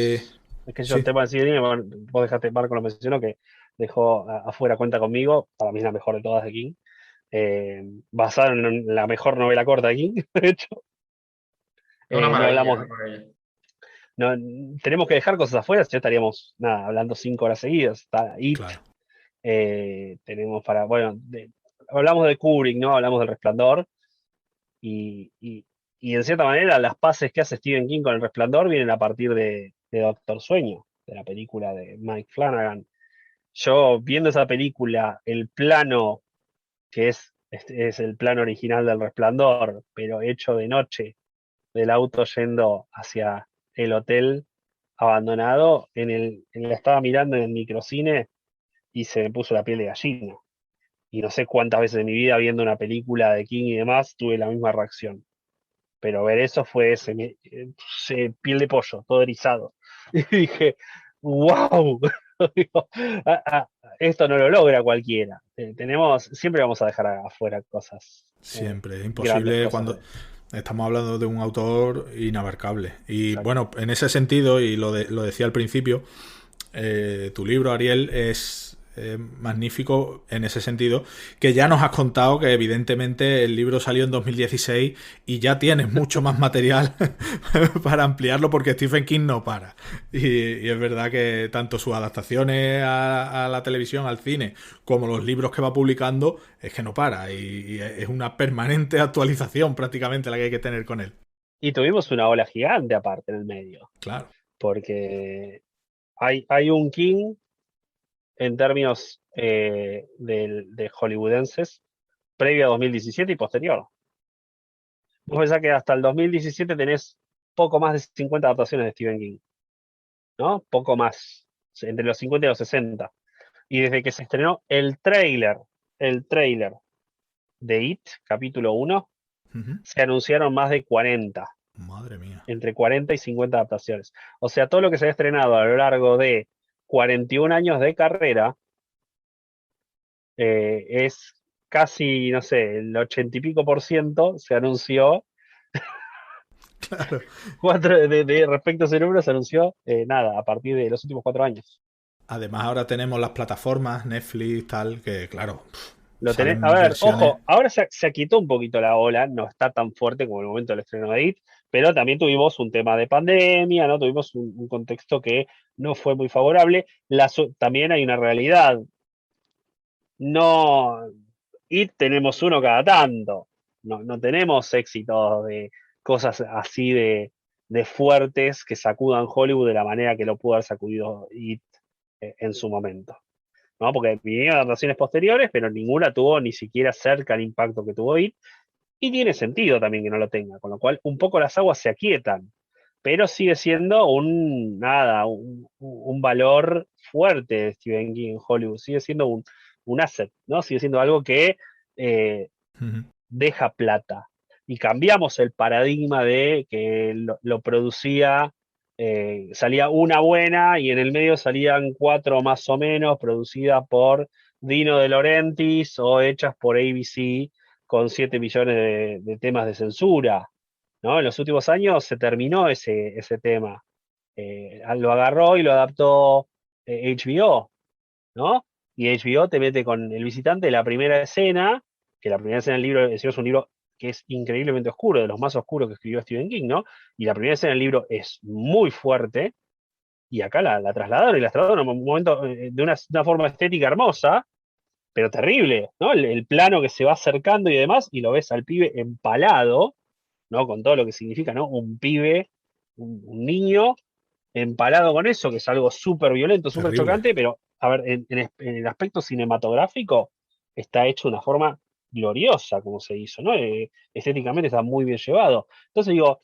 es que yo el sí, tema de cine, bueno, vos dejaste, Marco lo mencionó, que dejó afuera Cuenta conmigo, para mí es la mejor de todas de King, basada en la mejor novela corta de King, de hecho. es una No maravilla, hablamos, una maravilla. no, tenemos que dejar cosas afuera, si no estaríamos nada, hablando 5 horas seguidas. Está It, claro. tenemos para, bueno, hablamos de Kubrick, ¿no? Hablamos del Resplandor, y, y, y en cierta manera las paces que hace Stephen King con el Resplandor vienen a partir de Doctor Sueño, de la película de Mike Flanagan. Yo viendo esa película, el plano que es el plano original del Resplandor, pero hecho de noche, del auto yendo hacia el hotel abandonado, la estaba mirando en el microcine y se me puso la piel de gallina. Y no sé cuántas veces en mi vida viendo una película de King y demás tuve la misma reacción. Pero ver eso fue piel de pollo, todo erizado. Y dije, wow, esto no lo logra cualquiera. Siempre vamos a dejar afuera cosas. Siempre, es Grandes imposible cosas. cuando estamos hablando de un autor inabarcable. Y bueno, en ese sentido, y lo decía al principio, tu libro, Ariel, es magnífico en ese sentido, que ya nos has contado que evidentemente el libro salió en 2016 y ya tienes mucho más material para ampliarlo porque Stephen King no para. Y es verdad que tanto sus adaptaciones a la televisión, al cine, como los libros que va publicando, es que no para. Y es una permanente actualización prácticamente la que hay que tener con él. Y tuvimos una ola gigante aparte en el medio. Claro. Porque hay un King en términos de hollywoodenses previo a 2017 y posterior. Vos pensás que hasta el 2017 tenés poco más de 50 adaptaciones de Stephen King, ¿no? Poco más, entre los 50 y los 60. Y desde que se estrenó el tráiler de It, capítulo 1, se anunciaron más de 40. Madre mía. Entre 40 y 50 adaptaciones. O sea, todo lo que se ha estrenado a lo largo de 41 años de carrera es casi, no sé, el 80 y pico % se anunció. Claro. Respecto a ese número se anunció nada, a partir de los últimos 4 años. Además ahora tenemos las plataformas, Netflix, tal, que claro. A ver, ojo, ahora se aquietó un poquito la ola, no está tan fuerte como el momento del estreno de It, pero también tuvimos un tema de pandemia, ¿no? Tuvimos un contexto que no fue muy favorable. También hay una realidad. No, It tenemos uno cada tanto. No tenemos éxitos de cosas así de fuertes que sacudan Hollywood de la manera que lo pudo haber sacudido It en su momento. ¿No? Porque vinieron adaptaciones posteriores, pero ninguna tuvo ni siquiera cerca el impacto que tuvo It, y tiene sentido también que no lo tenga, con lo cual un poco las aguas se aquietan, pero sigue siendo un valor fuerte de Stephen King en Hollywood, sigue siendo un asset, ¿no? Sigue siendo algo que deja plata, y cambiamos el paradigma de que lo producía. Salía una buena y en el medio salían 4 más o menos producidas por Dino De Laurentiis o hechas por ABC con 7 millones de temas de censura, ¿no? En los últimos años se terminó ese tema. Lo agarró y lo adaptó HBO, ¿no? Y HBO te mete con El Visitante la primera escena, que la primera escena del libro es un libro que es increíblemente oscuro, de los más oscuros que escribió Stephen King, ¿no? Y la primera escena del libro es muy fuerte, y acá la trasladaron, y la trasladaron en un momento de una forma estética hermosa, pero terrible, ¿no? El plano que se va acercando y demás, y lo ves al pibe empalado, ¿no? Con todo lo que significa, ¿no? Un pibe, un niño empalado con eso, que es algo súper violento, súper chocante, pero, a ver, en el aspecto cinematográfico está hecho de una forma gloriosa como se hizo, ¿no? Estéticamente está muy bien llevado. Entonces digo,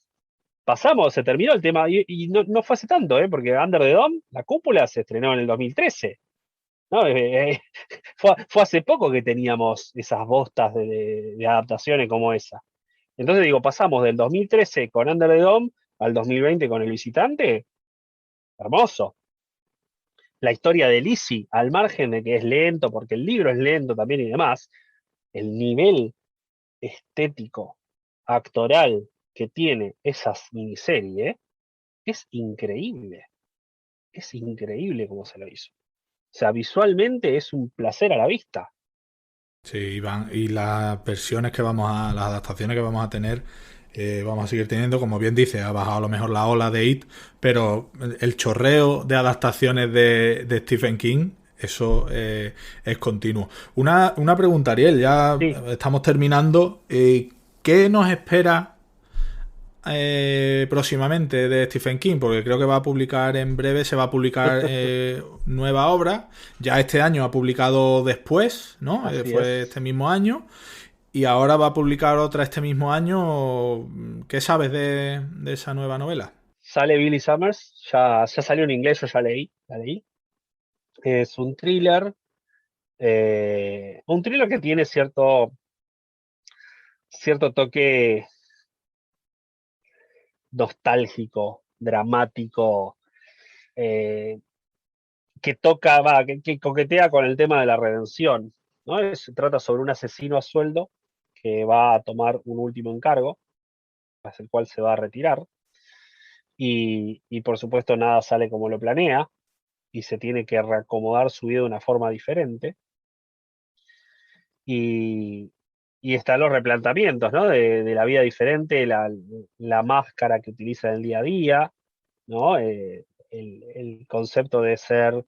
se terminó el tema, y no fue hace tanto, porque Under the Dome, la cúpula, se estrenó en el 2013, ¿no? Fue hace poco que teníamos esas bostas de adaptaciones como esa. Entonces digo, pasamos del 2013 con Under the Dome al 2020 con El Visitante, hermoso. La historia de Lizzie, al margen de que es lento, porque el libro es lento también y demás, el nivel estético, actoral que tiene esas miniseries es increíble. Es increíble cómo se lo hizo. O sea, visualmente es un placer a la vista. Sí, Iván, y las versiones las adaptaciones que vamos a tener, vamos a seguir teniendo, como bien dice, ha bajado a lo mejor la ola de It, pero el chorreo de adaptaciones de Stephen King, eso es continuo. Una pregunta, Ariel, ya sí. Estamos terminando. ¿Qué nos espera próximamente de Stephen King? Porque creo que va a publicar en breve, se va a publicar nueva obra. Ya este año ha publicado Después, ¿no? Fue este mismo año. Y ahora va a publicar otra este mismo año. ¿Qué sabes de esa nueva novela? Sale Billy Summers, ya salió en inglés, yo ya la leí. Es un thriller que tiene cierto toque nostálgico, dramático, eh, que coquetea con el tema de la redención, ¿no? Se trata sobre un asesino a sueldo que va a tomar un último encargo, tras el cual se va a retirar, y por supuesto nada sale como lo planea, y se tiene que reacomodar su vida de una forma diferente, y, y están los replanteamientos, ¿no? De la vida diferente, la máscara que utiliza en el día a día, ¿no? El concepto de ser,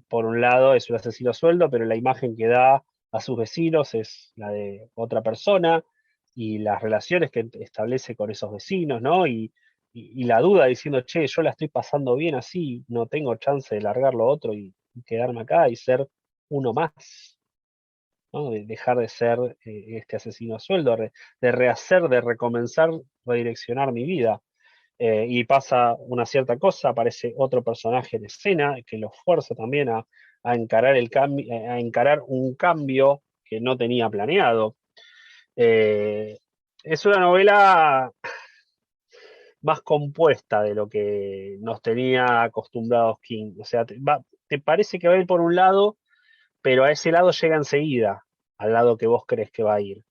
por un lado, es un asesino a sueldo, pero la imagen que da a sus vecinos es la de otra persona y las relaciones que establece con esos vecinos, ¿no? Y la duda diciendo, che, yo la estoy pasando bien así, no tengo chance de largar lo otro y quedarme acá y ser uno más, ¿no? De dejar de ser este asesino a sueldo, de rehacer, de recomenzar, redireccionar mi vida. Y pasa una cierta cosa, aparece otro personaje en escena que lo fuerza también a encarar a encarar un cambio que no tenía planeado. Eh, es una novela más compuesta de lo que nos tenía acostumbrados King. O sea, te parece que va a ir por un lado, pero a ese lado llega enseguida, al lado que vos crees que va a ir.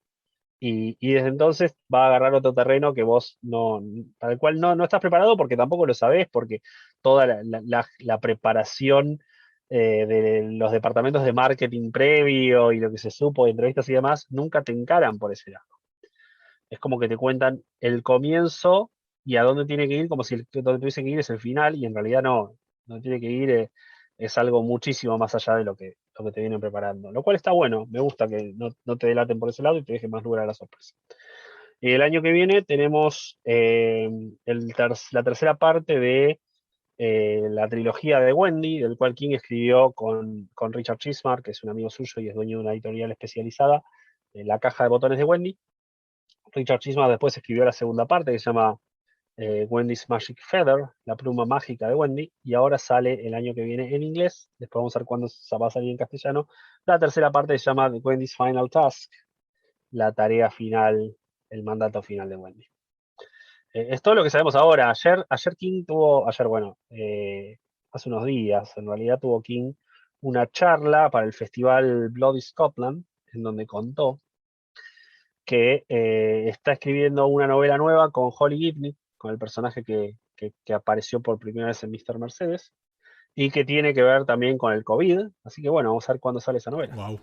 Y desde entonces va a agarrar otro terreno que vos para el cual no estás preparado porque tampoco lo sabés, porque toda la preparación de los departamentos de marketing previo y lo que se supo de entrevistas y demás, nunca te encaran por ese lado. Es como que te cuentan el comienzo y a dónde tiene que ir, como si donde tuviese que ir es el final, y en realidad no tiene que ir, es algo muchísimo más allá de lo que te vienen preparando. Lo cual está bueno, me gusta que no te delaten por ese lado y te dejen más lugar a la sorpresa. Y el año que viene tenemos la tercera parte de la trilogía de Wendy, del cual King escribió con Richard Chismar, que es un amigo suyo y es dueño de una editorial especializada, La caja de botones de Wendy. Richard Chismar después escribió la segunda parte que se llama Wendy's Magic Feather, la pluma mágica de Wendy, y ahora sale el año que viene en inglés, después vamos a ver cuándo va a salir en castellano. La tercera parte se llama Wendy's Final Task, la tarea final, el mandato final de Wendy. Es todo lo que sabemos ahora. Ayer King tuvo, bueno, hace unos días, en realidad tuvo King una charla para el festival Bloody Scotland, en donde contó que está escribiendo una novela nueva con Holly Gibney, con el personaje que apareció por primera vez en Mr. Mercedes, y que tiene que ver también con el COVID. Así que bueno, vamos a ver cuándo sale esa novela. Wow.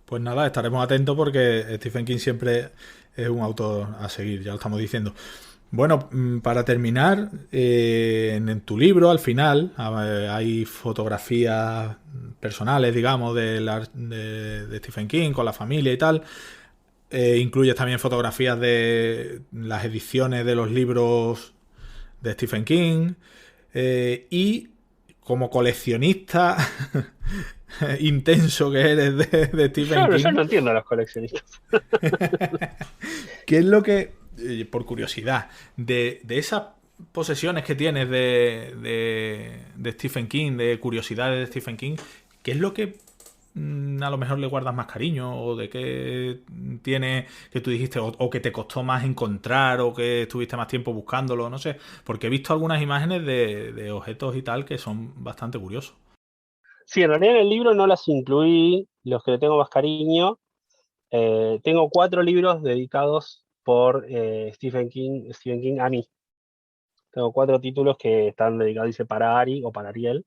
Pues nada, estaremos atentos porque Stephen King siempre es un autor a seguir, ya lo estamos diciendo. Bueno, para terminar, en tu libro, al final, hay fotografías personales, digamos, de Stephen King con la familia y tal. Incluyes también fotografías de las ediciones de los libros de Stephen King. Y como coleccionista intenso que eres de Stephen Yo King, no entiendo a los coleccionistas. ¿qué es lo que, por curiosidad, de esas posesiones que tienes de Stephen King, de curiosidades de Stephen King, qué es lo que a lo mejor le guardas más cariño, o de qué tiene que tú dijiste, o que te costó más encontrar, o que estuviste más tiempo buscándolo, no sé, porque he visto algunas imágenes de objetos y tal que son bastante curiosos. Sí, en realidad en el libro no las incluí, los que le tengo más cariño. Tengo 4 libros dedicados por Stephen King a mí. Tengo 4 títulos que están dedicados, dice, para Ari o para Ariel.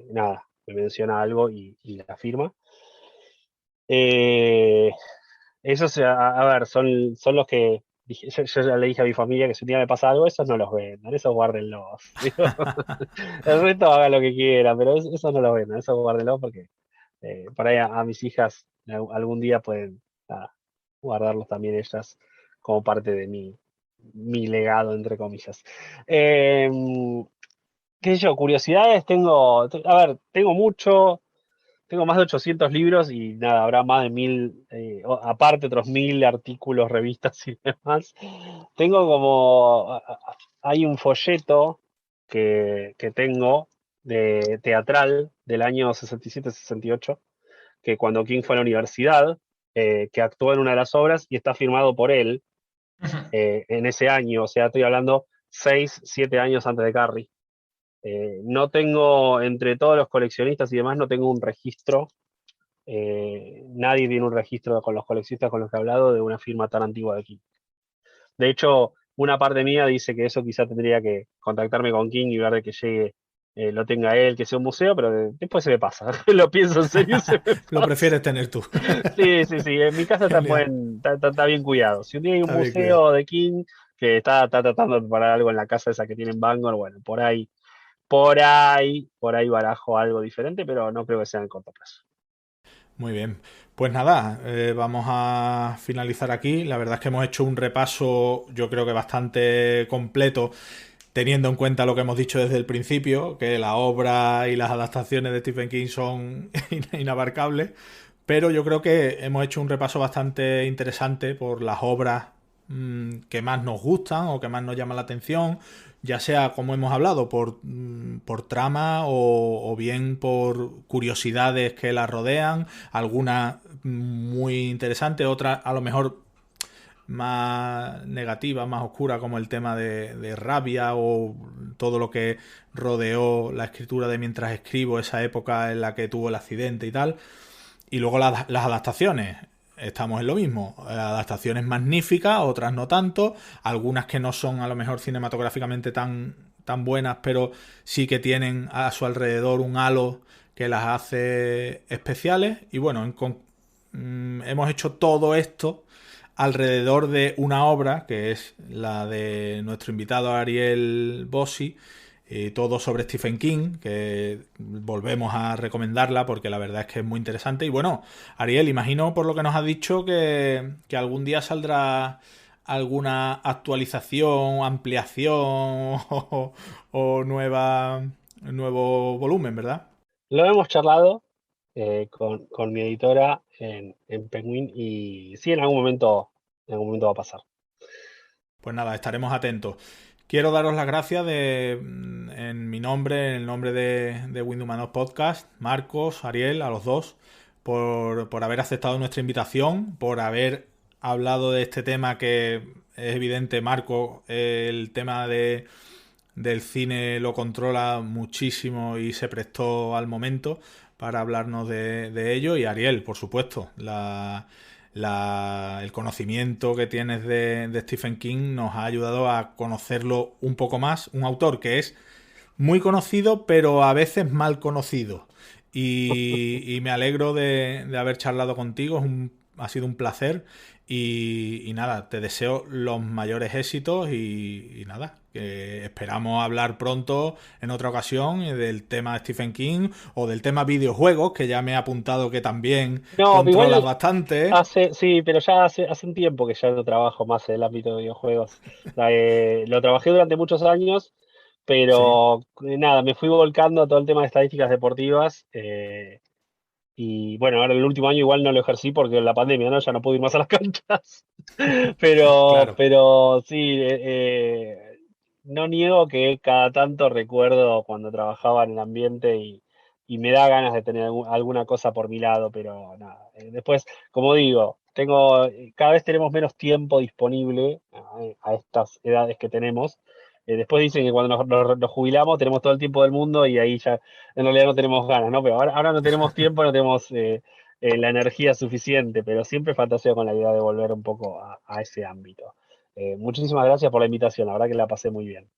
Nada, me menciona algo y la firma. Eh, Esos, a ver, son los que yo ya le dije a mi familia que si un día me pasa algo, esos no los vendan, esos guárdenlos. Digo, el resto hagan lo que quieran, pero esos no los vendan, esos guárdenlos porque por ahí a mis hijas algún día pueden guardarlos también ellas como parte de mi legado, entre comillas. ¿Qué sé yo? Curiosidades tengo, a ver, tengo mucho. tengo más de 800 libros y nada, habrá más de 1000, aparte otros 1000 artículos, revistas y demás. Tengo hay un folleto que tengo de teatral del año 67-68, que cuando King fue a la universidad, que actuó en una de las obras y está firmado por él en ese año, o sea, estoy hablando 6, 7 años antes de Carrie. No tengo, entre todos los coleccionistas y demás, no tengo un registro. Nadie tiene un registro con los coleccionistas con los que he hablado de una firma tan antigua de King. De hecho, una parte mía dice que eso quizá tendría que contactarme con King y ver de que llegue, lo tenga él, que sea un museo, pero después se me pasa. Lo pienso en serio y se me Lo pasa. prefieres tener tú. Sí, sí, sí. En mi casa Genial. está bien cuidado. Si un día hay un Está bien cuidado. museo de King que está tratando de preparar algo en la casa esa que tiene en Bangor, bueno, por ahí barajo algo diferente, pero no creo que sea en el corto plazo. Muy bien. Pues nada, vamos a finalizar aquí. La verdad es que hemos hecho un repaso, yo creo que bastante completo, teniendo en cuenta lo que hemos dicho desde el principio, que la obra y las adaptaciones de Stephen King son inabarcables, pero yo creo que hemos hecho un repaso bastante interesante por las obras que más nos gustan o que más nos llaman la atención, ya sea, como hemos hablado, por trama o bien por curiosidades que la rodean, algunas muy interesantes, otras a lo mejor más negativa, más oscura, como el tema de rabia o todo lo que rodeó la escritura de Mientras escribo, esa época en la que tuvo el accidente y tal. Y luego las adaptaciones. Estamos en lo mismo. Adaptaciones magníficas, otras no tanto. Algunas que no son a lo mejor cinematográficamente tan buenas, pero sí que tienen a su alrededor un halo que las hace especiales. Y bueno, hemos hecho todo esto alrededor de una obra que es la de nuestro invitado Ariel Bossi, todo sobre Stephen King, que volvemos a recomendarla porque la verdad es que es muy interesante. Y bueno, Ariel, imagino por lo que nos has dicho que algún día saldrá alguna actualización, ampliación o nuevo volumen, ¿verdad? Lo hemos charlado con mi editora en Penguin y sí, en algún momento va a pasar. Pues nada, estaremos atentos. Quiero daros las gracias en mi nombre, en el nombre de Windows Podcast, Marcos, Ariel, a los dos, por haber aceptado nuestra invitación, por haber hablado de este tema que es evidente, Marco, el tema del cine lo controla muchísimo y se prestó al momento para hablarnos de ello. Y Ariel, por supuesto, el conocimiento que tienes de Stephen King nos ha ayudado a conocerlo un poco más. Un autor que es muy conocido, pero a veces mal conocido. Y me alegro de haber charlado contigo. Ha sido un placer. Y nada, te deseo los mayores éxitos y nada, que esperamos hablar pronto en otra ocasión del tema Stephen King o del tema videojuegos, que ya me he apuntado que también No, controlas igual bastante. sí, pero ya hace un tiempo que ya no trabajo más en el ámbito de videojuegos. Lo trabajé durante muchos años, Sí, pero nada, me fui volcando a todo el tema de estadísticas deportivas. Y bueno, ahora el último año igual no lo ejercí porque la pandemia, ¿no? Ya no pude ir más a las canchas. Pero, claro. pero sí, no niego que cada tanto recuerdo cuando trabajaba en el ambiente y me da ganas de tener alguna cosa por mi lado, pero nada. Después, como digo, cada vez tenemos menos tiempo disponible a estas edades que tenemos. Después dicen que cuando nos jubilamos tenemos todo el tiempo del mundo y ahí ya en realidad no tenemos ganas, ¿no? Pero ahora no tenemos tiempo, no tenemos la energía suficiente, pero siempre fantaseo con la idea de volver un poco a ese ámbito. Muchísimas gracias por la invitación, la verdad que la pasé muy bien.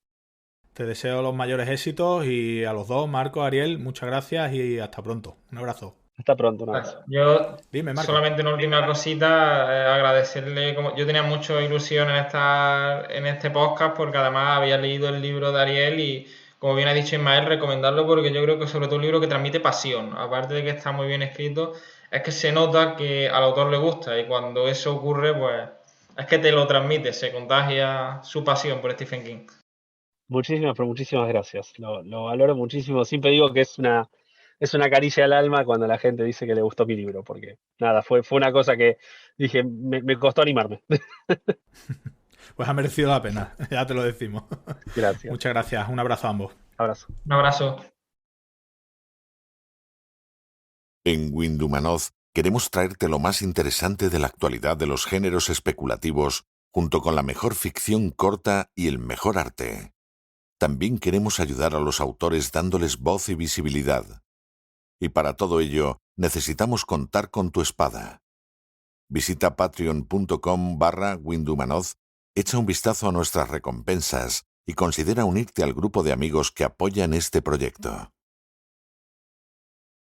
Te deseo los mayores éxitos y a los dos, Marco, Ariel, muchas gracias y hasta pronto. Un abrazo. Hasta pronto, un abrazo. Yo Dime, Marco. solamente una última cosita, agradecerle, como yo tenía mucha ilusión en estar en este podcast porque además había leído el libro de Ariel y como bien ha dicho Ismael, recomendarlo porque yo creo que sobre todo un libro que transmite pasión, aparte de que está muy bien escrito, es que se nota que al autor le gusta y cuando eso ocurre, pues es que te lo transmite, se contagia su pasión por Stephen King. Muchísimas, pero muchísimas gracias. Lo valoro muchísimo. Siempre digo que es es una caricia al alma cuando la gente dice que le gustó mi libro, porque nada, fue una cosa que dije, me costó animarme. Pues ha merecido la pena, ya te lo decimos. Gracias. Muchas gracias, un abrazo a ambos. Abrazo. Un abrazo. En Windumanoz queremos traerte lo más interesante de la actualidad de los géneros especulativos, junto con la mejor ficción corta y el mejor arte. También queremos ayudar a los autores dándoles voz y visibilidad. Y para todo ello, necesitamos contar con tu espada. Visita patreon.com/Windumanoz, echa un vistazo a nuestras recompensas y considera unirte al grupo de amigos que apoyan este proyecto.